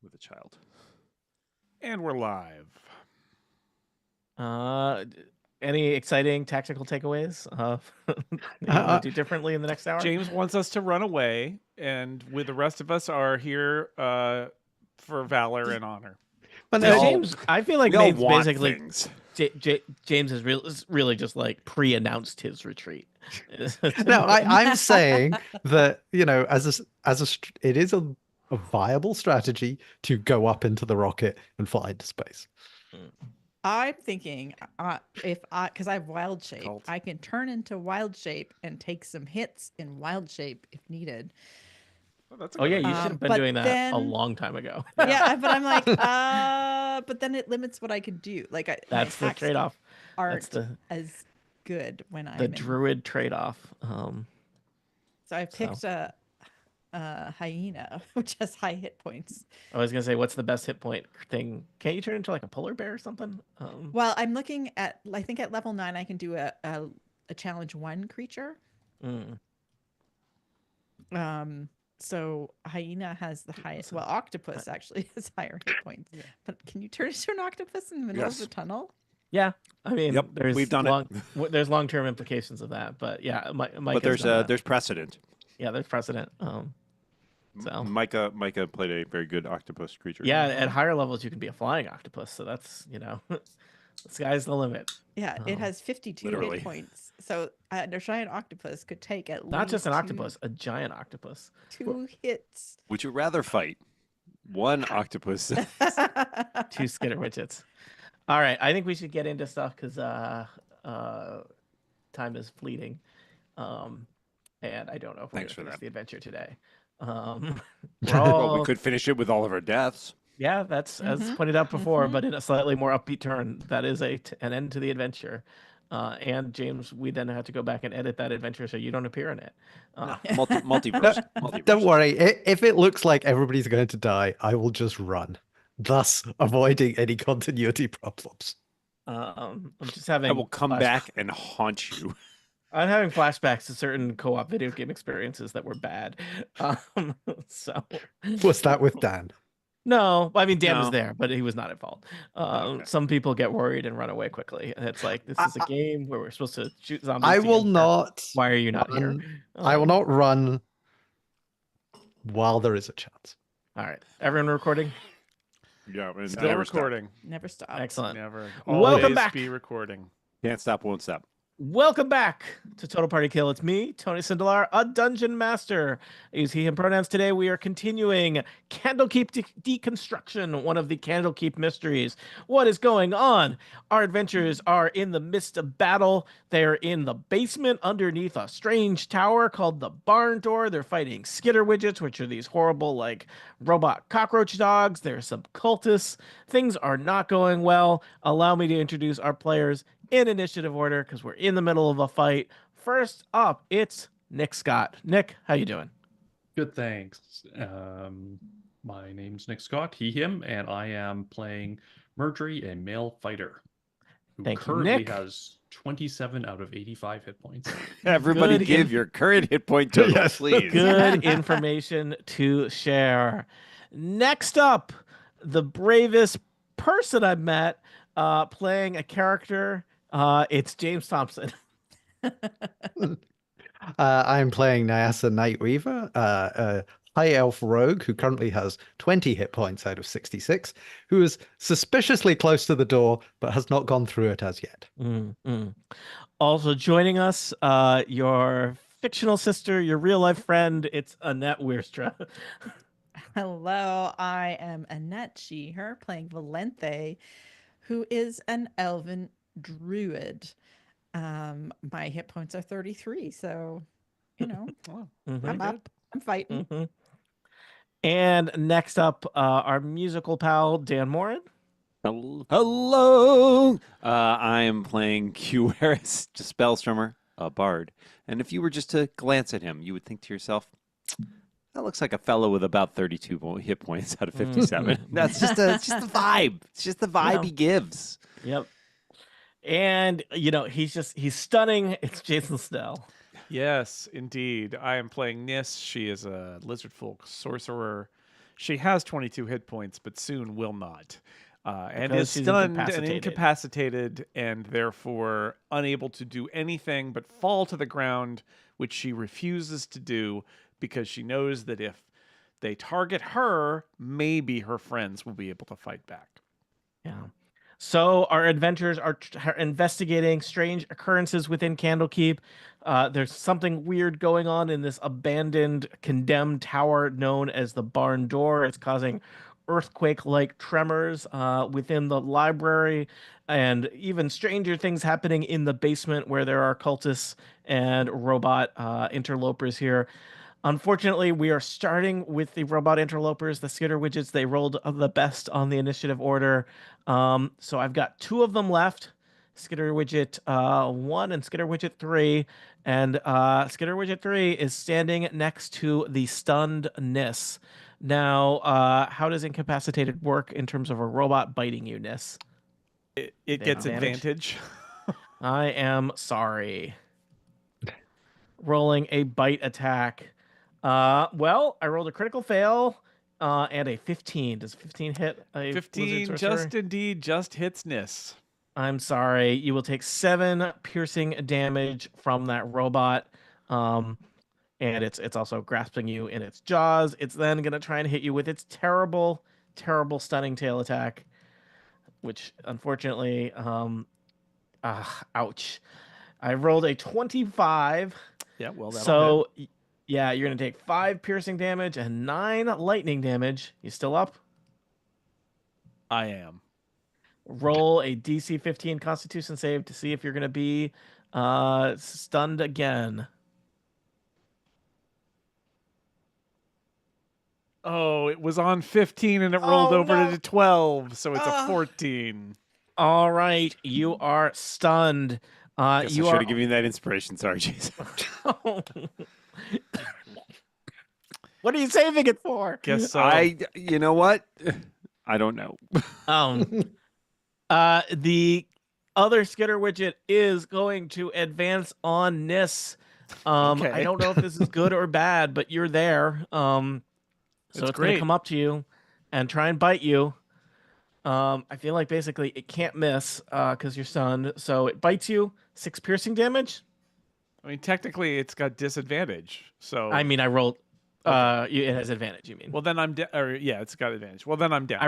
S3: with a child.
S4: And we're live.
S1: Any exciting tactical takeaways that you want to do differently in the next hour?
S4: James wants us to run away, and the rest of us are here for valor and honor.
S5: But
S1: James, I feel like
S3: We all
S1: Maine's
S3: want
S1: basically
S3: things.
S1: James has really just like pre-announced his retreat.
S5: no, I'm saying that, you know, it is a viable strategy to go up into the rocket and fly into space.
S2: I'm thinking because I have wild shape,
S4: Cult.
S2: I can turn into wild shape and take some hits in wild shape if needed.
S4: Oh, that's a
S1: Oh
S4: good
S1: yeah,
S4: idea.
S1: you should have been
S2: but
S1: doing that a
S2: then-
S1: long time ago.
S2: Yeah, but I'm like, but then it limits what I can do. Like,
S1: That's
S2: my
S1: the
S2: hacks
S1: trade-off.
S2: aren't
S1: That's
S2: as good when I'm
S1: the
S2: in.
S1: druid trade-off.
S2: So I picked a hyena, which has high hit points.
S1: I was gonna say, what's the best hit point thing? Can't you turn into like a polar bear or something?
S2: Well, I'm looking at, I think at level 9, I can do a challenge 1 creature.
S1: Mm.
S2: So hyena has the highest. Well, octopus actually has higher hit points.
S4: Yeah.
S2: But can you turn into an octopus in the middle of the
S3: Yes.
S2: tunnel?
S1: Yeah, I mean,
S3: Yep,
S1: there's
S3: we've done it.
S1: There's long-term implications of that, but yeah, Mike
S3: But
S1: has done that.
S3: there's precedent.
S1: Yeah, there's precedent. So
S3: Micah played a very good octopus creature.
S1: yeah, at higher levels you can be a flying octopus, so that's the sky's the limit.
S2: Yeah, it has 52
S3: literally.
S2: hit points. So a giant octopus could take at
S1: Not just an
S2: least
S1: octopus, a giant octopus.
S2: 2 hits.
S3: Would you rather fight one octopus?
S1: 2 skitter widgets. All right, I think we should get into stuff because time is fleeting, and I don't know if we're going
S3: Thanks
S1: to
S3: for
S1: finish
S3: that.
S1: the adventure today.
S3: Well,
S1: Well,
S3: we could finish it with all of our deaths.
S1: yeah, that's as
S2: Mhm,
S1: pointed out before,
S2: mhm.
S1: but in a slightly more upbeat turn. That is an end to the adventure. And James, we then have to go back and edit that adventure so you don't appear in it.
S3: Multiverse. Multiverse.
S5: Don't worry. If it looks like everybody's going to die, I will just run, thus avoiding any continuity problems.
S1: I'm just having.
S3: I will come back and haunt you.
S1: I'm having flashbacks to certain co-op video game experiences that were bad. So
S5: Was that with Dan?
S1: no, I mean Dan was
S3: No.
S1: there, but he was not at fault.
S3: Okay.
S1: Some people get worried and run away quickly, and it's like this is a game where we're supposed to shoot zombies.
S5: I will
S1: together.
S5: not.
S1: Why are you not here?
S5: run- I will not run while there is a chance.
S1: All right, everyone recording.
S3: Yeah, and
S4: Still
S3: never stop.
S4: recording.
S2: Never stop.
S1: Excellent.
S4: Never.
S1: Welcome
S4: Always
S1: back.
S4: be recording.
S3: Can't stop, won't stop.
S1: Welcome back to Total Party Kill. It's me, Tony Sindelar, a dungeon master. I use he, him pronouns today. We are continuing Kandlekeep Dekonstruction, one of the Kandlekeep mysteries. What is going on? Our adventurers are in the midst of battle. They're in the basement underneath a strange tower called the Barn Door. They're fighting skitter widgets, which are these horrible, like, robot cockroach dogs. There's some cultists. Things are not going well. Allow me to introduce our players in initiative order because we're in the middle of a fight. First up, it's Nick Scott. Nick, how you doing?
S6: Good, thanks. My name's Nick Scott, he, him, and I am playing Murdery, a male fighter who
S1: Thank you,
S6: currently
S1: Nick.
S6: has 27 out of 85 hit points.
S3: Everybody
S1: Good
S3: give your current hit point total,
S5: Yes.
S3: please.
S1: Good information to share. Next up, the bravest person I've met playing a character. It's James Thompson.
S5: I'm playing Nyasa Nightweaver, a high elf rogue who currently has 20 hit points out of 66, who is suspiciously close to the door but has not gone through it as yet.
S1: Also joining us, your fictional sister, your real life friend. It's Annette Wierstra.
S2: Hello, I am Annette She/Her playing Valenthe, who is an elven druid. My hit points are 33, so you know,
S4: Wow.
S2: I'm up. I'm fighting.
S1: Mhm. And next up, our musical pal Dan Morin.
S3: Hello. I am playing Qeris, Spellstrummer, a bard. And if you were just to glance at him, you would think to yourself, that looks like a fellow with about 32 hit points out of 57. That's just it's just the vibe. It's just the vibe
S1: Yeah.
S3: he gives.
S1: Yep. And he's stunning. It's Jason Snell.
S4: Yes, indeed. I am playing Nis. She is a lizard folk sorcerer. She has 22 hit points, but soon will not. And
S1: Because
S4: is
S1: she's
S4: stunned and
S1: incapacitated.
S4: incapacitated, and therefore unable to do anything but fall to the ground, which she refuses to do because she knows that if they target her, maybe her friends will be able to fight back.
S1: Yeah. So our adventurers are investigating strange occurrences within Candlekeep. There's something weird going on in this abandoned, condemned tower known as the Barn Door. It's causing earthquake-like tremors within the library, and even stranger things happening in the basement where there are cultists and robot interlopers here. Unfortunately, we are starting with the robot interlopers, the skitter widgets. They rolled the best on the initiative order. So I've got 2 of them left. Skitter widget 1 and skitter widget 3. And skitter widget 3 is standing next to the stunned Nis. Now, how does incapacitated work in terms of a robot biting you, Nis?
S4: It gets advantage.
S1: I am sorry. Rolling a bite attack. Well, I rolled a critical fail and a 15. Does 15 hit a
S4: 15
S1: wizard sorcerer?
S4: just indeed just hits Nis.
S1: I'm sorry. You will take 7 piercing damage from that robot. And it's also grasping you in its jaws. It's then gonna try and hit you with its terrible, terrible stunning tail attack, which unfortunately, ouch. I rolled a 25.
S4: Yeah, well, that'll
S1: So, yeah, you're going to take 5 piercing damage and 9 lightning damage. You still up?
S4: I am.
S1: Roll a DC 15 Constitution save to see if you're going to be stunned again.
S4: Oh, it was on 15 and it rolled over
S1: no.
S4: to 12, so it's a
S2: Ah.
S4: 14.
S1: All right, you are stunned.
S3: Guess
S1: You
S3: I should
S1: are
S3: have given you that inspiration. Sorry, Jason.
S1: What are you saving it for?
S4: Guess so.
S3: You know what? I don't know.
S1: The other skitter widget is going to advance on Nis.
S4: Okay.
S1: I don't know if this is good or bad, but you're there. So it's going to
S4: great.
S1: come up to you and try and bite you. I feel like basically it can't miss because you're stunned. So it bites you, 6 piercing damage.
S4: I mean, technically, it's got disadvantage. So
S1: I mean, I rolled. It has advantage. You mean?
S4: well, then I'm yeah, it's got advantage. Well, then I'm down.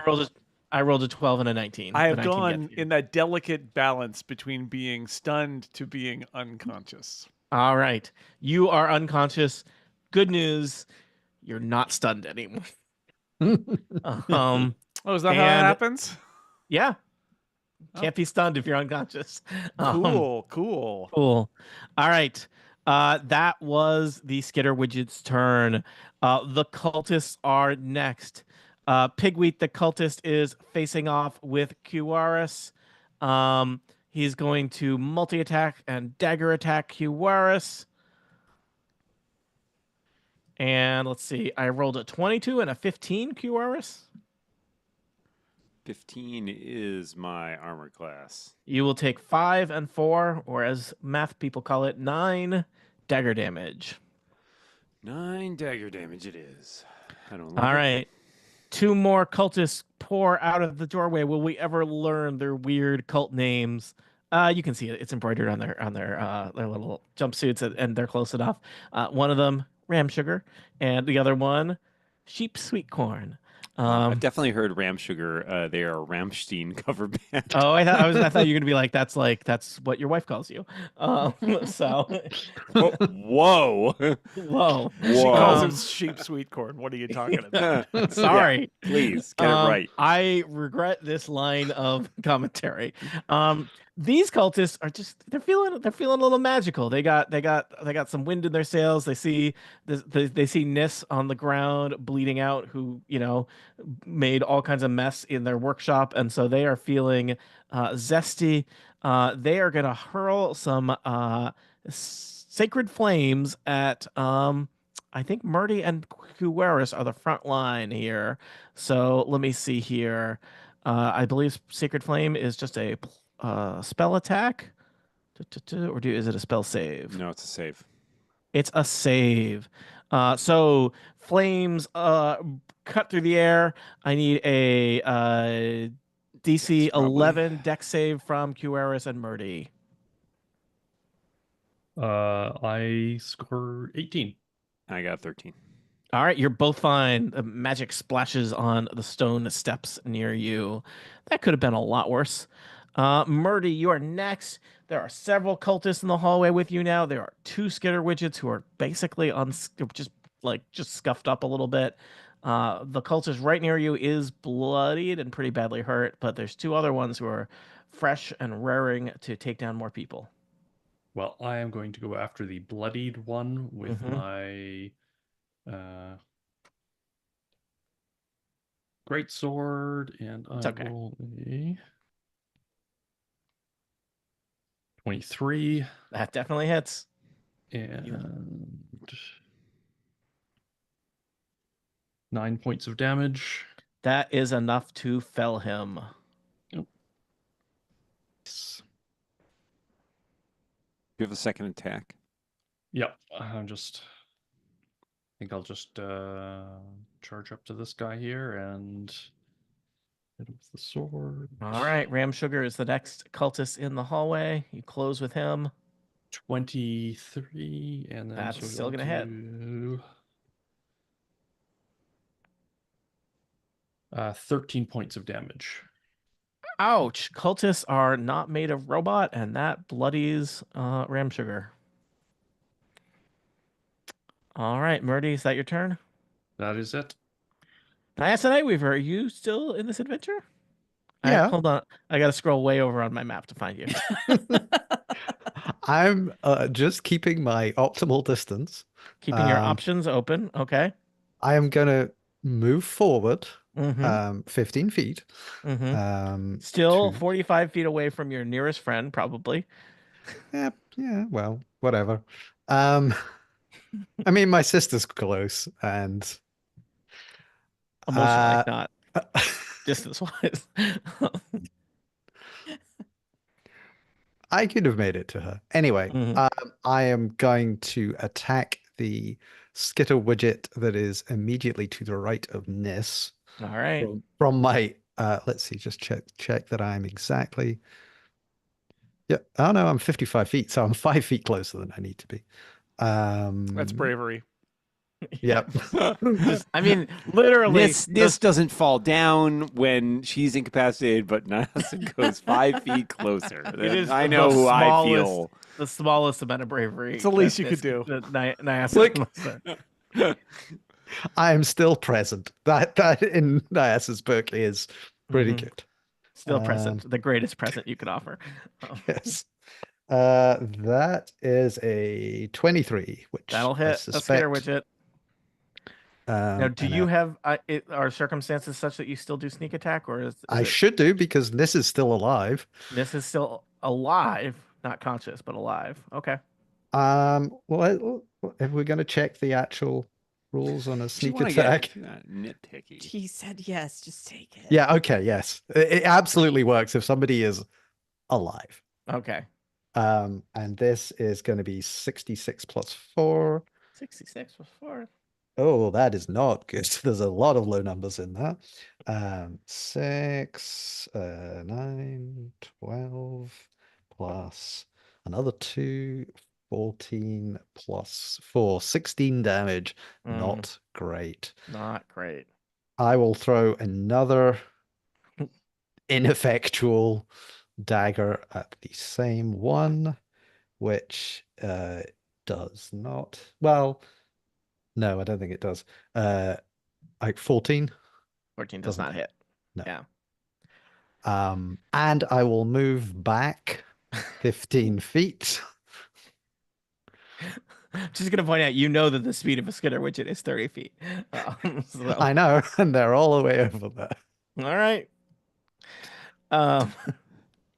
S1: I rolled a 12 and a 19.
S4: I have
S1: The 19
S4: gone
S1: gets you.
S4: in that delicate balance between being stunned to being unconscious.
S1: All right, you are unconscious. Good news, you're not stunned anymore.
S4: Oh, is that how that happens?
S1: Yeah. Can't be stunned if you're unconscious.
S4: Cool.
S1: Cool. All right. That was the skitter widget's turn. The cultists are next. Pigweed, the cultist, is facing off with Kiwaris. He's going to multi-attack and dagger attack Kiwaris. And let's see. I rolled a 22 and a 15, Kiwaris.
S3: 15 is my armor class.
S1: You will take 5 and 4, or as math people call it, 9 dagger damage.
S3: 9 dagger damage it is. I don't like
S1: All
S3: it.
S1: right. 2 more cultists pour out of the doorway. Will we ever learn their weird cult names? You can see it. It's embroidered on their little jumpsuits, and they're close enough. One of them, Ram Sugar, and the other one, Sheep Sweet Corn.
S3: I've definitely heard Ram Sugar. They are a Rammstein cover band.
S1: Oh, I thought you were gonna be like that's what your wife calls you. So,
S3: Whoa.
S1: whoa.
S4: She calls
S1: Um,
S4: it sheep sweet corn. What are you talking about?
S1: Sorry.
S3: Yeah, please get it right.
S1: I regret this line of commentary. These cultists are they're feeling a little magical. They got some wind in their sails. They see they see Nis on the ground bleeding out, who made all kinds of mess in their workshop, and so they are feeling zesty. They are gonna hurl some sacred flames at I think Murdy and Kuwaris are the front line here. So let me see here. I believe Sacred Flame is just a spell attack, or is it a spell save?
S3: No, it's a save.
S1: It's a save. So flames cut through the air. I need a DC
S3: Dex, probably.
S1: 11 dex save from Cuaris and Murdy.
S6: I score 18.
S3: I got 13.
S1: All right, you're both fine. The magic splashes on the stone steps near you. That could have been a lot worse. Murdy, you are next. There are several cultists in the hallway with you now. There are 2 skitter widgets who are basically just scuffed up a little bit. The cultist right near you is bloodied and pretty badly hurt, but there's 2 other ones who are fresh and raring to take down more people.
S6: Well, I am going to go after the bloodied one with
S1: Mhm.
S6: my great sword, and I
S1: okay.
S6: roll a 23
S1: That definitely hits.
S6: and 9 points of damage.
S1: That is enough to fell him.
S3: Do you have a second attack?
S6: Yep, I think I'll just charge up to this guy here and hit him with the sword.
S1: All right, Ram Sugar is the next cultist in the hallway. You close with him.
S6: 23, and then
S1: That's
S6: so
S1: still
S6: I'll
S1: gonna hit.
S6: do 13 points of damage.
S1: Ouch! Cultists are not made of robot, and that bloodies Ram Sugar. All right, Murdy, is that your turn?
S6: That is it.
S1: Niasa Nightweaver, are you still in this adventure?
S5: Yeah.
S1: Hold on. I got to scroll way over on my map to find you.
S5: I'm just keeping my optimal distance.
S1: Keeping your options open. Okay.
S5: I am going to move forward
S1: Mm-hmm.
S5: 15 feet.
S1: Mm-hmm. Still
S5: to
S1: 45 feet away from your nearest friend, probably.
S5: Yeah, well, whatever. I mean, my sister's close, and
S1: Emotionally, not distance-wise.
S5: I could have made it to her. Anyway,
S1: Mhm.
S5: I am going to attack the Skittle widget that is immediately to the right of Nis.
S1: All right.
S5: From my let's see, just check that I'm exactly. Yeah. Oh no, I'm 55 feet, so I'm 5 feet closer than I need to be.
S4: That's bravery.
S5: Yep.
S1: I mean, literally,
S3: Nis doesn't fall down when she's incapacitated, but Nasa goes 5 feet closer.
S1: it is
S3: I know
S1: the
S3: who I
S1: smallest,
S3: feel.
S1: the smallest amount of bravery.
S4: It's the least
S1: that
S4: you could do.
S1: Nyasa
S5: I am still present. That in Nyasa's book is pretty good.
S1: Still present. The greatest present you could offer.
S5: Yes. That is a 23, which
S1: That'll
S5: I
S1: hit a skater
S5: suspect.
S1: widget. Now, do
S5: and
S1: you have are circumstances such that you still do sneak attack, or is
S5: I
S1: it,
S5: should do because this is still alive.
S1: this is still alive, not conscious, but alive? Okay.
S5: Well, if we're going to check the actual rules on a
S3: If you
S5: sneak
S3: wanna
S5: attack.
S3: get nitpicky.
S2: He said yes, just take it.
S5: Yeah, okay, yes. It absolutely works if somebody is alive.
S1: Okay.
S5: And this is going to be 66 plus 4.
S1: 66 plus 4.
S5: Oh, that is not good. There's a lot of low numbers in that. 6, 9, 12 plus another 2, 14 plus 4, 16 damage. Not great.
S1: Not great.
S5: I will throw another ineffectual dagger at the same one, which does not. Well, no, I don't think it does. Like 14.
S1: 14 does
S5: Doesn't
S1: not hit.
S5: No.
S1: Yeah.
S5: And I will move back 15 feet.
S1: Just gonna point out, you know that the speed of a skitter widget is 30 feet. So.
S5: I know, and they're all the way over there.
S1: All right.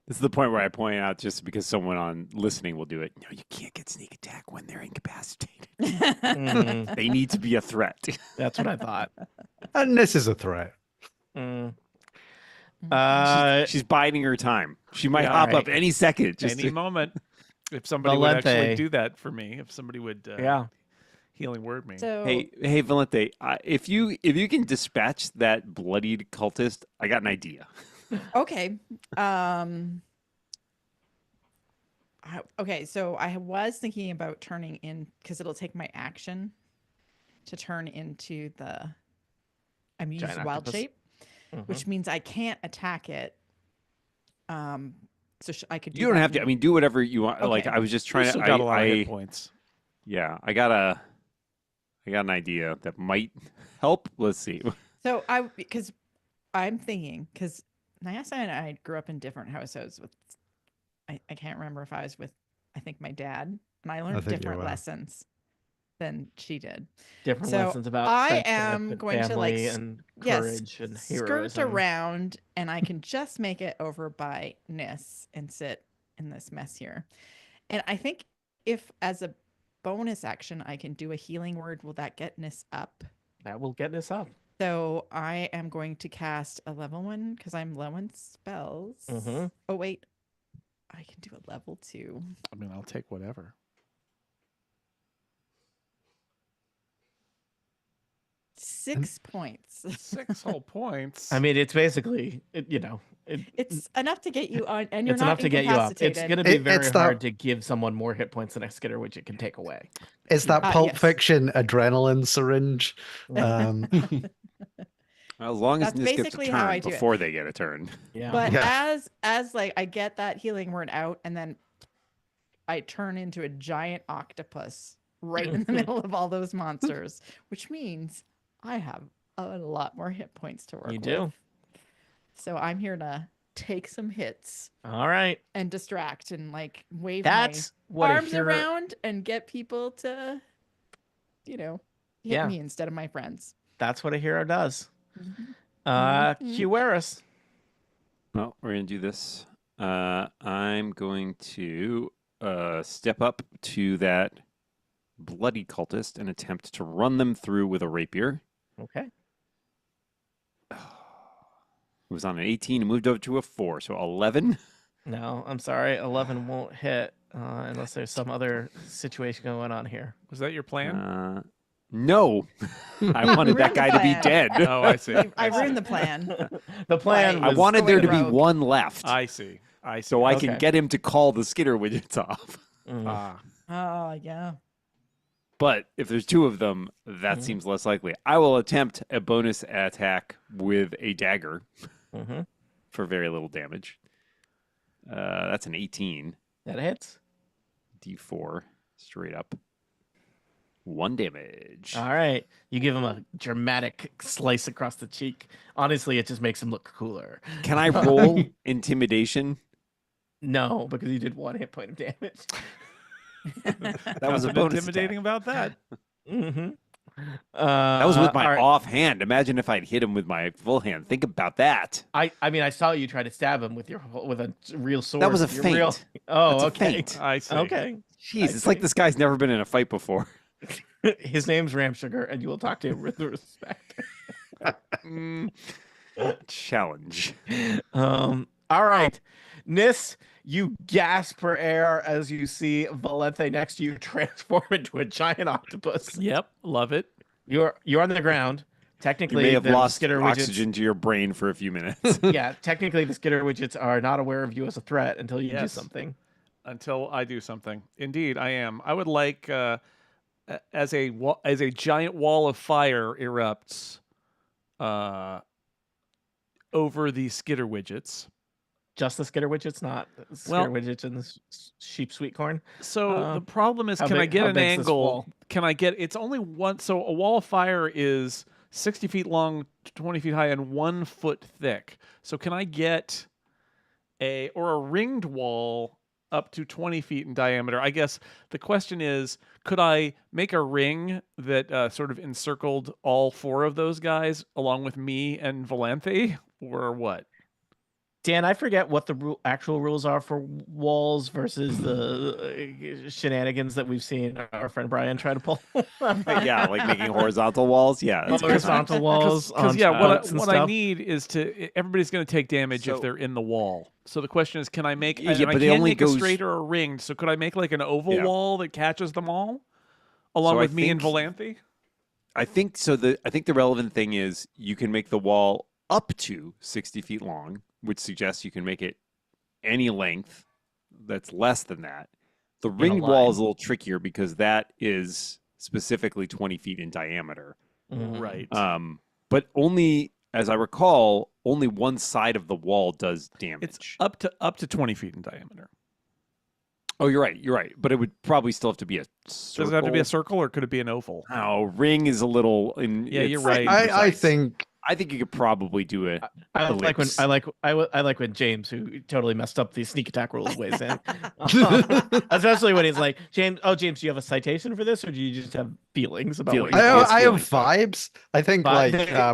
S3: This is the point where I point out, just because someone on listening will do it. No, you can't get sneak attack when they're incapacitated. They need to be a threat.
S1: That's what I thought.
S5: And this is a threat.
S3: She's biding her time. She might
S1: Yeah,
S3: hop
S1: right.
S3: up any second. Just
S4: Any
S3: to...
S4: moment. If somebody would actually
S1: Valente.
S4: do that for me, if somebody would
S1: Yeah.
S4: healing word mean?
S2: So
S3: Hey, Valente, if you can dispatch that bloodied cultist, I got an idea.
S2: okay. Okay, so I was thinking about turning in because it'll take my action to turn into the use
S1: Giant
S2: wild
S1: octopus.
S2: shape, which means I can't attack it. So I could do
S3: You don't
S2: that
S3: have to. I mean, do whatever you want. Like
S2: Okay.
S3: I was just
S4: You
S3: trying
S4: still
S3: to.
S4: got a lot of hit points.
S3: Yeah, I got an idea that might help. Let's see.
S2: So because I'm thinking because Nyasa and I grew up in different households with I can't remember if I was with I think my dad and I learned
S5: think you
S2: different
S5: were.
S2: lessons than she did.
S1: Different
S2: So
S1: lessons about
S2: I
S1: friendship
S2: am
S1: and
S2: going to
S1: family and
S2: yes,
S1: courage and
S2: skirt
S1: heroism.
S2: around and I can just make it over by Nis and sit in this mess here. And I think if as a bonus action I can do a healing word, will that get Nis up?
S1: That will get this up.
S2: So I am going to cast a level 1 because I'm low on spells.
S1: Mhm.
S2: Oh wait, I can do a level 2.
S4: I mean, I'll take whatever.
S2: 6 points.
S4: 6 whole points.
S1: I mean, it's basically,
S2: It's enough to get you on, and you're
S1: it's
S2: not
S1: enough to get you up. It's
S2: incapacitated.
S1: going to be very
S5: It's
S1: hard
S5: that-
S1: to give someone more hit points than a skitter, which it can take away.
S5: It's that Pulp
S2: yes.
S5: Fiction adrenaline syringe.
S3: As long as
S2: That's
S3: Nis gets a
S2: basically how I
S3: turn
S2: do it.
S3: before they get a turn.
S1: Yeah.
S2: But
S5: Yeah.
S2: as like I get that healing word out, and then I turn into a giant octopus right in the middle of all those monsters, which means I have a lot more hit points to work
S1: You
S2: with.
S1: do.
S2: So I'm here to take some hits
S1: All right.
S2: and distract and like wave
S1: That's
S2: my
S1: what
S2: arms
S1: a hero.
S2: around and get people to, hit
S1: Yeah.
S2: me instead of my friends.
S1: That's what a hero does.
S2: Mhm.
S1: Qeris.
S3: Well, we're gonna do this. I'm going to step up to that bloody cultist and attempt to run them through with a rapier.
S1: Okay.
S3: It was on an 18 and moved over to a 4, so 11.
S1: No, I'm sorry. 11 won't hit unless there's some other situation going on here.
S4: Was that your plan?
S3: No, I wanted that
S2: Ruined
S3: guy
S2: the
S3: to be
S2: plan.
S3: dead.
S4: Oh, I see.
S2: I ruined the plan.
S1: The plan
S2: Right.
S3: I
S1: was
S3: wanted there to
S2: going
S3: be
S2: rogue.
S3: one left,
S4: I see.
S3: so I
S1: Okay.
S3: can get him to call the skitter widgets off.
S4: Ah,
S2: Oh yeah.
S3: But if there's 2 of them, that seems less likely. I will attempt a bonus attack with a dagger for very little damage. That's an 18.
S1: That hits.
S3: D4 straight up. 1 damage.
S1: All right. You give him a dramatic slice across the cheek. Honestly, it just makes him look cooler.
S3: Can I roll intimidation?
S1: No, because you did 1 hit point of damage.
S3: That was a
S4: nothing
S3: bonus
S4: intimidating
S3: attack.
S4: about that.
S1: Mm-hmm.
S3: That was with my
S1: all right.
S3: offhand. Imagine if I'd hit him with my full hand. Think about that.
S1: I mean, I saw you try to stab him with a real sword.
S3: That was a
S1: Your
S3: feint.
S1: real- Oh,
S3: That's a
S1: okay.
S3: feint.
S4: I see.
S1: Okay.
S3: Jeez, it's like this guy's never been in a fight before.
S1: His name's Ram Sugar, and you will talk to him with respect.
S3: Challenge.
S1: All right. Nis, you gasp for air as you see Valente next to you transform into a giant octopus.
S4: Yep, love it.
S1: You're on the ground.
S3: You
S1: Technically,
S3: may have
S1: the
S3: lost
S1: skitter widgets,
S3: oxygen to your brain for a few minutes.
S1: yeah, technically the skitter widgets are not aware of you as a threat until you do
S4: Yes.
S1: something.
S4: Until I do something. Indeed, I am. I would like as a giant wall of fire erupts over the skitter widgets.
S1: Just the skitter widgets, not skitter widgets and the sheep sweet corn.
S4: So the problem is,
S1: how
S4: can I
S1: big-
S4: get
S1: how
S4: an
S1: big's this
S4: angle?
S1: wall?
S4: Can I get? It's only one. So a wall of fire is 60 feet long, 20 feet high, and 1 foot thick. So can I get a ringed wall up to 20 feet in diameter? I guess the question is, could I make a ring that sort of encircled all 4 of those guys along with me and Valente, or what?
S1: Dan, I forget what the actual rules are for walls versus the shenanigans that we've seen our friend Brian try to pull.
S3: Yeah, like making horizontal walls. Yeah, that's a good one.
S1: Horizontal walls.
S4: Because
S1: on
S4: yeah,
S1: boats and
S4: what I
S1: stuff.
S4: need is to everybody's going to take damage
S3: So-
S4: if they're in the wall. So the question is, can I make?
S3: Yeah,
S4: and I
S3: but it
S4: can't
S3: only
S4: make
S3: goes-
S4: a straight or a ringed. So could I make like an oval
S3: Yeah.
S4: wall that catches them all? Along
S3: So I
S4: with me and
S3: think-
S4: Valanthe?
S3: I think so. I think the relevant thing is you can make the wall up to 60 feet long, which suggests you can make it any length that's less than that. The ringed wall
S1: line.
S3: is a little trickier because that is specifically 20 feet in diameter.
S4: Right.
S3: But only, as I recall, only one side of the wall does damage.
S4: It's up to 20 feet in diameter.
S3: Oh, you're right. You're right. But it would probably still have to be a circle.
S4: Does it have to be a circle or could it be an oval?
S3: Oh, ring is a little.
S4: Yeah, you're
S3: it's
S4: right.
S5: I
S3: imprecise.
S5: think
S3: I think you could probably do it.
S1: I like when
S3: ellipse.
S1: I like when James, who totally messed up the sneak attack rules, weighs in. Especially when he's like, James, James, do you have a citation for this, or do you just have feelings about what
S3: Feelings.
S1: you're
S3: Yes,
S5: I have
S3: feelings.
S5: vibes. I think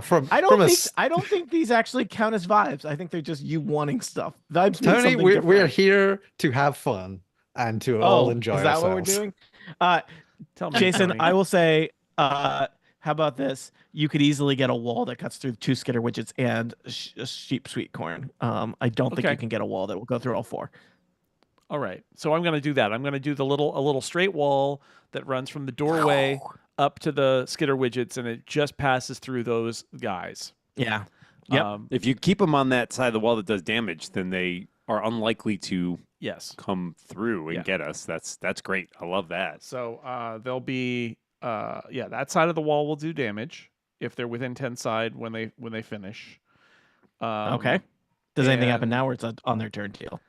S5: from
S1: I don't
S5: from a
S1: think I don't think these actually count as vibes. I think they're just you wanting stuff. Vibes mean
S5: Tony,
S1: something
S5: we're
S1: different.
S5: here to have fun and to all enjoy
S1: is that
S5: ourselves.
S1: what we're doing?
S4: Tell me,
S1: Jason,
S4: Tony.
S1: I will say, how about this? You could easily get a wall that cuts through 2 skitter widgets and sheep sweet corn. I don't think
S4: Okay.
S1: you can get a wall that will go through all 4.
S4: All right. So I'm going to do that. I'm going to do a little straight wall that runs from the doorway up to the skitter widgets, and it just passes through those guys.
S1: Yeah. Yep.
S3: If you keep them on that side of the wall that does damage, then they are unlikely to
S4: Yes.
S3: come through and
S4: Yeah.
S3: get us. That's great. I love that.
S4: So they'll be that side of the wall will do damage if they're within 10 side when they finish.
S1: Okay. Does anything happen
S4: and-
S1: now, or it's on their turn deal?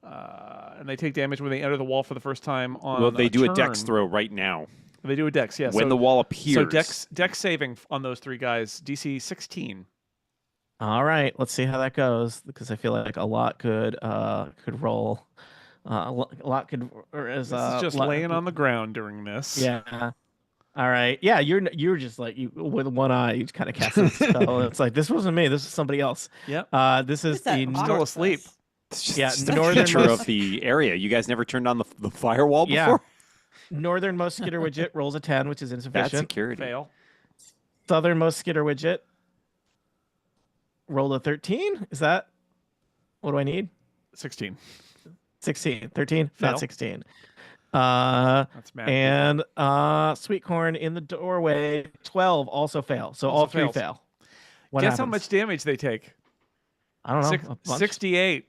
S4: And they take damage when they enter the wall for the first time on.
S3: Well, they do a
S4: turn.
S3: dex throw right now.
S4: They do a dex, yeah.
S3: When
S4: so,
S3: the wall appears.
S4: So dex saving on those 3 guys, DC 16.
S1: All right, let's see how that goes, because I feel like a lot could roll. A lot could, or as
S4: This is just laying on the ground during this.
S1: Yeah. All right. Yeah, you're just like with one eye, you kind of cast a spell. It's like this wasn't me. This is somebody else.
S4: Yep.
S1: This is
S2: Who's that
S1: the
S4: Still asleep.
S3: It's just
S1: Yeah,
S3: it's
S1: the
S3: the feature
S1: northernmost-
S3: of the area. You guys never turned on the firewall
S1: Yeah.
S3: before?
S1: northernmost skitter widget rolls a 10, which is
S3: That's
S1: insufficient.
S3: security.
S4: Fail.
S1: Southernmost skitter widget rolled a 13. Is that what do I need?
S4: 16.
S1: 16. 13?
S4: Fail.
S1: Not 16.
S4: That's mad.
S1: And sweet corn in the doorway 12 also fail. So all
S4: Also
S1: 3
S4: fails.
S1: fail. What
S4: Guess how
S1: happens?
S4: much damage they take?
S1: I don't know. A bunch?
S4: 68.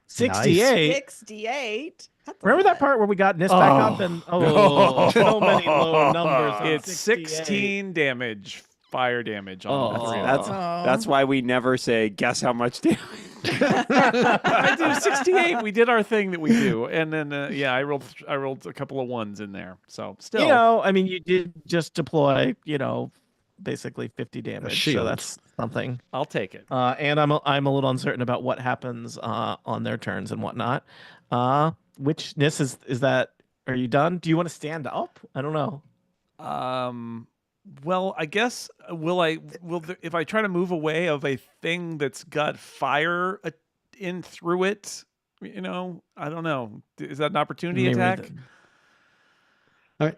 S1: 68.
S2: 68. That's a
S1: Remember that
S2: lot.
S1: part where we got Nis back up and so many low numbers. on
S4: It's
S1: 68.
S4: 16 damage, fire damage on all 3 of
S3: That's
S4: them.
S2: Oh.
S3: that's why we never say guess how much damage.
S4: I do 68. We did our thing that we do, and then I rolled a couple of ones in there. So still,
S1: I mean, you did just deploy, basically 50 damage. So
S5: shield.
S1: that's something.
S4: I'll take it.
S1: And I'm a little uncertain about what happens on their turns and whatnot. Which Nis is that? Are you done? Do you want to stand up? I don't know.
S4: Well, I guess if I try to move away of a thing that's got fire in through it, I don't know. Is that an opportunity
S1: Maybe
S4: attack?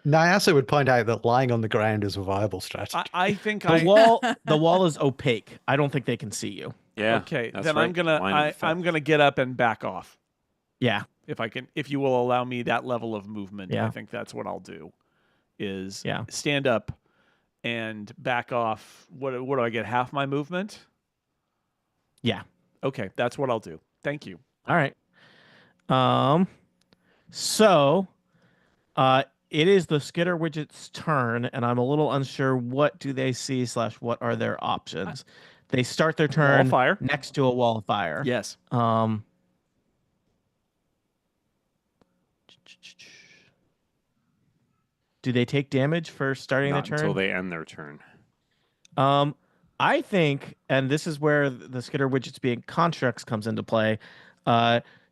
S5: Nyasa would point out that lying on the ground is a viable strategy.
S4: I think
S1: The wall is opaque. I don't think they can see you.
S3: Yeah.
S4: Okay,
S3: that's
S4: then
S3: right.
S4: I'm gonna
S3: Line of effect.
S4: I'm gonna get up and back off
S1: Yeah.
S4: if you will allow me that level of movement.
S1: Yeah.
S4: I think that's what I'll do. Is
S1: Yeah.
S4: stand up and back off. What do I get? Half my movement?
S1: Yeah.
S4: Okay, that's what I'll do. Thank you.
S1: All right. So, it is the skitter widget's turn, and I'm a little unsure what do they see / what are their options. They start their
S4: Wall of
S1: turn
S4: fire.
S1: next to a wall of fire.
S4: Yes.
S1: Do they take damage for starting
S3: Not
S1: their turn?
S3: until they end their turn.
S1: I think, and this is where the skitter widgets being constructs comes into play.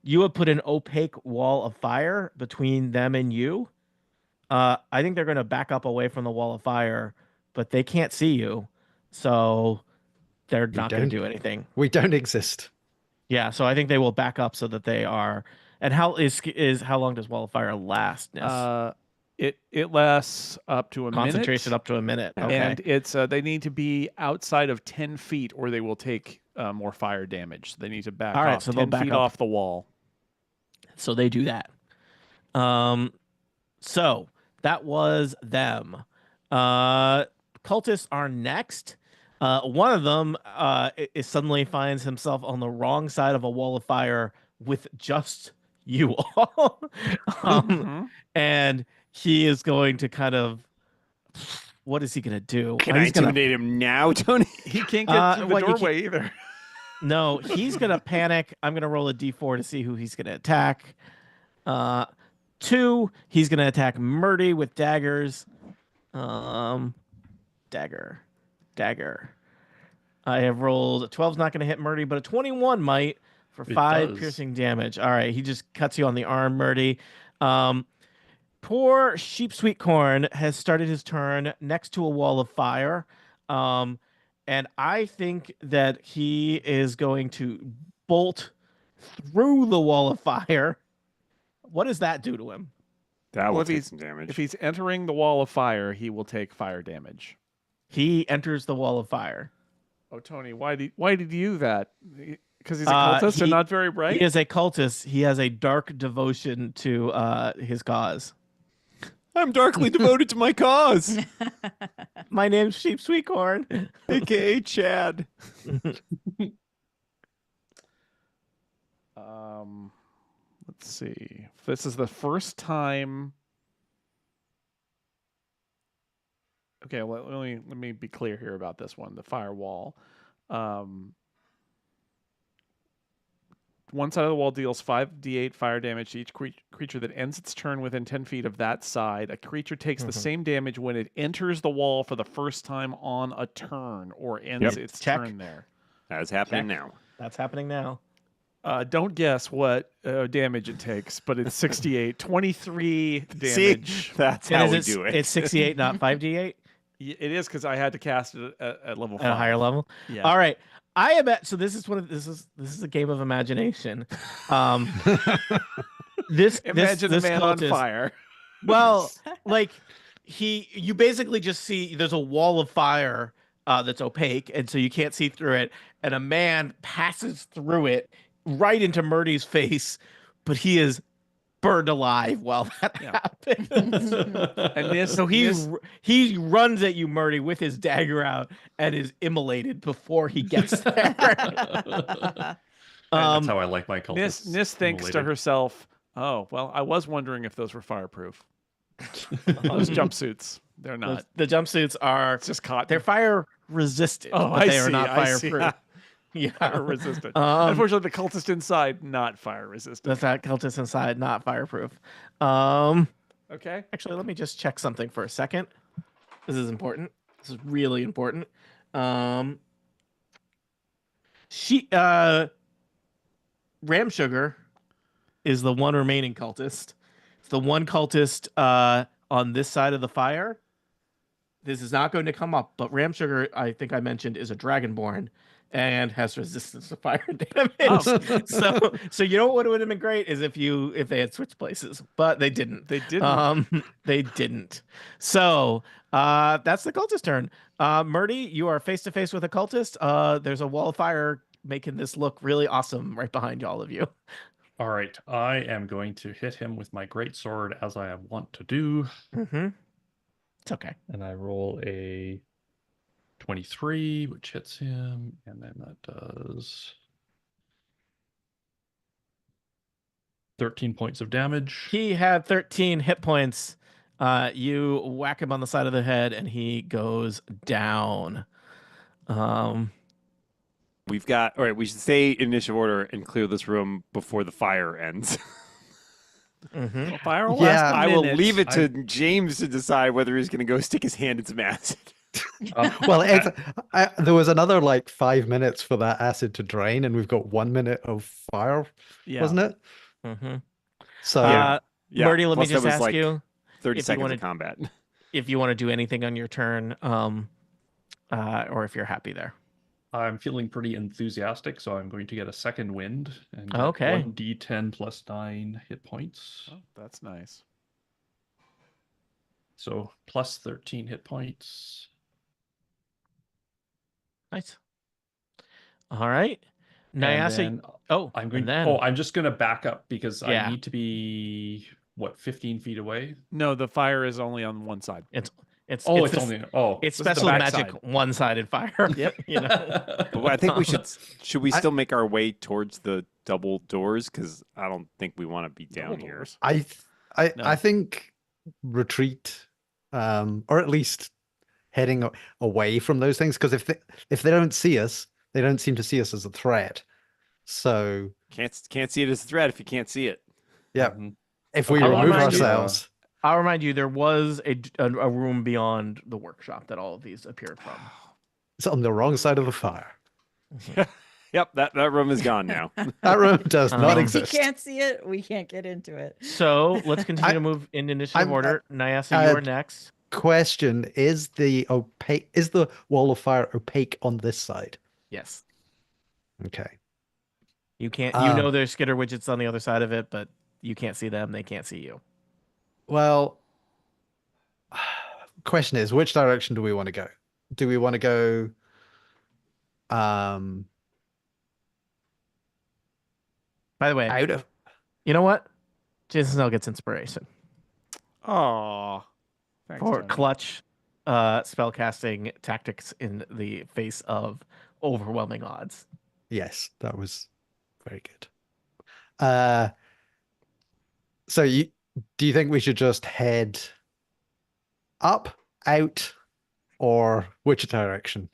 S1: You would put an opaque wall of fire between them and you. I think they're going to back up away from the wall of fire, but they can't see you, so they're not going to
S5: don't.
S1: do anything.
S5: We don't exist.
S1: Yeah, so I think they will back up so that they are. And how long does wall of fire last? Ness?
S4: It lasts up to a
S1: Concentration
S4: minute.
S1: up to a minute. Okay.
S4: And it's they need to be outside of 10 feet or they will take more fire damage. They need to back
S1: All right,
S4: off
S1: so they'll
S4: 10
S1: back
S4: feet
S1: up.
S4: off the wall.
S1: So they do that. So That was them. Cultists are next. One of them suddenly finds himself on the wrong side of a wall of fire with just you all. um,
S4: Mhm.
S1: and he is going to kind of. What is he going to do?
S3: Can I
S1: He's going to.
S3: intimidate him now, Tony?
S4: He can't get through the
S1: well, you can't-
S4: doorway either.
S1: No, he's going to panic. I'm going to roll a d4 to see who he's going to attack. 2, he's going to attack Murdy with daggers. Dagger. I have rolled 12's not going to hit Murdy, but a 21 might for
S6: It
S1: 5
S6: does.
S1: piercing damage. All right, he just cuts you on the arm, Murdy. Poor Sheep Sweet Corn has started his turn next to a wall of fire. And I think that he is going to bolt through the wall of fire. What does that do to him?
S3: That
S4: Well,
S3: will
S4: if
S3: take
S4: he's-
S3: some damage.
S4: If he's entering the wall of fire, he will take fire damage.
S1: He enters the wall of fire.
S4: Oh, Tony, why did you do that? Because he's a
S1: Uh,
S4: cultist and
S1: he-
S4: not very bright.
S1: He is a cultist. He has a dark devotion to his cause.
S3: I'm darkly devoted to my cause,
S1: My name's Sheep Sweet Corn.
S3: aka Chad.
S4: Let's see. This is the first time. Okay, let me be clear here about this one. The firewall. One side of the wall deals 5d8 fire damage to each creature that ends its turn within 10 feet of that side. A creature takes the same damage when it enters the wall for the first time on a turn or ends its
S1: Check.
S4: turn there.
S3: That is happening
S1: Check.
S3: now.
S1: That's happening now.
S4: Don't guess what damage it takes, but it's 68. 23 damage.
S3: See, that's
S1: And
S3: how
S1: is
S3: we
S1: it-
S3: do it.
S1: It's 68, not 5d8
S4: It is because I had to cast it at level 5.
S1: at a higher level.
S4: Yeah.
S1: All right. I am at. So this is this is a game of imagination.
S4: Imagine a man on
S1: cultist-
S4: fire.
S1: Well, like you basically just see there's a wall of fire that's opaque, and so you can't see through it. And a man passes through it right into Murdy's face, but he is burned alive while that
S4: Yeah.
S1: happens.
S4: And this,
S1: So
S4: this-
S1: he runs at you, Murdy, with his dagger out and is immolated before he gets there.
S6: That's how I like my cultists.
S4: Nis thinks to
S6: immolated.
S4: herself, "Oh, well, I was wondering if those were fireproof. Those jumpsuits, they're not.
S1: The jumpsuits are
S4: It's just cotton.
S1: they're fire resistant,
S4: Oh,
S1: but
S4: I
S1: they are
S4: see,
S1: not
S4: I see.
S1: fireproof. Yeah.
S4: fire resistant.
S1: Um,
S4: Unfortunately, the cultist inside not fire resistant.
S1: That's that cultist inside, not fireproof.
S4: Okay.
S1: Actually, let me just check something for a second. This is important. This is really important. Ram Sugar is the one remaining cultist. It's the one cultist on this side of the fire. This is not going to come up, but Ram Sugar, I think I mentioned, is a dragonborn and has resistance to fire damage.
S4: Oh.
S1: So you know what would have been great is if they had switched places, but they didn't.
S4: They didn't.
S1: They didn't. So that's the cultist turn. Murdy, you are face to face with a cultist. There's a wall of fire making this look really awesome right behind all of you.
S6: All right, I am going to hit him with my great sword as I want to do,
S1: Mm-hmm. It's okay.
S6: and I roll a 23, which hits him, and then that does 13 points of damage.
S1: He had 13 hit points. You whack him on the side of the head, and he goes down.
S3: We've got. All right, we should stay in initiative order and clear this room before the fire ends.
S1: Mhm.
S4: Well, fire will
S5: Yeah,
S4: last a
S3: I will
S4: minute.
S3: leave it to James to decide whether he's going to go stick his hand in some acid.
S5: Well, there was another like 5 minutes for that acid to drain, and we've got 1 minute of fire,
S4: Yeah.
S5: wasn't it?
S1: Mhm.
S5: So
S3: Yeah,
S1: Murdy, let me
S3: plus that
S1: just
S3: was
S1: ask
S3: like
S1: you
S3: 30
S1: if you
S3: seconds
S1: wanna-
S3: of combat.
S1: if you want to do anything on your turn, or if you're happy there.
S6: I'm feeling pretty enthusiastic, so I'm going to get a second wind and get
S1: Okay.
S6: 1d10 plus 9 hit points.
S4: Oh, that's nice.
S6: So plus 13 hit points.
S1: Nice. All right.
S6: And
S1: Nyasa.
S6: then
S1: Oh,
S6: I'm
S1: and
S6: going.
S1: then
S6: Oh, I'm just going to back up because
S1: Yeah.
S6: I need to be what, 15 feet away?
S4: No, the fire is only on one side.
S1: It's
S6: Oh,
S1: it's
S6: it's only it's
S4: this is the
S1: special
S4: back
S1: magic
S4: side.
S1: one-sided fire.
S4: Yep.
S1: You know.
S3: But I think we should we
S5: I-
S3: still make our way towards the double doors? Because I don't think we want to be down
S4: Double
S3: here.
S4: doors.
S5: I
S4: No.
S5: think retreat, or at least heading away from those things, because if they don't see us, they don't seem to see us as a threat. So
S3: Can't see it as a threat if you can't see it.
S5: yeah,
S6: Mhm.
S5: if we
S1: I'll
S5: remove
S1: remind you,
S5: ourselves,
S1: I'll remind you, there was a room beyond the workshop that all of these appeared from.
S5: it's on the wrong side of the fire.
S3: Yep, that room is gone now.
S5: That room does not
S1: Um,
S2: We
S5: exist.
S2: can't see it. We can't get into it.
S1: So let's continue to move in initiative
S5: I'm-
S1: order. Nyasa, you are
S5: uh,
S1: next.
S5: Question: is the wall of fire opaque on this side?
S1: Yes.
S5: Okay.
S1: You can't.
S5: Ah.
S1: You know there's skitter widgets on the other side of it, but you can't see them. They can't see you.
S5: Well, question is, which direction do we want to go? Do we want to go
S1: By the way,
S5: out of
S1: you know what? Jason Snell gets inspiration
S4: Oh, thanks,
S1: for
S4: Tony.
S1: clutch spellcasting tactics in the face of overwhelming odds.
S5: Yes, that was very good. So do you think we should just head up, out, or which direction?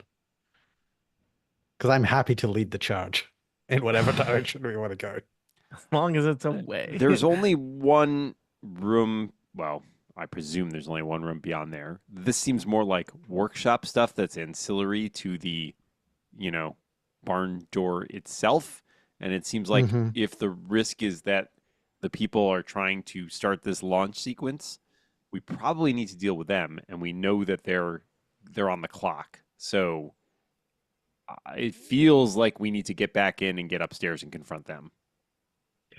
S5: Because I'm happy to lead the charge in whatever direction we want to go.
S1: As long as it's away.
S3: There's only one room. Well, I presume there's only one room beyond there. This seems more like workshop stuff that's ancillary to the, barn door itself. And it seems like
S5: Mhm.
S3: if the risk is that the people are trying to start this launch sequence, we probably need to deal with them, and we know that they're on the clock. So it feels like we need to get back in and get upstairs and confront them.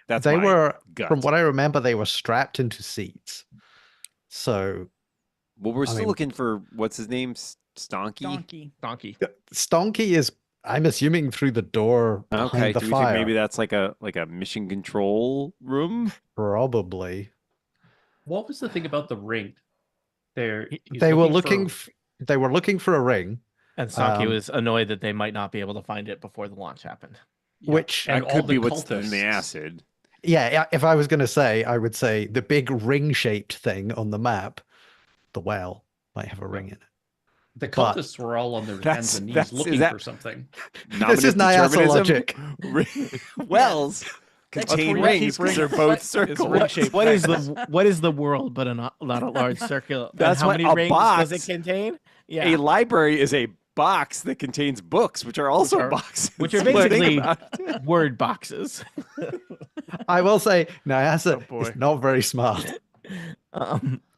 S3: That's
S5: They
S3: my
S5: were,
S3: gut.
S5: from what I remember, they were strapped into seats. So
S3: Well, we're
S5: I
S3: still
S5: mean-
S3: looking for what's his name, Stonky.
S2: Donkey.
S1: Donkey.
S5: Stonky is, I'm assuming, through the door behind
S3: Okay,
S5: the
S3: do we
S5: fire.
S3: think maybe that's like a mission control room?
S5: Probably.
S6: What was the thing about the ring? He's
S5: They were
S6: looking
S5: looking.
S6: for-
S5: They were looking for a ring,
S1: And Saki
S5: Um,
S1: was annoyed that they might not be able to find it before the launch happened.
S6: Yeah,
S5: which
S6: and
S3: That
S6: all
S3: could
S6: the
S3: be what's in the
S6: cultists.
S3: acid.
S5: yeah. If I was going to say, I would say the big ring-shaped thing on the map, the well, might have a ring in it.
S6: The
S5: But-
S6: cultists were all on their
S3: That's-
S6: hands and knees
S3: that's- is
S6: looking
S3: that-
S6: for something.
S5: This is
S3: Nominative
S5: Nyasa
S3: determinism.
S5: logic.
S3: Wells
S2: That's
S3: contain
S2: where you
S3: rings
S2: keep
S3: because they're
S2: rings.
S3: both
S2: It's
S3: circles.
S4: ring-shaped.
S1: What is the world but not a large circle? And
S3: That's
S1: how
S3: what
S1: many
S3: a
S1: rings does
S3: box-
S1: it contain? Yeah.
S3: A library is a box that contains books, which are also
S1: Which are-
S3: boxes.
S1: which are
S3: When you think
S1: basically
S3: about it.
S1: word boxes.
S5: I will say, Nyasa
S4: Oh, boy.
S5: is not very smart.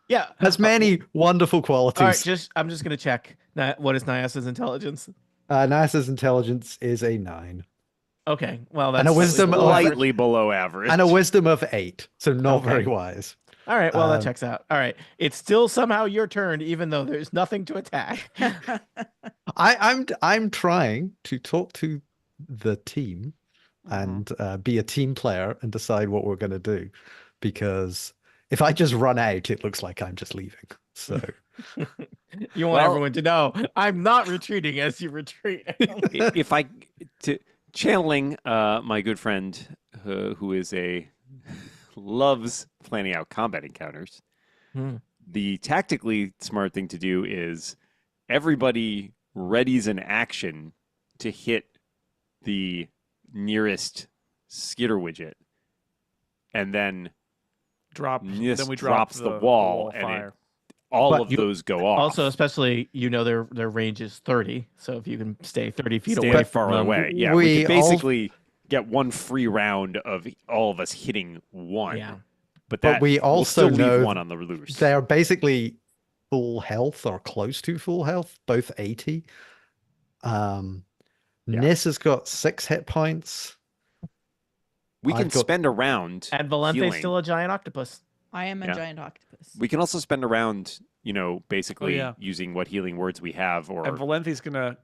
S1: Yeah.
S5: Has many wonderful
S1: All right,
S5: qualities.
S1: I'm just gonna check. What is Nyasa's intelligence?
S5: Nyasa's intelligence is a 9,
S1: Okay, well that's
S5: And a wisdom of-
S3: Slightly below average.
S5: and a wisdom of 8, so not
S1: Okay.
S5: very wise.
S1: All right, well that
S5: Um,
S1: checks out. All right, it's still somehow your turn, even though there's nothing to attack.
S5: I'm trying to talk to the team and be a team player and decide what we're going to do, because if I just run out, it looks like I'm just leaving. So
S1: You want
S3: Well-
S1: everyone to know I'm not retreating as you retreat.
S3: If I channeling my good friend who is loves planning out combat encounters,
S1: Hmm.
S3: the tactically smart thing to do is everybody readies an action to hit the nearest skitter widget, and then Nis
S4: Then we drop
S3: drops the wall, and
S4: fire.
S3: all
S5: But
S3: of
S5: you-
S3: those go off.
S1: Also, especially their range is 30, so if you can stay 30 feet
S3: Stay
S1: away
S3: far
S1: from them,
S3: away. Yeah,
S5: we
S3: we could
S5: all-
S3: basically get one free round of all of us hitting one.
S1: Yeah.
S3: But
S5: But we
S3: we'll
S5: also
S3: still
S5: know
S3: leave one on the loose.
S5: they're basically full health or close to full health, both 80. Nis has got 6 hit points.
S3: We can
S5: I've got-
S3: spend a round.
S1: and Valente's
S3: healing.
S1: still a giant octopus.
S2: I am a
S3: Yeah.
S2: giant octopus.
S3: We can also spend a round, basically
S4: yeah.
S3: using what healing words we have, or
S4: And Valenti's gonna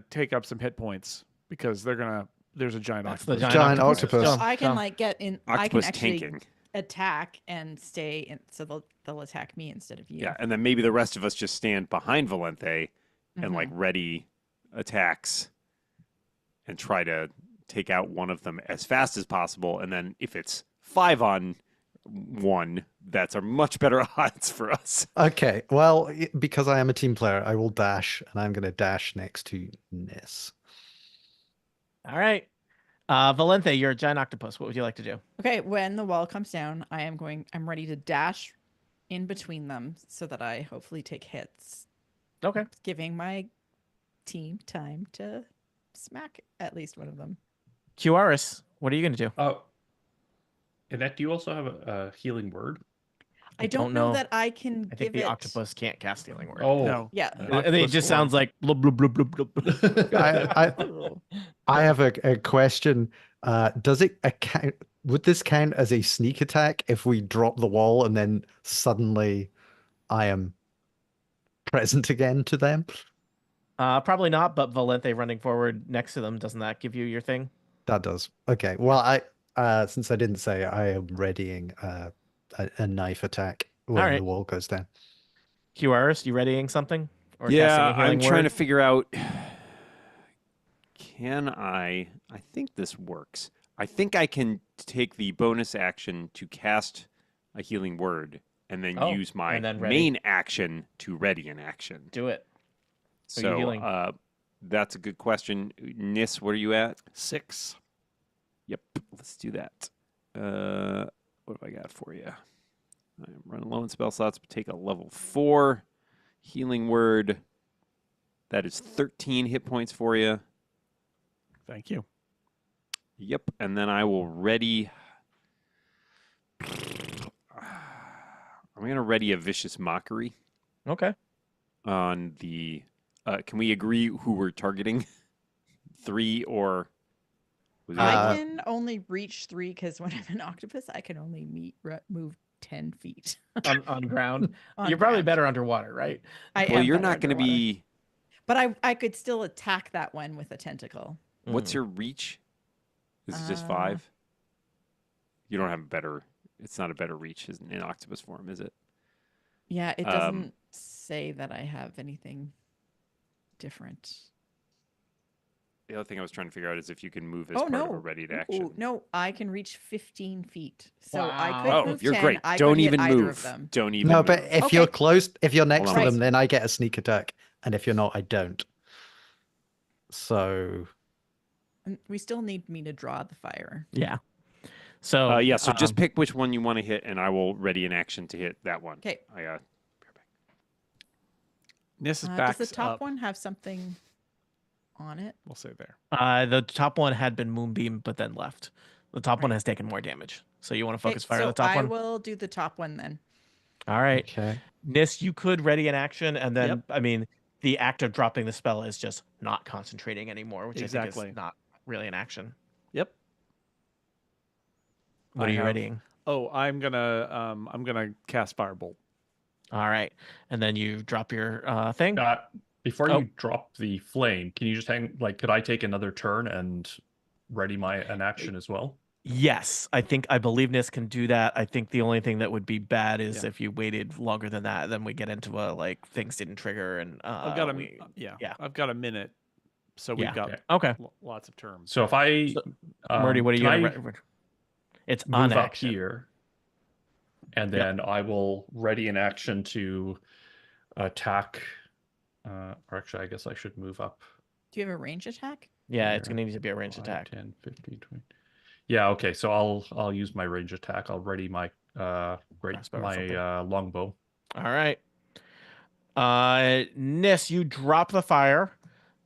S4: take up some hit points because there's a giant
S1: That's
S4: octopus.
S1: the
S5: Giant octopus.
S1: John,
S2: I can
S1: John.
S2: like get in. I can
S3: octopus
S2: actually
S3: tanking.
S2: attack and stay, and so they'll attack me instead of you.
S3: Yeah, and then maybe the rest of us just stand behind Valente and like
S2: Mhm.
S3: ready attacks and try to take out one of them as fast as possible. And then if it's 5-on-1, that's a much better odds for us.
S5: Okay, well, because I am a team player, I will dash, and I'm going to dash next to Nis.
S1: All right. Valente, you're a giant octopus. What would you like to do?
S2: Okay, when the wall comes down, I'm ready to dash in between them so that I hopefully take hits,
S1: Okay.
S2: giving my team time to smack at least one of them.
S1: QRS, what are you going to do?
S6: Oh, Annette, do you also have a healing word?
S2: I don't know that I can
S1: I
S2: give
S1: think the
S2: it.
S1: octopus can't cast healing word.
S6: Oh,
S4: No.
S2: Yeah.
S1: And it just sounds like blub, blub, blub, blub, blub.
S5: I have a question. Does it account? Would this count as a sneak attack if we drop the wall and then suddenly I am present again to them?
S1: Probably not, but Valente running forward next to them, doesn't that give you your thing?
S5: That does. Okay. Well, since I didn't say, I am readying a knife attack when
S1: right.
S5: the wall goes down.
S1: QRS, you readying something? Or casting
S3: Yeah,
S1: a healing
S3: I'm trying to
S1: word?
S3: figure out. I think this works. I think I can take the bonus action to cast a healing word and then
S1: Oh,
S3: use my
S1: and then ready.
S3: main action to ready an action.
S1: Do it. Are you
S3: So
S1: healing?
S3: that's a good question. Nis, what are you at?
S4: 6.
S3: Yep, let's do that. What have I got for you? I'm running low on spell slots, but take a level 4 healing word. That is 13 hit points for you.
S4: Thank you.
S3: Yep, and then I will ready. I'm going to ready a vicious mockery
S1: Okay.
S3: on the. Can we agree who we're targeting? 3 or. Was the
S2: I
S3: other one?
S2: can only reach 3 because when I'm an octopus, I can only move 10 feet.
S1: On ground.
S2: On
S1: You're probably
S2: ground.
S1: better underwater, right?
S2: I
S3: Well,
S2: am
S3: you're
S2: better
S3: not going to
S2: underwater.
S3: be.
S2: But I could still attack that one with a tentacle.
S3: What's your reach? Is it just 5? You don't have a better. It's not a better reach in octopus form, is it?
S2: Yeah, it doesn't say that I have anything different.
S3: The other thing I was trying to figure out is if you can move as
S2: Oh
S3: part
S2: no!
S3: of a readied action.
S2: Ooh, no, I can reach 15 feet. So
S1: Wow.
S2: I could
S3: Oh,
S2: move
S3: you're
S2: 10.
S3: great.
S2: I
S3: Don't
S2: could hit
S3: even
S2: either
S3: move.
S2: of them.
S3: Don't even
S5: No,
S3: move.
S5: but if
S2: Okay.
S5: you're close, if you're next
S3: Hold
S5: to
S3: on.
S5: them, then I get a sneak attack, and if you're not, I don't. So
S2: We still need me to draw the fire.
S1: Yeah. So
S3: Yeah, so just pick which one you want to hit, and I will ready an action to hit that one.
S2: Okay.
S4: Nis is
S2: Does
S4: backs
S2: the top
S4: up.
S2: one have something on it?
S4: We'll say there.
S1: the top one had been moonbeam, but then left. The top one
S2: Right.
S1: has taken more damage. So you want to
S2: Okay,
S1: focus fire
S2: so
S1: on the top
S2: I
S1: one?
S2: will do the top one then.
S1: All right.
S5: okay.
S1: Nis, you could ready an action, and then
S4: Yep.
S1: I mean, the act of dropping the spell is just not concentrating anymore, which I
S4: Exactly.
S1: think is not really an action.
S4: Yep.
S1: What
S4: I
S1: are you
S4: have-
S1: readying?
S4: Oh, I'm gonna cast Firebolt.
S1: All right, and then you drop your thing.
S6: Before
S1: Oh.
S6: you drop the flame, can you just could I take another turn and ready an action as well?
S1: Yes, I believe Nis can do that. I think the only thing that would be bad is
S4: Yeah.
S1: if you waited longer than that, then we get into a like things didn't trigger and
S4: I've got
S1: yeah.
S4: I've got a minute, so
S1: Yeah.
S4: we've got
S1: Okay.
S4: lots of terms.
S6: So if I
S1: So, Murdy, what are you
S6: can
S1: gonna? It's
S6: move
S1: on
S6: up
S1: action.
S6: here, and
S1: Yep.
S6: then I will ready an action to attack. Or actually, I guess I should move up.
S2: Do you have a range attack?
S1: Yeah, it's
S6: Here.
S1: gonna need to be a ranged
S6: 5,
S1: attack.
S6: 10, 15, 20. Yeah, okay. So I'll use my range attack. I'll ready my
S1: Crossbow or something.
S6: longbow.
S1: All right. Nis, you drop the fire.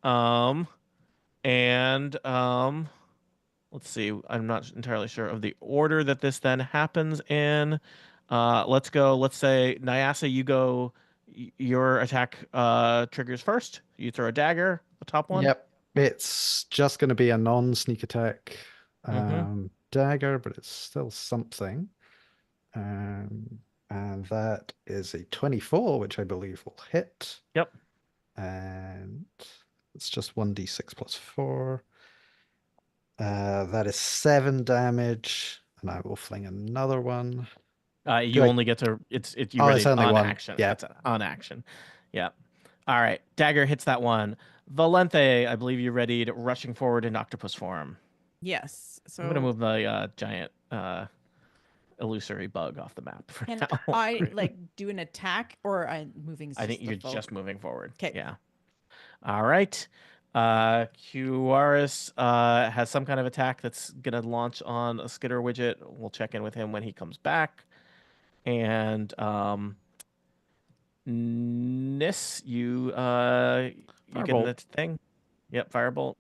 S1: And let's see. I'm not entirely sure of the order that this then happens in. Let's go. Let's say Nyasa, you go. Your attack triggers first. You throw a dagger, the top one.
S5: Yep. It's just going to be a non-sneak attack
S1: Mhm.
S5: dagger, but it's still something. And that is a 24, which I believe will hit.
S1: Yep.
S5: And it's just 1d6 plus 4. That is 7 damage. And I will fling another one.
S1: You
S5: I-
S1: only get to you
S5: Oh,
S1: ready
S5: it's only
S1: on
S5: one.
S1: action.
S5: Yeah.
S1: It's on action. Yeah. All right. Dagger hits that one. Valente, I believe you're ready to rushing forward in octopus form.
S2: Yes. So
S1: I'm gonna move the giant illusory bug off the map for
S2: can
S1: now.
S2: I like do an attack, or I'm moving?
S1: I think
S2: the
S1: you're
S2: folk?
S1: just moving forward.
S2: 'Kay.
S1: Yeah. All right. QRS has some kind of attack that's gonna launch on a skitter widget. We'll check in with him when he comes back. And Nis, you getting the
S4: Firebolt.
S1: thing? Yep, firebolt.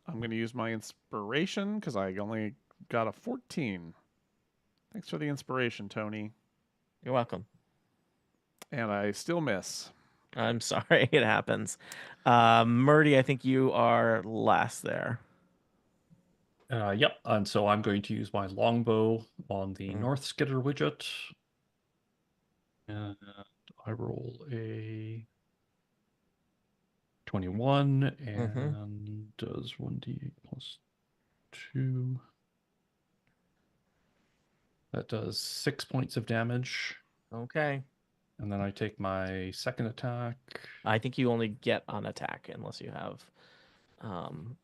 S4: I'm going to use my inspiration because I only got a 14. Thanks for the inspiration, Tony.
S1: You're welcome.
S4: And I still miss.
S1: I'm sorry, it happens. Murdy, I think you are last there.
S6: Yep. And so I'm going to use my longbow on the
S1: Mm.
S6: north skitter widget. And I roll a 21 and does 1d8 plus 2. That does 6 points of damage.
S1: Okay.
S6: And then I take my second attack.
S1: I think you only get on attack unless you have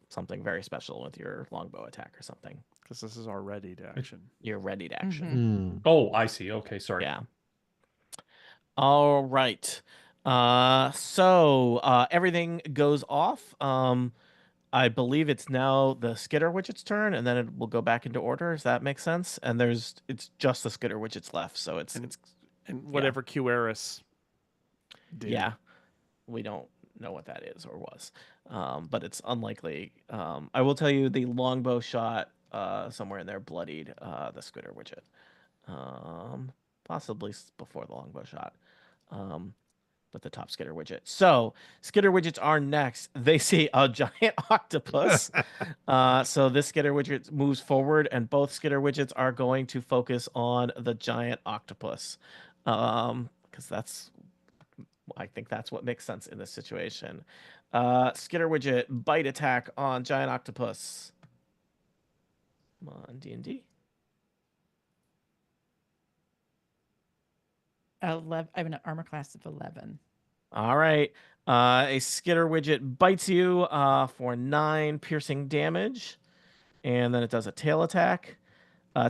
S1: something very special with your longbow attack or something.
S4: Because this is our ready to action.
S1: You're ready to action.
S5: Hmm.
S6: Oh, I see. Okay, sorry.
S1: Yeah. All right. So everything goes off. I believe it's now the skitter widget's turn, and then it will go back into order. Does that make sense? And it's just the skitter widgets left, so it's
S4: And whatever QRS did.
S1: yeah. We don't know what that is or was, but it's unlikely. I will tell you the longbow shot somewhere in there bloodied the skitter widget, possibly before the longbow shot. But the top skitter widget. So skitter widgets are next. They see a giant octopus. So this skitter widget moves forward, and both skitter widgets are going to focus on the giant octopus, because I think that's what makes sense in this situation. Skitter widget bite attack on giant octopus. Come on, D&D.
S2: 11. I have an armor class of 11.
S1: All right. A skitter widget bites you for 9 piercing damage, and then it does a tail attack.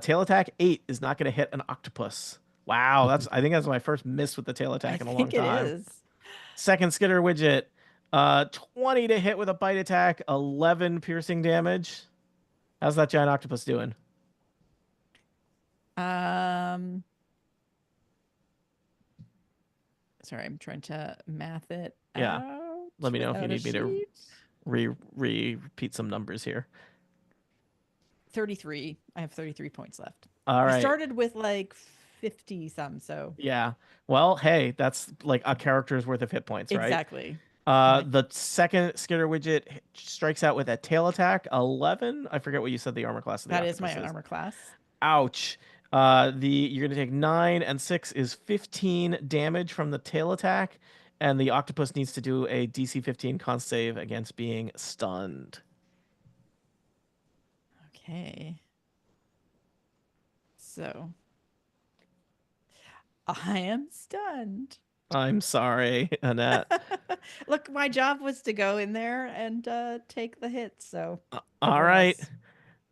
S1: Tail attack 8 is not going to hit an octopus. Wow, I think that's my first miss with the tail attack in a long
S2: I think
S1: time.
S2: it is.
S1: Second skitter widget, 20 to hit with a bite attack, 11 piercing damage. How's that giant octopus doing?
S2: Sorry, I'm trying to math it
S1: Yeah.
S2: out.
S1: Let me know if you
S2: without a
S1: need me to
S2: sheet.
S1: repeat some numbers here.
S2: 33. I have 33 points left.
S1: All
S2: I
S1: right.
S2: started with like 50 some, so
S1: Yeah. Well, hey, that's like a character's worth of hit points, right?
S2: exactly.
S1: The second skitter widget strikes out with a tail attack, 11. I forget what you said the armor class of the
S2: That is my
S1: octopus
S2: armor class.
S1: Ouch. You're gonna take 9 and 6 is 15 damage from the tail attack, and the octopus needs to do a DC 15 con save against being stunned.
S2: Okay. So I am stunned.
S1: I'm sorry, Annette.
S2: Look, my job was to go in there and take the hit. So
S1: All right.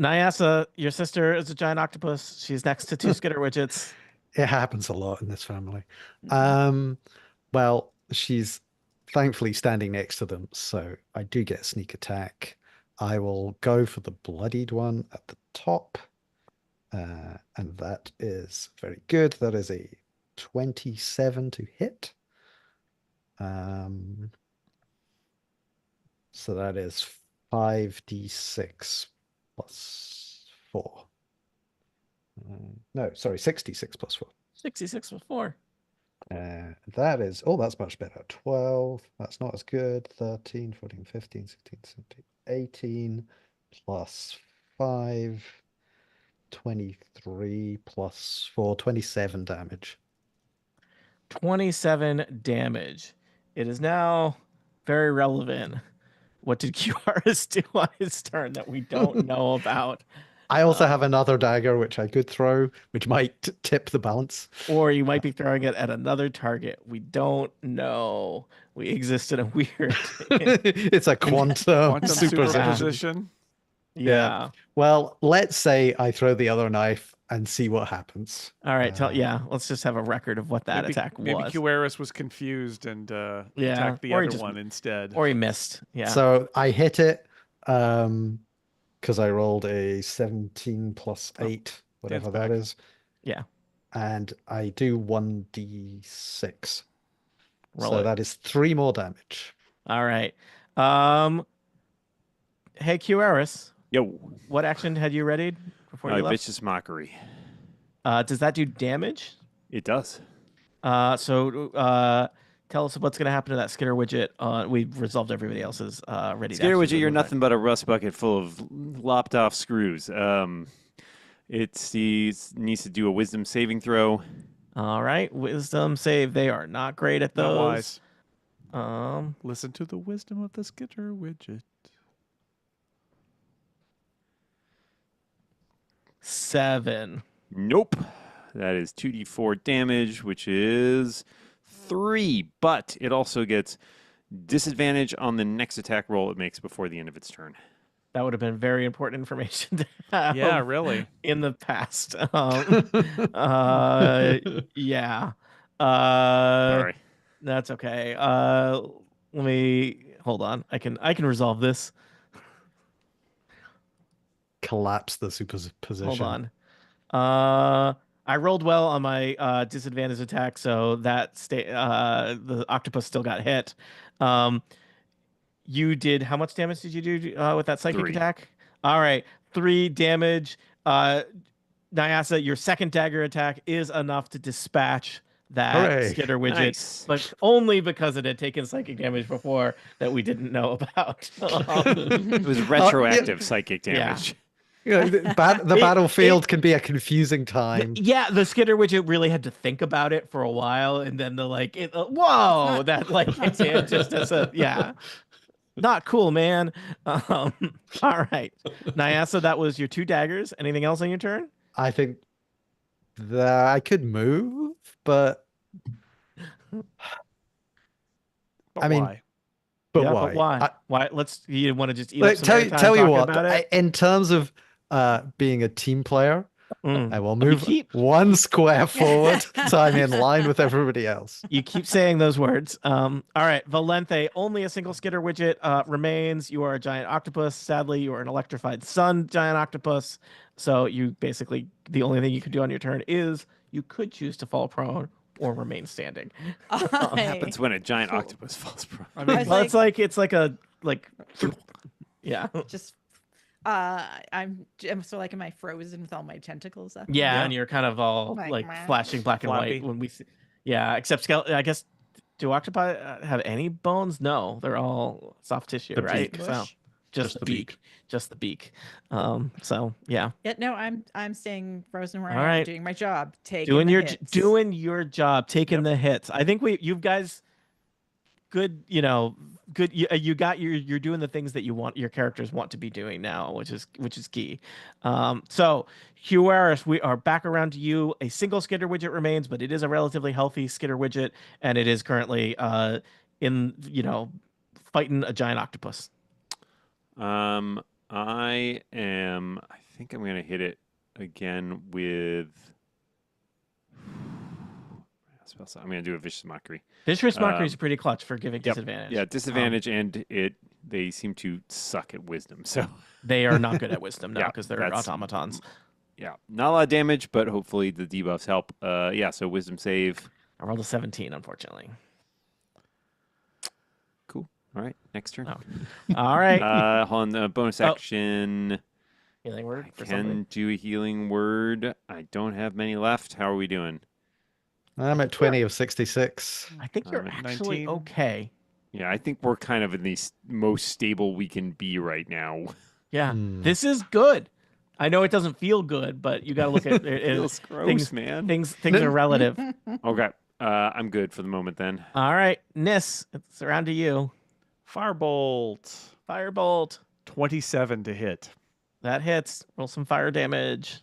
S1: Nyasa, your sister is a giant octopus. She's next to 2 skitter widgets.
S5: It happens a lot in this family.
S2: Mhm.
S5: Well, she's thankfully standing next to them, so I do get a sneak attack. I will go for the bloodied one at the top. And that is very good. That is a 27 to hit. So that is 5d6 plus 4. No, sorry, 66 plus 4.
S1: 66 with 4.
S5: That is, oh, that's much better. 12, that's not as good. 13, 14, 15, 16, 17, 18 plus 5, 23 plus 4, 27 damage.
S1: 27 damage. It is now very relevant. What did QRS do on his turn that we don't know about?
S5: I also have another dagger which I could throw, which might tip the balance.
S1: Or you might be throwing it at another target. We don't know. We exist in a weird.
S5: It's a quantum
S4: Quantum
S5: superposition.
S4: superposition.
S1: Yeah.
S5: Well, let's say I throw the other knife and see what happens.
S1: All right. Let's just have a record of what that attack
S4: Maybe
S1: was.
S4: Cuaris was confused and attacked the
S1: or he
S4: other
S1: just-
S4: one instead.
S1: Or he missed. Yeah.
S5: So I hit it because I rolled a 17 plus 8, whatever that
S4: back.
S5: is.
S1: Yeah.
S5: And I do 1d6.
S1: Roll
S5: So
S1: it.
S5: that is 3 more damage.
S1: All right. Hey, Cuaris,
S3: Yo,
S1: what action had you readied before you left?
S3: vicious mockery.
S1: Does that do damage?
S3: It does.
S1: So tell us what's going to happen to that skitter widget. We've resolved everybody else's ready.
S3: Skitter
S1: actions
S3: widget, you're
S1: with
S3: nothing but a rust bucket full of lopped off screws. It needs to do a wisdom saving throw.
S1: All right, wisdom save. They are not great at
S4: Not
S1: those.
S4: wise. Listen to the wisdom of the skitter widget.
S1: 7.
S3: Nope. That is 2d4 damage, which is 3. But it also gets disadvantage on the next attack roll it makes before the end of its turn.
S1: That would have been very important information to have
S4: Yeah, really.
S1: in the past. Yeah.
S3: Sorry.
S1: That's okay. Let me hold on. I can resolve this.
S5: Collapse the superposition.
S1: Hold on. I rolled well on my disadvantage attack, so that the octopus still got hit. You did how much damage did you do with that psychic
S3: 3.
S1: attack? All right, 3 damage. Nyasa, your second dagger attack is enough to dispatch that
S5: Hooray.
S1: skitter widget,
S3: Nice.
S1: but only because it had taken psychic damage before that we didn't know about.
S3: It was retroactive psychic
S1: Yeah.
S3: damage.
S5: You know, the battlefield can be a confusing time.
S1: Yeah, the skitter widget really had to think about it for a while, and then whoa, that like hits in just as not cool, man. All right, Nyasa, that was your 2 daggers. Anything else on your turn?
S5: I think that I could move, but
S4: But
S5: I mean,
S4: why?
S5: but
S1: Yeah,
S5: why?
S1: But why? Why? You want to just eat up
S5: Like,
S1: some airtime
S5: tell you
S1: talking
S5: what,
S1: about it?
S5: in terms of being a team player, I will move
S1: keep-
S5: 1 square forward so I'm in line with everybody else.
S1: You keep saying those words. All right, Valente, only a single skitter widget remains. You are a giant octopus. Sadly, you are an electrified sun giant octopus. So you basically, the only thing you can do on your turn is you could choose to fall prone or remain standing.
S3: What happens when a giant octopus falls prone?
S4: I
S2: I
S4: mean,
S2: was
S1: Well, it's like yeah.
S2: Just I'm so like, am I frozen with all my tentacles up?
S1: Yeah,
S4: Yeah.
S1: and you're kind of all
S2: Like,
S1: like
S2: meh.
S1: flashing black and
S4: Floppy.
S1: white when we see. Yeah, except I guess, do octopi have any bones? No, they're all soft tissue,
S6: The
S1: right?
S6: beak.
S1: So
S2: Mush.
S1: just the beak, just the beak. So yeah,
S2: Yeah, no, I'm staying frozen where
S1: All
S2: I am,
S1: right.
S2: doing my job, taking
S1: doing
S2: the
S1: your
S2: hits.
S1: doing your job, taking the hits. I think you guys, good. Good. You got you're doing the things that you want your characters want to be doing now, which is key. So Huaris, we are back around to you. A single skitter widget remains, but it is a relatively healthy skitter widget, and it is currently in fighting a giant octopus.
S3: I think I'm gonna hit it again with. I'm gonna do a vicious mockery.
S1: Vicious mockery is pretty clutch for giving
S3: Yep.
S1: disadvantage.
S3: Yeah, disadvantage, and they seem to suck at wisdom. So
S1: They are not good at wisdom now
S3: Yeah,
S1: because they're
S3: that's-
S1: automatons.
S3: yeah, not a lot of damage, but hopefully the debuffs help. So wisdom save.
S1: I rolled a 17, unfortunately.
S3: Cool. All right, next turn.
S1: Oh. All right.
S3: On the bonus
S1: Oh.
S3: action,
S1: Healing word
S3: I
S1: for
S3: can
S1: somebody?
S3: do a healing word. I don't have many left. How are we doing?
S5: I'm at 20 of 66.
S1: I think you're
S3: I'm at
S1: actually
S4: 19.
S1: okay.
S3: Yeah, I think we're kind of in the most stable we can be right now.
S1: Yeah,
S5: Hmm.
S1: this is good. I know it doesn't feel good, but you got to look at it.
S3: Feels gross,
S1: things,
S3: man.
S1: Things are relative.
S3: Okay, I'm good for the moment then.
S1: All right, Nis, it's around to you.
S4: Firebolt.
S1: Firebolt.
S4: 27 to hit.
S1: That hits. Roll some fire damage.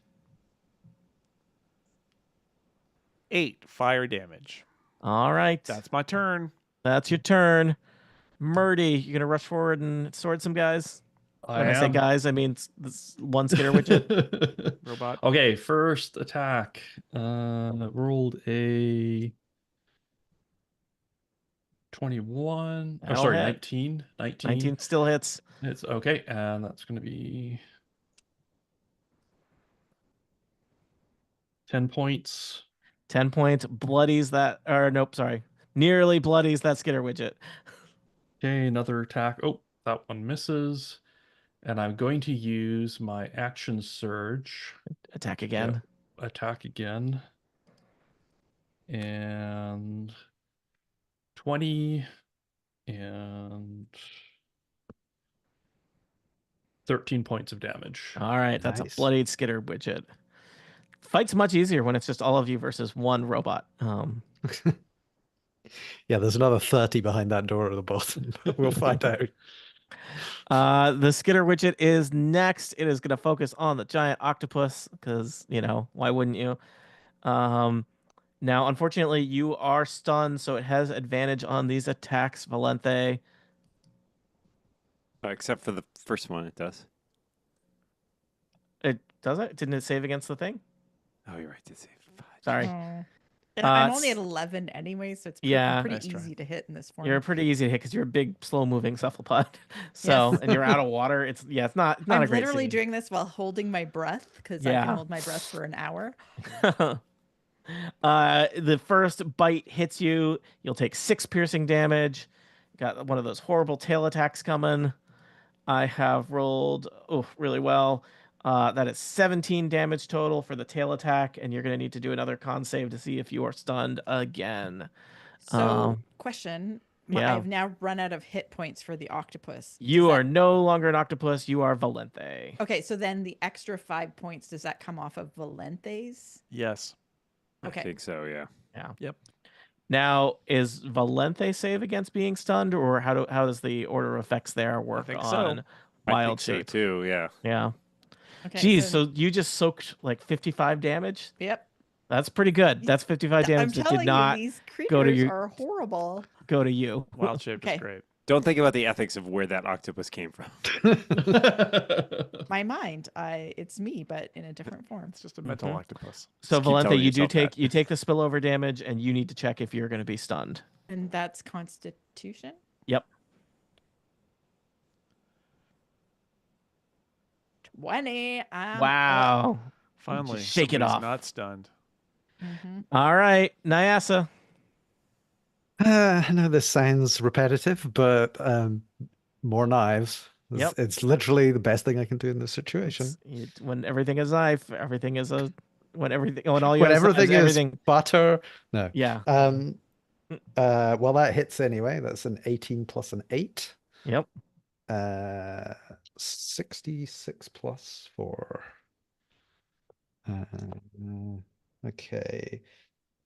S4: 8 fire damage.
S1: All right.
S4: That's my turn.
S1: That's your turn. Murdy, you gonna rush forward and sword some guys?
S6: I
S1: When I say
S6: am.
S1: guys, I mean this one skitter widget.
S4: Robot.
S6: Okay, first attack. Rolled a 21. Oh,
S1: That'll
S6: sorry,
S1: hit.
S6: 19.
S1: 19 still hits.
S6: It's okay, and that's going to be 10 points.
S1: 10 points. Bloodies that, or nope, sorry. Nearly bloodies that skitter widget.
S6: Okay, another attack. Oh, that one misses. And I'm going to use my action surge.
S1: Attack again.
S6: Attack again. And 20 and 13 points of damage.
S1: All right, that's
S5: Nice.
S1: a bloodied skitter widget. Fight's much easier when it's just all of you versus one robot.
S5: Yeah, there's another 30 behind that door at the bottom. We'll find out.
S1: The skitter widget is next. It is going to focus on the giant octopus because, why wouldn't you? Now, unfortunately, you are stunned, so it has advantage on these attacks, Valente.
S3: Except for the first one, it does.
S1: It does it? Didn't it save against the thing?
S3: Oh, you're right. It save 5.
S1: Sorry.
S2: Oh. And I'm only
S1: it's-
S2: at 11 anyway, so it's
S1: Yeah.
S2: pretty
S4: Nice try.
S2: easy to hit in this form.
S1: You're pretty easy to hit because you're a big, slow-moving cephalopod. So,
S2: Yes.
S1: and you're out of water. It's not
S2: I'm
S1: a great
S2: literally
S1: scene.
S2: doing this while holding my breath because I
S1: Yeah.
S2: can hold my breath for an hour.
S1: The first bite hits you. You'll take 6 piercing damage. Got one of those horrible tail attacks coming. I have rolled really well. That is 17 damage total for the tail attack, and you're going to need to do another con save to see if you are stunned again.
S2: So, question.
S1: yeah.
S2: I've now run out of hit points for the octopus.
S1: You
S2: Does
S1: are no longer an octopus. You are Valente.
S2: Okay, so then the extra 5 points, does that come off of Valente's?
S4: Yes.
S2: Okay.
S3: I think so, yeah.
S1: Yeah.
S4: Yep.
S1: Now, is Valente save against being stunned, or how does the order of effects there work
S4: think so.
S1: on
S3: I
S1: wild
S3: think so
S1: shape?
S3: too, yeah.
S1: Yeah.
S2: Okay.
S1: Geez, so you just soaked like 55 damage?
S2: Yep.
S1: That's pretty good. That's 55
S2: I'm
S1: damage that
S2: telling
S1: did not
S2: you, these
S1: go to
S2: creatures
S1: you.
S2: are horrible.
S1: Go to you.
S4: Wild shape
S2: Okay.
S4: is great.
S3: Don't think about the ethics of where that octopus came from.
S2: My mind, it's me, but in a different form.
S4: It's just a mental
S1: Mhm.
S4: octopus.
S1: So
S3: Just keep
S1: Valente,
S3: telling
S1: you do
S3: yourself that.
S1: you take the spillover damage, and you need to check if you're going to be stunned.
S2: And that's Constitution?
S1: Yep.
S2: 20.
S1: Wow.
S4: Finally,
S1: Just shake it
S4: somebody's
S1: off.
S4: not stunned.
S1: All right, Nyasa.
S5: I know this sounds repetitive, but more knives.
S1: Yep.
S5: It's literally the best thing I can do in this situation.
S1: When everything is knife, everything is a when all you
S5: When
S1: have
S5: everything is
S1: everything.
S5: butter. No.
S1: Yeah.
S5: Well, that hits anyway. That's an 18 plus an 8.
S1: Yep.
S5: 66 plus 4. Okay.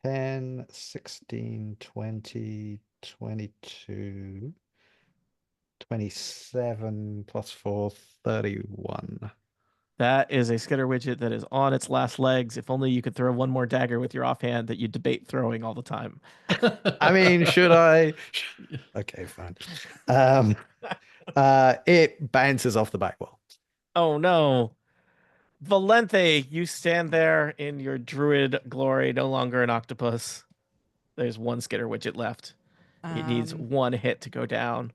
S5: 10, 16, 20, 22, 27 plus 4, 31.
S1: That is a skitter widget that is on its last legs. If only you could throw one more dagger with your offhand that you debate throwing all the time.
S5: I mean, should I? Okay, fine. It bounces off the back wall.
S1: Oh no. Valente, you stand there in your druid glory, no longer an octopus. There's one skitter widget left. It needs one hit to go down.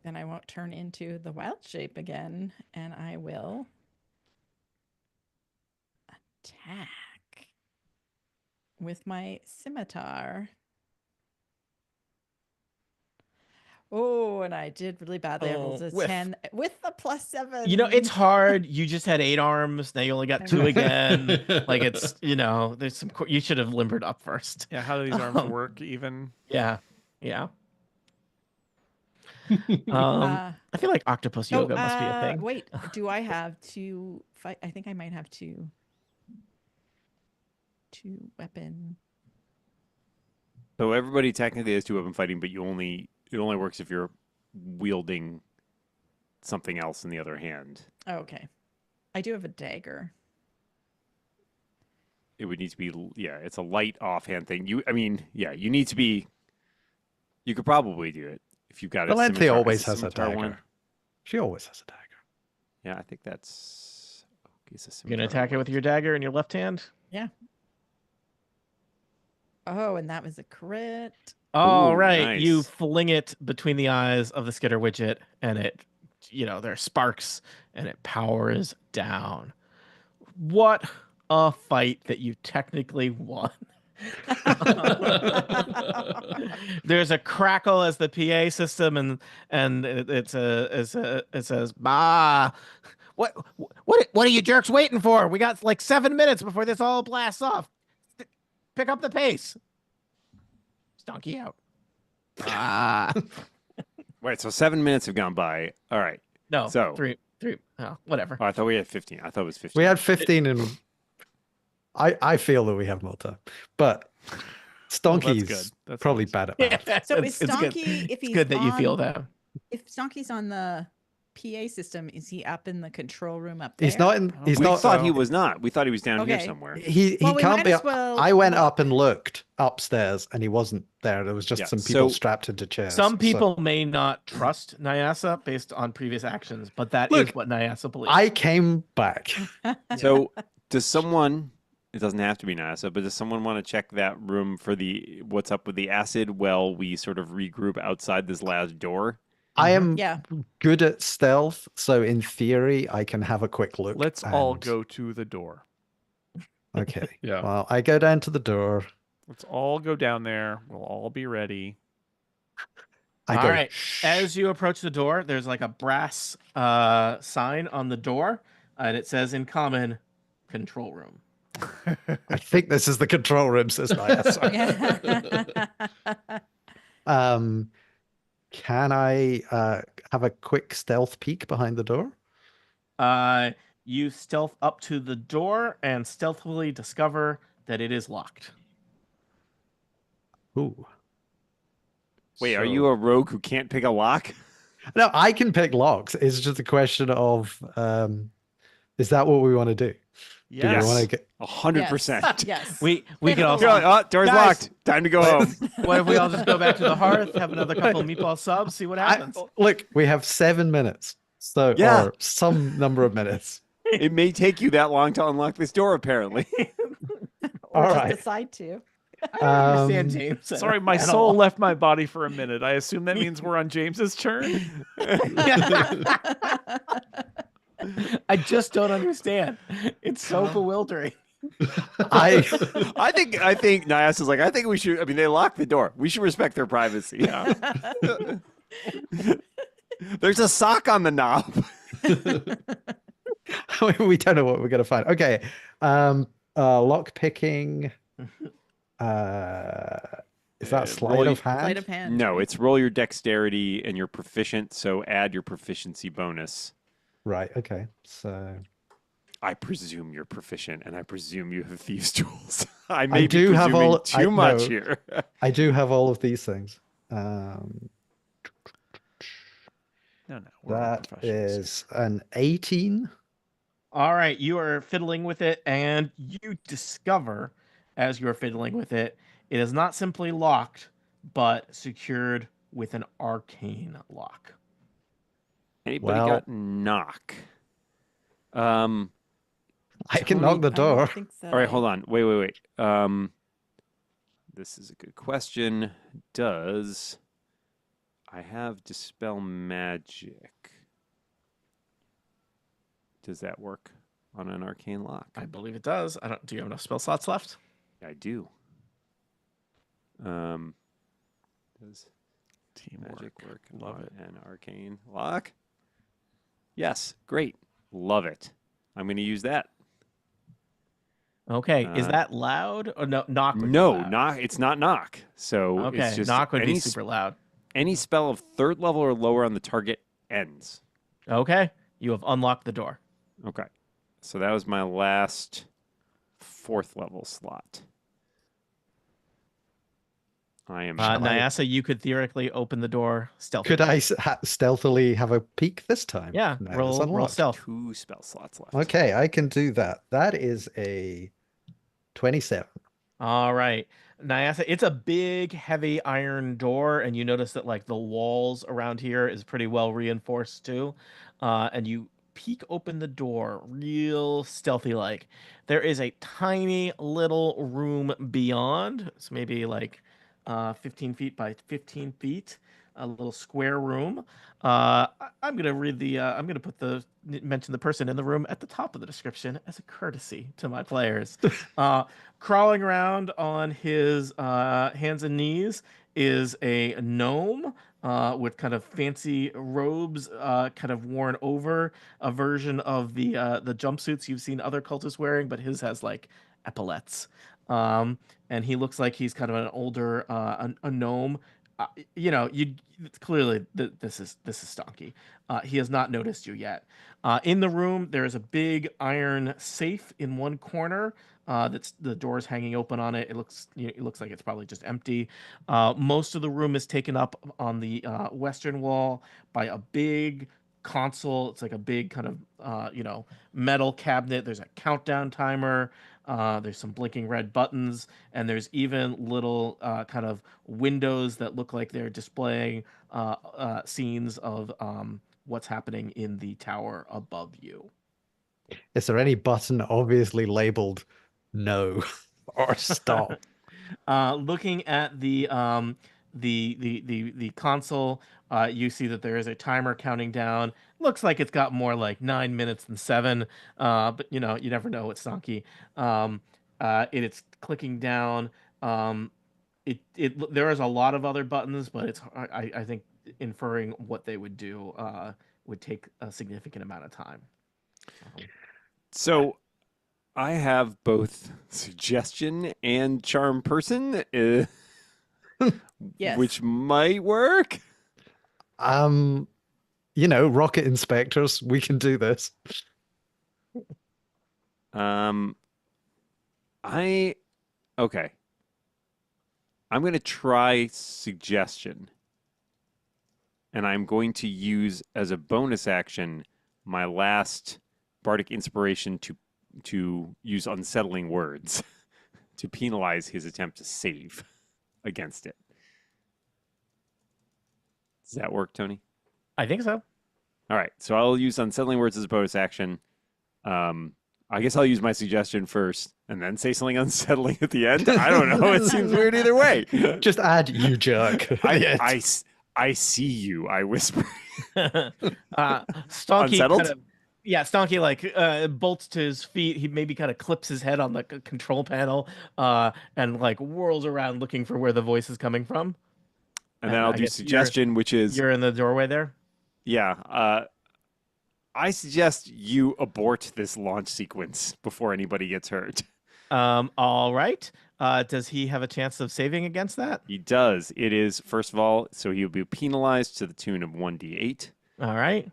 S2: Then I won't turn into the wild shape again, and I will attack with my scimitar. Oh, and I did really badly. I rolled a
S1: whiff.
S2: 10 with the +7.
S1: It's hard. You just had 8 arms. Now you only got
S2: I
S1: 2
S2: know.
S1: again. Like it's, there's some. You should have limbered up first.
S4: Yeah, how do these arms work even?
S1: Yeah. Yeah. I feel like octopus yoga must be a thing.
S2: Wait, do I have to fight? I think I might have two weapon.
S3: So everybody technically has 2-weapon fighting, but it only works if you're wielding something else in the other hand.
S2: Oh, okay. I do have a dagger.
S3: It would need to be, yeah, it's a light offhand thing. You need to be. You could probably do it if you've got a
S5: Valente
S3: scimitar.
S5: always
S3: Is
S5: has a
S3: scimitar
S5: dagger.
S3: one?
S5: She always has a dagger.
S3: Yeah, I think that's. It's a
S1: You're gonna
S3: scimitar
S1: attack it with
S3: left.
S1: your dagger in your left hand.
S2: Yeah. Oh, and that was a crit.
S1: All
S3: Ooh,
S1: right, you
S3: nice.
S1: fling it between the eyes of the skitter widget, and it, there are sparks, and it powers down. What a fight that you technically won. There's a crackle as the PA system, and it says, "Bah, what are you jerks waiting for? We got like 7 minutes before this all blasts off. Pick up the pace." Donkey out. Ah,
S3: Wait, so 7 minutes have gone by. All right.
S1: no,
S3: So-
S1: three. Oh, whatever.
S3: Oh, I thought we had 15. I thought it was 15.
S5: We had 15 and I feel that we have more time. But
S4: Well,
S5: Stonky's
S4: that's good. That's
S5: probably
S4: nice.
S5: bad at
S1: Yeah,
S5: math.
S2: So
S1: it's
S2: is
S1: good.
S2: Stonky, if
S1: It's
S2: he's
S1: good that you feel
S2: on-
S1: that.
S2: If Stonky's on the PA system, is he up in the control room up there?
S5: He's not in. He's
S3: we
S5: not.
S3: thought
S4: so.
S3: he was not. We thought he was down here
S2: Okay.
S3: somewhere.
S5: He
S2: Well, we
S5: can't
S2: might
S5: be.
S2: as well
S5: I went
S2: look.
S5: up and looked upstairs, and he wasn't there. There was just
S3: Yeah,
S5: some people
S3: so-
S5: strapped into chairs.
S1: Some
S5: So-
S1: people may not trust Nyasa based on previous actions, but that is
S5: Look,
S1: what Nyasa believes.
S5: I came back.
S3: So, does someone? It doesn't have to be NASA, but does someone want to check that room for the what's up with the acid while we sort of regroup outside this last door?
S5: I am
S2: Yeah.
S5: good at stealth, so in theory, I can have a quick look.
S4: Let's all
S5: and-
S4: go to the door.
S5: Okay.
S6: Yeah.
S5: Well, I go down to the door.
S4: Let's all go down there. We'll all be ready.
S5: I
S1: All
S5: go.
S1: right.
S5: "Shh."
S1: As you approach the door, there's like a brass sign on the door, and it says in common, "Control room."
S5: I think this is the control room, says Nyasa. Can I have a quick stealth peek behind the door?
S1: You stealth up to the door and stealthily discover that it is locked.
S5: Ooh.
S3: Wait, are you a rogue who can't pick a lock?
S5: No, I can pick locks. It's just a question of is that what we want to do? Do we
S4: Yes.
S5: want to get
S3: 100%.
S2: Yes.
S1: We
S2: Hit
S1: could
S2: it
S1: also.
S3: You're like, oh, door's
S1: Guys.
S3: locked. Time to go home.
S1: What if we all just go back to the hearth, have another couple of meatball subs, see what happens?
S5: look, we have 7 minutes. So
S3: Yeah.
S5: or some number of minutes.
S3: It may take you that long to unlock this door, apparently.
S2: Or
S5: All
S2: just
S5: right.
S2: decide to.
S1: I don't understand
S5: Um,
S1: James.
S4: Sorry, my
S1: at
S4: soul
S1: all.
S4: left my body for a minute. I assume that means we're on James's turn.
S1: I just don't understand. It's so bewildering.
S5: I
S3: I think Nias is like, I think we should. I mean, they locked the door. We should respect their privacy.
S4: Yeah.
S3: There's a sock on the knob.
S5: we don't know what we're gonna find. Okay. Lock picking. Is that sleight
S3: roll
S5: of hand?
S2: Sleight of hand.
S3: No, it's roll your dexterity and you're proficient, so add your proficiency bonus.
S5: Right, okay. So
S3: I presume you're proficient, and I presume you have thieves' tools. I may
S5: do
S3: be
S5: have
S3: presuming
S5: all-
S3: too
S5: I-
S3: much
S5: no.
S3: here.
S5: I do have all of these things.
S4: No, we're all
S5: That
S4: professionals.
S5: is an 18.
S1: All right, you are fiddling with it, and you discover, as you are fiddling with it, it is not simply locked, but secured with an arcane lock.
S3: Anybody
S5: Well-
S3: got knock?
S5: I can
S3: Tony-
S5: knock the
S2: I don't
S5: door.
S2: think so.
S3: All right, hold on. Wait. This is a good question. Does I have dispel magic? Does that work on an arcane lock?
S1: I believe it does. I don't. Do you have enough spell slots left?
S3: I do. Does
S4: Teamwork.
S3: magic work
S4: Love
S3: on
S4: it.
S3: an arcane lock? Yes, great. Love it. I'm going to use that.
S1: Okay, is
S3: Uh,
S1: that loud or no? Knock. would be
S3: No,
S1: loud.
S3: knock. It's not knock. So
S1: Okay,
S3: it's just
S1: knock would
S3: any
S1: be super loud.
S3: any spell of third level or lower on the target ends.
S1: Okay, you have unlocked the door.
S3: Okay. So that was my last fourth level slot. I am.
S1: Nyasa, you could theoretically open the door stealthily.
S5: Could I stealthily have a peek this time?
S1: Yeah,
S5: No, it's
S1: roll
S5: unlocked.
S1: stealth.
S3: 2 spell slots left.
S5: Okay, I can do that. That is a 27.
S1: All right. Nyasa, it's a big, heavy iron door, and you notice that like the walls around here is pretty well reinforced too. And you peek open the door real stealthy like. There is a tiny little room beyond. It's maybe like 15 feet by 15 feet. A little square room. I'm gonna read the. I'm gonna put the mention the person in the room at the top of the description as a courtesy to my players. Crawling around on his hands and knees is a gnome with kind of fancy robes, kind of worn over a version of the jumpsuits you've seen other cultists wearing, but his has like epaulets. And he looks like he's kind of an older a gnome. You know, you clearly this is Stonky. He has not noticed you yet. In the room, there is a big iron safe in one corner. That's the door's hanging open on it. It looks like it's probably just empty. Most of the room is taken up on the western wall by a big console. It's like a big kind of metal cabinet. There's a countdown timer. There's some blinking red buttons, and there's even little kind of windows that look like they're displaying scenes of what's happening in the tower above you.
S5: Is there any button obviously labeled no or stop?
S1: Looking at the console, you see that there is a timer counting down. Looks like it's got more like 9 minutes than 7. But you never know with Stonky. It's clicking down. There is a lot of other buttons, but I think inferring what they would do would take a significant amount of time.
S3: So I have both suggestion and charm person,
S2: Yes.
S3: which might work.
S5: Rocket inspectors, we can do this.
S3: Okay. I'm going to try suggestion. And I'm going to use as a bonus action my last bardic inspiration to use unsettling words to penalize his attempt to save against it. Does that work, Tony?
S1: I think so.
S3: All right. So I'll use unsettling words as a bonus action. I guess I'll use my suggestion first and then say something unsettling at the end. I don't know. It seems weird either way.
S5: Just add you jerk.
S3: I see you, I whisper.
S1: Stonky
S3: Unsettled?
S1: Stonky like bolts to his feet. He maybe kind of clips his head on the control panel and like whirls around looking for where the voice is coming from.
S3: And then I'll
S1: I
S3: do
S1: guess
S3: suggestion, which is
S1: you're in the doorway there.
S3: yeah. I suggest you abort this launch sequence before anybody gets hurt.
S1: All right. Does he have a chance of saving against that?
S3: He does. It is, first of all, so he'll be penalized to the tune of 1d8.
S1: All right.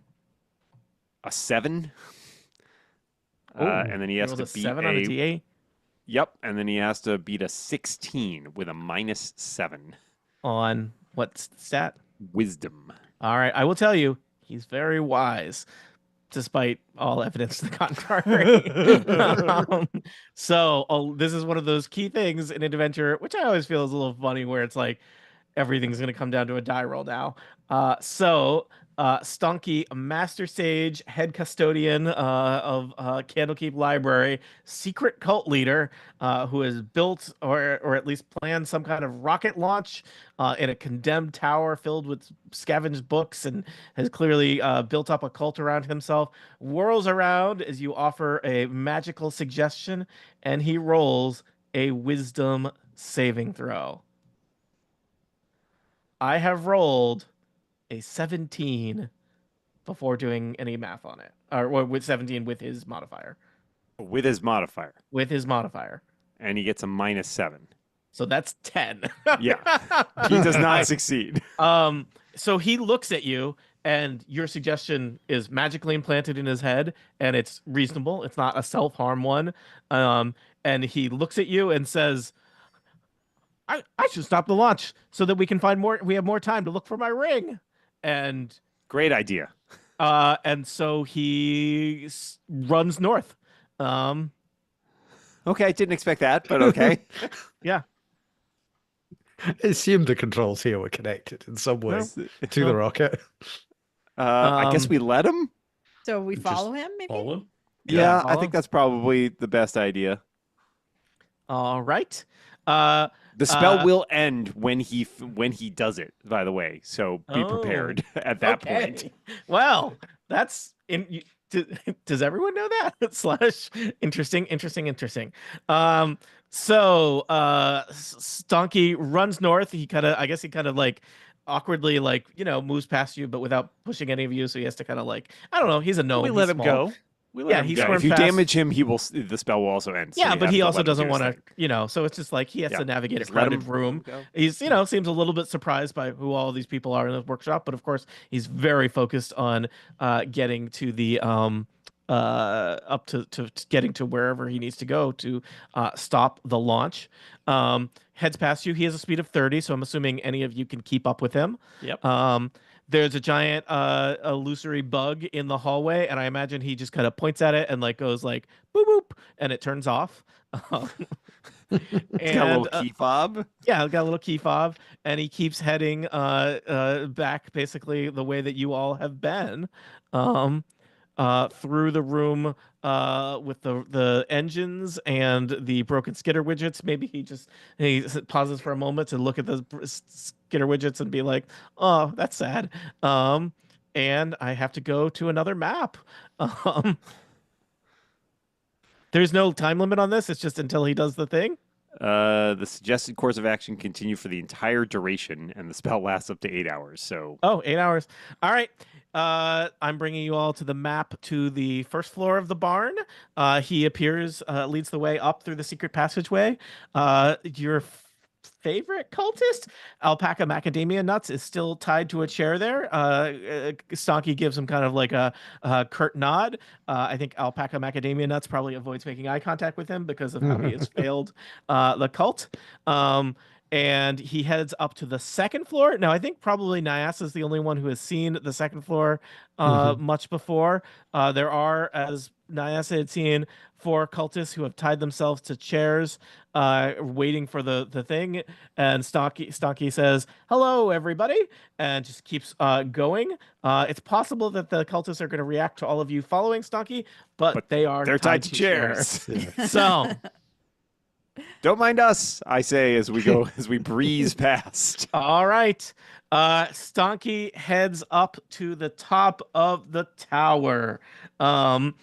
S3: A 7.
S1: Ooh,
S3: and then he has
S1: rolled
S3: to
S1: a
S3: beat
S1: 7 on a D8
S3: Yep, and then he has to beat a 16 with a -7.
S1: on what stat?
S3: Wisdom.
S1: All right. I will tell you, he's very wise, despite all evidence to the contrary. This is one of those key things in adventure, which I always feel is a little funny, where it's like everything's going to come down to a die roll now. Stonky, Master Sage, head custodian of Candlekeep Library, secret cult leader who has built or at least planned some kind of rocket launch in a condemned tower filled with scavenged books and has clearly built up a cult around himself, whirls around as you offer a magical suggestion, and he rolls a wisdom saving throw. I have rolled a 17 before doing any math on it, or with 17 with his modifier.
S3: With his modifier.
S1: With his modifier.
S3: And he gets a -7.
S1: So that's 10.
S3: Yeah. He does not succeed.
S1: So he looks at you, and your suggestion is magically implanted in his head, and it's reasonable. It's not a self-harm one. And he looks at you and says, I should stop the launch so that we can find more. We have more time to look for my ring. And
S3: Great idea.
S1: and so he runs north.
S3: Okay, I didn't expect that, but okay.
S1: Yeah.
S5: I assumed the controls here were connected in some way to the rocket.
S3: I guess we let him.
S2: So we
S6: Just
S2: follow him, maybe?
S6: Follow him.
S3: Yeah, I
S1: follow.
S3: think that's probably the best idea.
S1: All right.
S3: The spell will end when he does it. By the way, so be prepared at that point.
S1: Well, that's in. Does everyone know that? Slash interesting. So Stonky runs north. I guess he kind of like awkwardly like moves past you, but without pushing any of you. So he has to kind of like I don't know. He's a gnome.
S4: We
S1: He's
S4: let him
S1: small.
S4: go. We let
S1: Yeah,
S4: him
S1: he
S4: go.
S3: Yeah,
S1: swerved
S3: if you
S1: past.
S3: damage him, the spell will also end. So
S1: Yeah,
S3: you
S1: but
S3: have
S1: he
S3: to
S1: also
S3: let him
S1: doesn't
S3: do his
S1: want to,
S3: thing.
S1: so it's just like he has
S3: Yeah,
S1: to navigate a
S3: just let
S1: crowded
S3: him
S1: room.
S3: go.
S1: He's, seems a little bit surprised by who all these people are in the workshop, but of course he's very focused on getting to the up to getting to wherever he needs to go to stop the launch. Heads past you. He has a speed of 30, so I'm assuming any of you can keep up with him.
S4: Yep.
S1: There's a giant illusory bug in the hallway, and I imagine he just kind of points at it and like goes like boop boop, and it turns off.
S3: It's got a little key fob.
S1: Yeah, got a little key fob, and he keeps heading back basically the way that you all have been. Through the room with the engines and the broken skitter widgets. Maybe he pauses for a moment to look at the skitter widgets and be like, "Oh, that's sad." And I have to go to another map. There's no time limit on this. It's just until he does the thing.
S3: The suggested course of action continue for the entire duration, and the spell lasts up to 8 hours. So,
S1: 8 hours. All right. I'm bringing you all to the map to the first floor of the barn. He appears, leads the way up through the secret passageway. Your favorite cultist, Alpaca Macadamia Nuts, is still tied to a chair there. Stonky gives him kind of like a curt nod. I think Alpaca Macadamia Nuts probably avoids making eye contact with him because of how he has failed the cult. And he heads up to the second floor. Now, I think probably Nyasa is the only one who has seen the second floor much before. There are, as Nyasa had seen, 4 cultists who have tied themselves to chairs, waiting for the thing. And Stonky says, "Hello, everybody," and just keeps going. It's possible that the cultists are going to react to all of you following Stonky, but they're tied to chairs. So.
S3: don't mind us, I say as we breeze past.
S1: All right. Stonky heads up to the top of the tower, and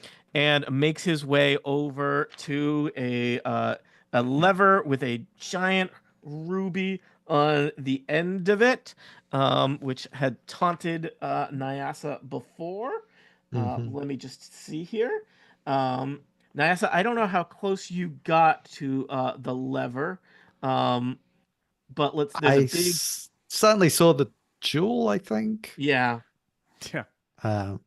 S1: makes his way over to a lever with a giant ruby on the end of it, which had taunted Nyasa before. Let me just see here. Nyasa, I don't know how close you got to the lever, but there's a big.
S5: Certainly saw the jewel, I think.
S1: Yeah.
S4: Yeah.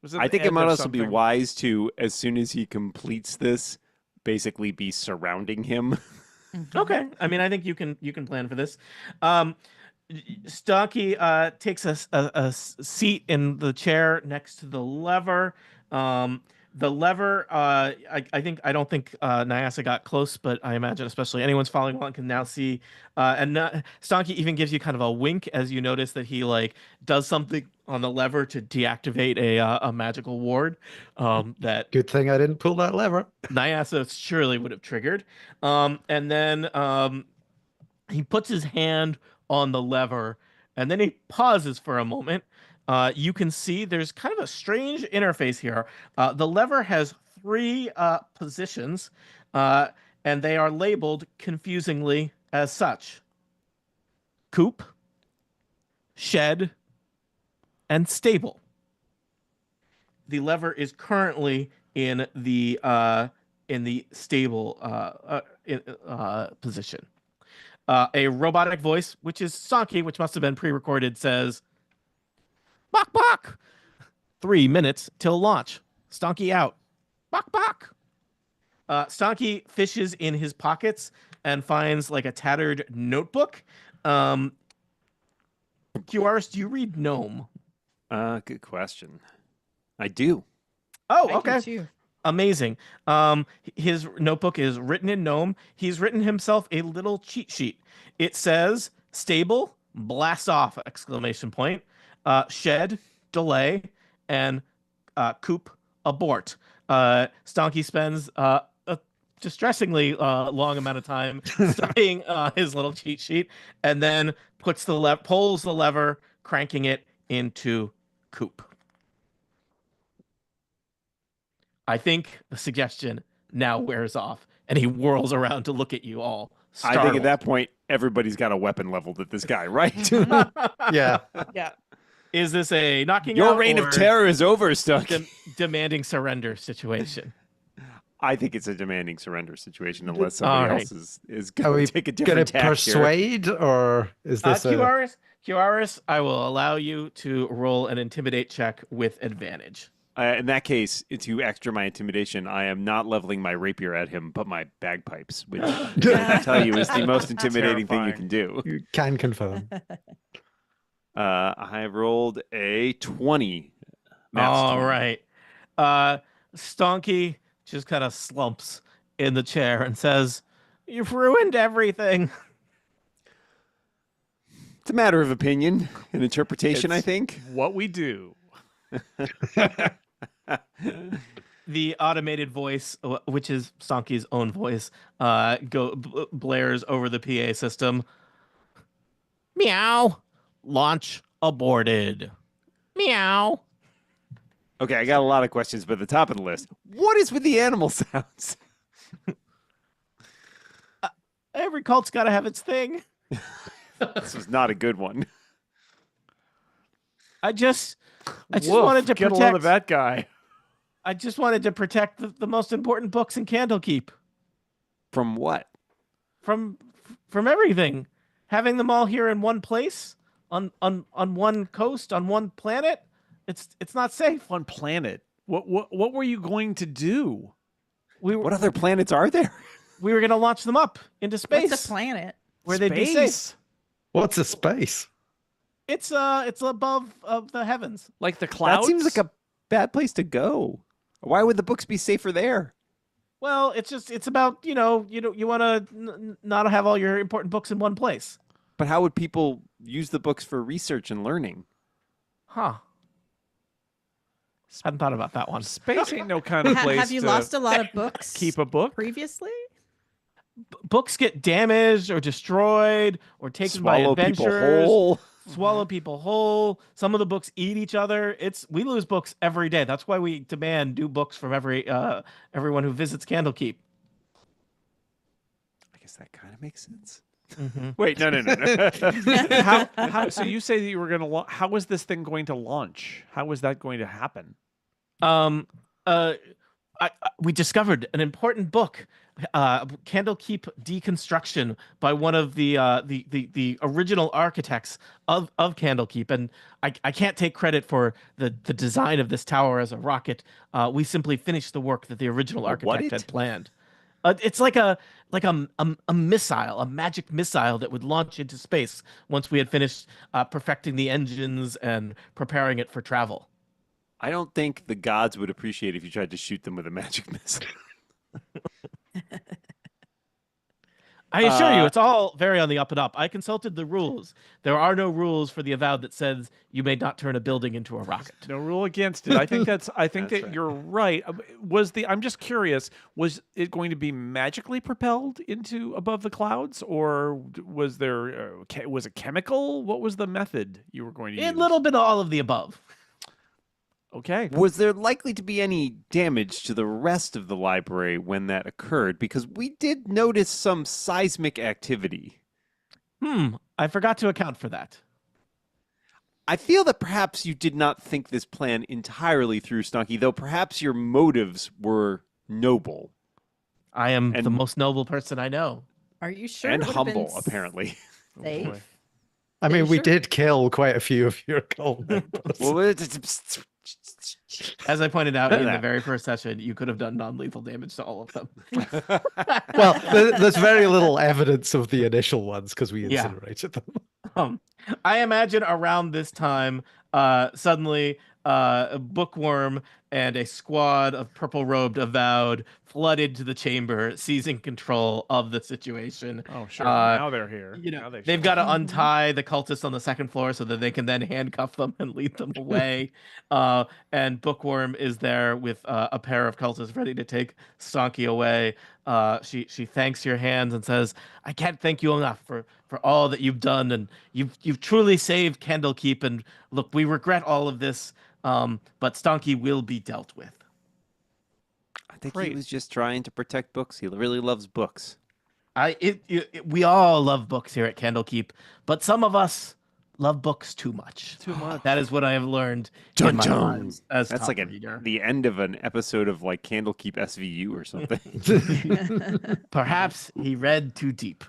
S4: Was
S3: I
S4: the
S3: think it
S4: end
S3: might
S4: of
S3: also be
S4: something?
S3: wise to, as soon as he completes this, basically be surrounding him.
S1: Okay. I mean, I think you can plan for this. Stocky takes a seat in the chair next to the lever. The lever, I don't think Nyasa got close, but I imagine especially anyone's following along can now see. Stonky even gives you kind of a wink as you notice that he like does something on the lever to deactivate a magical ward that
S5: Good thing I didn't pull that lever.
S1: Nyasa surely would have triggered. And then he puts his hand on the lever, and then he pauses for a moment. You can see there's kind of a strange interface here. The lever has 3 positions, and they are labeled confusingly as such: coop, shed, and stable. The lever is currently in the stable position. A robotic voice, which is Saki, which must have been pre-recorded, says, "Bok bok! 3 minutes till launch. Stonky out. Bok bok!" Stonky fishes in his pockets and finds like a tattered notebook. QRS, do you read gnome?
S3: Good question. I do.
S1: Oh,
S2: I do
S1: okay.
S2: too.
S1: Amazing. His notebook is written in gnome. He's written himself a little cheat sheet. It says stable, blast off, exclamation point, shed, delay, and coop, abort. Stonky spends a distressingly long amount of time studying his little cheat sheet, and then pulls the lever, cranking it into coop. I think the suggestion now wears off, and he whirls around to look at you all.
S3: I think at that point, everybody's got a weapon leveled at this guy, right?
S5: Yeah.
S2: Yeah.
S1: Is this a knocking
S3: Your
S1: out
S3: reign
S1: or
S3: of terror is over, Stuck.
S1: demanding surrender situation?
S3: I think it's a demanding surrender situation unless
S1: All
S3: somebody
S1: right.
S3: else is
S5: Are
S3: going
S5: we
S3: to take a
S5: going
S3: different
S5: to
S3: tack here.
S5: persuade, or is this a...
S1: QRS, I will allow you to roll an intimidate check with advantage.
S3: In that case, to extra my intimidation, I am not leveling my rapier at him, but my bagpipes, which I can tell you is the most intimidating thing you can do.
S5: You can confirm.
S3: I have rolled a 20.
S1: All
S3: 20.
S1: right. Stonky just kind of slumps in the chair and says, "You've ruined everything."
S3: It's a matter of opinion and interpretation, I
S4: It's
S3: think.
S4: What we do.
S1: The automated voice, which is Stonky's own voice, blares over the PA system. Meow. Launch aborted. Meow.
S3: Okay, I got a lot of questions, but at the top of the list, what is with the animal sounds?
S1: Every cult's got to have its thing.
S3: This was not a good one.
S1: I just
S4: Woof,
S1: wanted to
S4: get
S1: protect.
S4: a load of that guy.
S1: I just wanted to protect the most important books in Candlekeep
S3: From what?
S1: from everything. Having them all here in one place, on one coast, on one planet, it's not safe.
S4: On planet. What were you going to do?
S3: What other planets are there?
S1: We were gonna launch them up into space.
S2: What's a planet?
S1: where they'd be safe.
S4: Space?
S5: What's a space?
S1: It's above of the heavens.
S4: Like the clouds?
S3: That seems like a bad place to go. Why would the books be safer there?
S1: Well, it's about you want to not have all your important books in one place.
S3: But how would people use the books for research and learning?
S1: Huh. Hadn't thought about that one.
S4: Space ain't no kind of place
S2: Have you
S4: to
S2: lost a lot of books
S4: keep a book.
S2: previously?
S1: Books get damaged or destroyed or taken
S3: Swallow
S1: by
S3: people
S1: adventurers.
S3: whole.
S1: Swallow people whole. Some of the books eat each other. We lose books every day. That's why we demand new books from everyone who visits Candlekeep.
S3: I guess that kind of makes sense.
S1: Mm-hmm.
S3: Wait, no.
S4: How, so you say that you were going to how was this thing going to launch? How was that going to happen?
S1: We discovered an important book, Kandlekeep Dekonstruction, by one of the original architects of Candlekeep, and I can't take credit for the design of this tower as a rocket. We simply finished the work that the original architect had planned. It's like a missile, a magic missile that would launch into space once we had finished perfecting the engines and preparing it for travel.
S3: I don't think the gods would appreciate if you tried to shoot them with a magic missile.
S1: I assure you, it's all very on the up and up. I consulted the rules. There are no rules for the Avowed that says you may not turn a building into a rocket.
S4: No rule against it. I think that
S3: right.
S4: you're right. I'm just curious, was it going to be magically propelled into above the clouds, or was was it chemical? What was the method you were going to use?
S1: A little bit of all of the above.
S4: Okay.
S3: Was there likely to be any damage to the rest of the library when that occurred? Because we did notice some seismic activity.
S1: I forgot to account for that.
S3: I feel that perhaps you did not think this plan entirely through, Stonky, though perhaps your motives were noble.
S1: I am the most noble person I know.
S2: Are you sure?
S3: And
S2: it would've been
S3: humble, apparently.
S2: Safe.
S4: boy.
S5: I mean, we
S2: Sure.
S5: did kill quite a few of your cult members.
S3: Well,
S1: As I pointed out in the
S3: That.
S1: very first session, you could have done non-lethal damage to all of them.
S5: Well, there's very little evidence of the initial ones because we
S1: Yeah.
S5: incinerated them.
S1: I imagine around this time, suddenly, a bookworm and a squad of purple-robed avowed flood into the chamber, seizing control of the situation.
S4: Oh, sure.
S1: Uh,
S4: Now they're here.
S1: You know,
S4: Now they
S1: they've
S4: show
S1: got to
S4: up.
S1: untie the cultists on the second floor so that they can then handcuff them and lead them away. And Bookworm is there with a pair of cultists ready to take Stonky away. She thanks your hands and says, "I can't thank you enough for all that you've done, and you've truly saved Kandlekeep. And look, we regret all of this, but Stonky will be dealt with."
S3: I think
S4: Great.
S3: he was just trying to protect books. He really loves books.
S1: We all love books here at Kandlekeep, but some of us love books too much.
S4: Too much.
S1: That is what I have learned
S3: Dun
S1: in my
S3: dun.
S1: lives as
S3: That's
S1: top
S3: like
S1: reader.
S3: the end of an episode of like Candlekeep SVU or something.
S1: Perhaps he read too deep.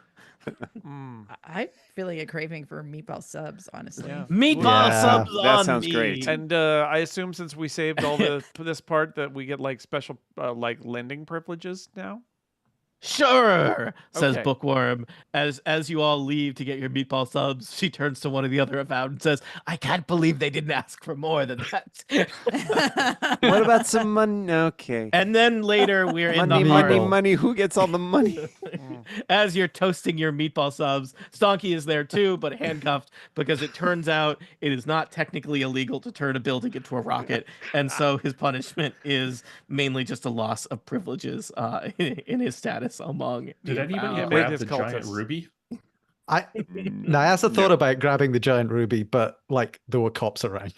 S2: I'm feeling a craving for meatball subs, honestly.
S4: Yeah.
S1: Meatball
S5: Yeah.
S1: subs
S3: That
S1: on
S3: sounds
S1: me.
S3: great.
S4: And I assume since we saved all this part that we get like special like lending privileges now.
S1: Sure, says
S4: Okay.
S1: Bookworm. As you all leave to get your meatball subs, she turns to one of the other avowed and says, "I can't believe they didn't ask for more than that."
S3: What about some money? Okay.
S1: And then later we're in
S3: Money,
S1: the
S3: money,
S1: heart.
S3: money. Who gets all the money?
S1: As you're toasting your meatball subs, Stonky is there too, but handcuffed because it turns out it is not technically illegal to turn a building into a rocket, and so his punishment is mainly just a loss of privileges in his status among.
S6: Did
S1: the
S6: anybody
S1: avowed.
S4: made
S6: grab
S4: his
S6: the giant
S4: cultists.
S6: ruby?
S5: Nyasa thought about grabbing the giant ruby, but like there were cops around.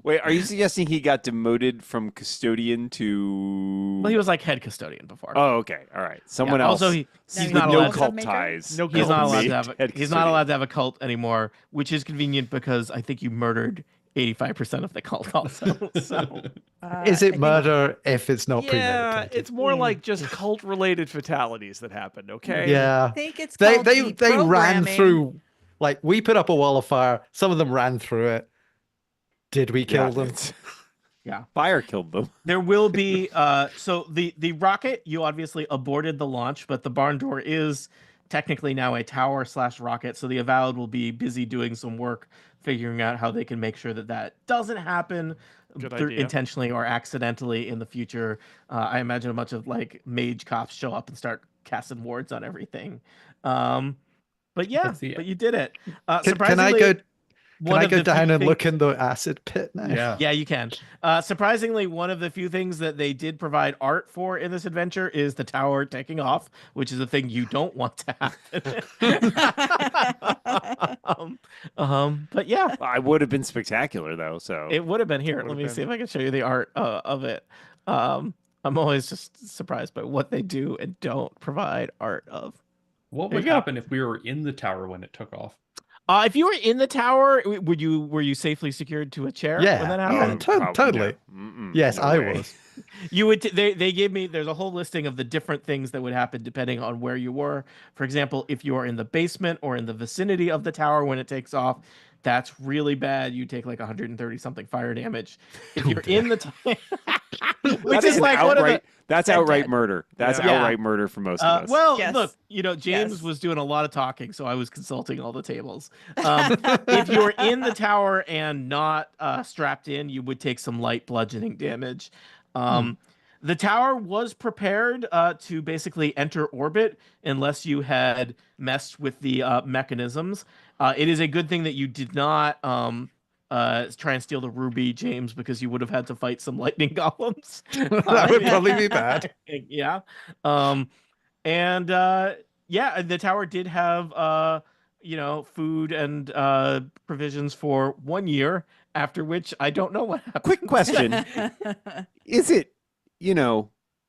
S3: Wait, are you suggesting he got demoted from custodian to?
S1: Well, he was like head custodian before.
S3: Oh, okay. All right. Someone
S1: Yeah,
S3: else.
S1: Also, he's
S2: Now
S1: not
S2: he's
S3: no
S1: allowed.
S3: cult
S2: maker?
S3: ties.
S4: No
S1: He's not allowed to have.
S3: Head
S1: He's not
S3: custodian.
S1: allowed to have a cult anymore, which is convenient because I think you murdered 85% of the cult also. So
S5: Is
S2: I
S5: it
S2: think-
S5: murder if it's not
S4: Yeah,
S5: premeditated?
S4: it's more like just cult-related fatalities that happened. Okay.
S5: Yeah.
S2: I think it's
S5: They
S2: called
S5: they they ran
S2: deprogramming.
S5: through, like, we put up a wall of fire. Some of them ran through it. Did we kill
S3: Yeah,
S5: them?
S3: it's-
S1: yeah.
S3: Fire killed them.
S1: There will be so the rocket, you obviously aborted the launch, but the barn door is technically now a tower / rocket, so the avowed will be busy doing some work figuring out how they can make sure that that doesn't happen
S4: Good idea.
S1: intentionally or accidentally in the future. I imagine a bunch of like mage cops show up and start casting wards on everything. But yeah,
S6: That's the-
S1: but you did it.
S5: Can I
S1: Surprisingly,
S5: go? Can
S1: one
S5: I
S1: of
S5: go
S1: the few
S5: down and
S1: things-
S5: look in the acid pit now?
S6: Yeah.
S1: Yeah, you can. Surprisingly, one of the few things that they did provide art for in this adventure is the tower taking off, which is a thing you don't want to happen. But yeah,
S3: I would have been spectacular though. So
S1: it would have been here.
S4: Would've
S1: Let me see
S4: been.
S1: if I can show you the art of it. I'm always just surprised by what they do and don't provide art of.
S6: What
S1: There
S6: would
S1: you go.
S6: happen if we were in the tower when it took off?
S1: If you were in the tower, were you safely secured to a chair
S5: Yeah.
S1: when that
S5: Yeah.
S1: happened?
S5: Totally.
S3: Mm-mm,
S5: Yes,
S3: no
S5: I
S3: way.
S5: was.
S1: You would they gave me there's a whole listing of the different things that would happen depending on where you were. For example, if you are in the basement or in the vicinity of the tower when it takes off, that's really bad. You take like 130 something fire damage. If you're in the which
S3: That
S1: is
S3: an
S1: like one of the
S3: outright. That's
S2: Dead,
S3: outright
S2: dead.
S3: murder. That's
S4: Yeah.
S3: outright murder for most of us.
S1: well,
S2: Yes.
S1: look, James
S2: Yes.
S1: was doing a lot of talking, so I was consulting all the tables. If you were in the tower and not strapped in, you would take some light bludgeoning damage. The tower was prepared to basically enter orbit unless you had messed with the mechanisms. It is a good thing that you did not try and steal the ruby, James, because you would have had to fight some lightning golems.
S5: That would probably be bad.
S1: Yeah. Yeah, the tower did have food and provisions for 1 year, after which I don't know what happened.
S3: Quick question: Is it,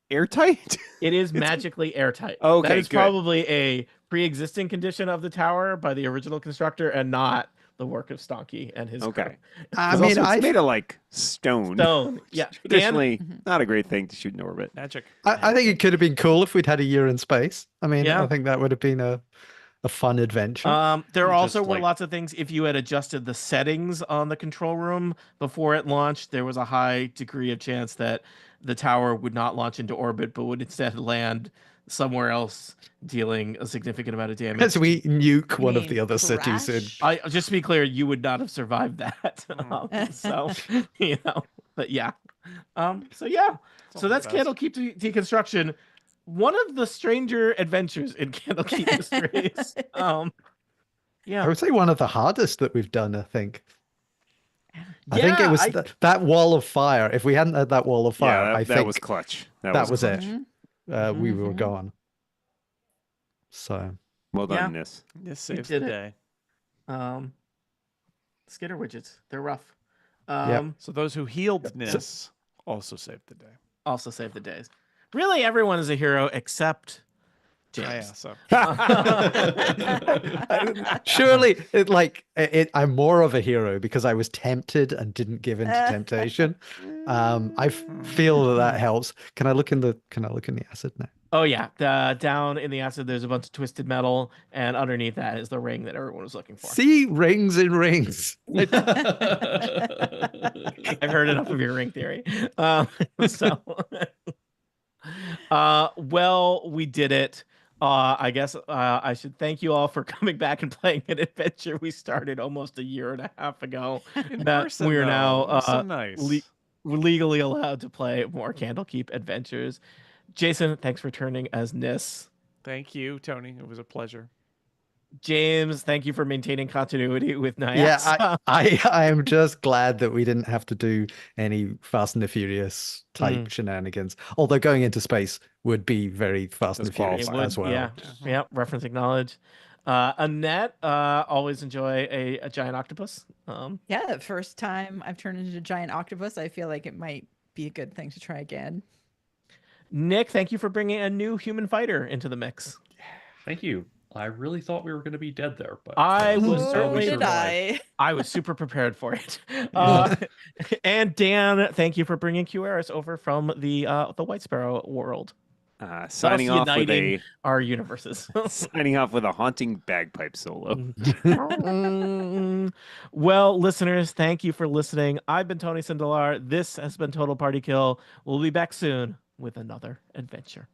S3: airtight?
S1: It is magically airtight.
S3: Okay,
S1: that is
S3: good.
S1: probably a pre-existing condition of the tower by the original constructor and not the work of Stonky and his
S3: Okay.
S1: crew.
S5: I
S3: It's
S5: mean,
S3: also, it's made of like stone.
S1: Stone. Yeah. Dan,
S3: Traditionally, not a great thing to shoot in orbit.
S4: Magic.
S5: I think it could have been cool if we'd had a year in space. I mean,
S1: Yeah.
S5: I think that would have been a fun adventure.
S1: There also
S6: Just
S1: were
S6: like-
S1: lots of things. If you had adjusted the settings on the control room before it launched, there was a high degree of chance that the tower would not launch into orbit, but would instead land somewhere else, dealing a significant amount of damage.
S5: As we nuke
S2: You
S5: one of
S2: mean
S5: the other cities in.
S2: crash?
S1: Just to be clear, you would not have survived that. So, but yeah. So yeah. So that's Candlekeep Deconstruction. One of the stranger adventures in Candlekeep Mysteries. Yeah.
S5: I would say one of the hardest that we've done, I think. I think
S1: Yeah,
S5: it was that wall of fire. If we hadn't had that wall of fire,
S3: Yeah,
S5: I
S3: that
S5: think
S3: was clutch.
S5: that was
S3: clutch.
S5: it. We were
S2: Mhm.
S5: gone. So
S3: Well
S1: Yeah.
S3: done, Nis.
S4: This saves the
S1: did it.
S4: day.
S1: Skitter widgets. They're rough.
S5: Yep.
S4: So those who healed Nis also saved the day.
S1: Also save the days. Really, everyone is a hero except James.
S5: surely I'm more of a hero because I was tempted and didn't give in to temptation. I feel that helps. Can I look in the acid now?
S1: Oh yeah, down in the acid, there's a bunch of twisted metal, and underneath that is the ring that everyone was looking for.
S5: See, rings in rings.
S1: I've heard enough of your ring theory. Well, we did it. I guess I should thank you all for coming back and playing an adventure we started almost a year and a half ago.
S4: In
S1: that
S4: person,
S1: we are
S4: though.
S1: now
S4: It was so nice.
S1: legally allowed to play more Candlekeep adventures. Jason, thanks for turning as Nis.
S4: Thank you, Tony. It was a pleasure.
S1: James, thank you for maintaining continuity with Nyasa.
S5: Yeah, I am just glad that we didn't have to do any Fast and the Furious type shenanigans. Although going into space would be very Fast and the Furious as well.
S1: Yeah, reference acknowledged. Annette, always enjoy a giant octopus.
S2: Yeah, the first time I've turned into a giant octopus, I feel like it might be a good thing to try again.
S1: Nick, thank you for bringing a new human fighter into the mix.
S6: Thank you. I really thought we were going to be dead there, but
S1: I was
S2: Oh,
S1: certainly
S2: did I?
S1: I was super prepared for it. And Dan, thank you for bringing QRS over from the White Sparrow world.
S3: Signing
S1: Thus
S3: off with
S1: uniting our universes.
S3: signing off with a haunting bagpipe solo.
S1: Well, listeners, thank you for listening. I've been Tony Sindelar. This has been Total Party Kill. We'll be back soon with another adventure.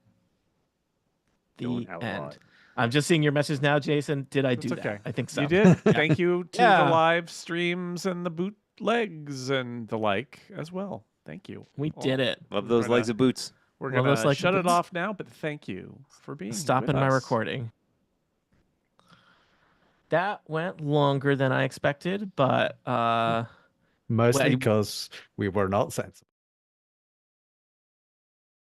S3: Going
S1: The
S3: out
S1: end.
S3: loud.
S1: I'm just seeing your message now, Jason. Did I
S4: It's
S1: do
S4: okay.
S1: that? I think so.
S4: You did. Thank you to
S1: Yeah.
S4: the live streams and the bootlegs and the like as well. Thank you.
S1: We did it.
S3: Love those legs of boots.
S4: We're
S1: Love
S4: going
S1: those
S4: to
S1: legs of
S4: shut it
S1: boots.
S4: off now, but thank you for being
S1: Stopping
S4: with
S1: my
S4: us.
S1: recording. That went longer than I expected, but
S5: Mostly
S1: Well,
S5: because we were not sensible.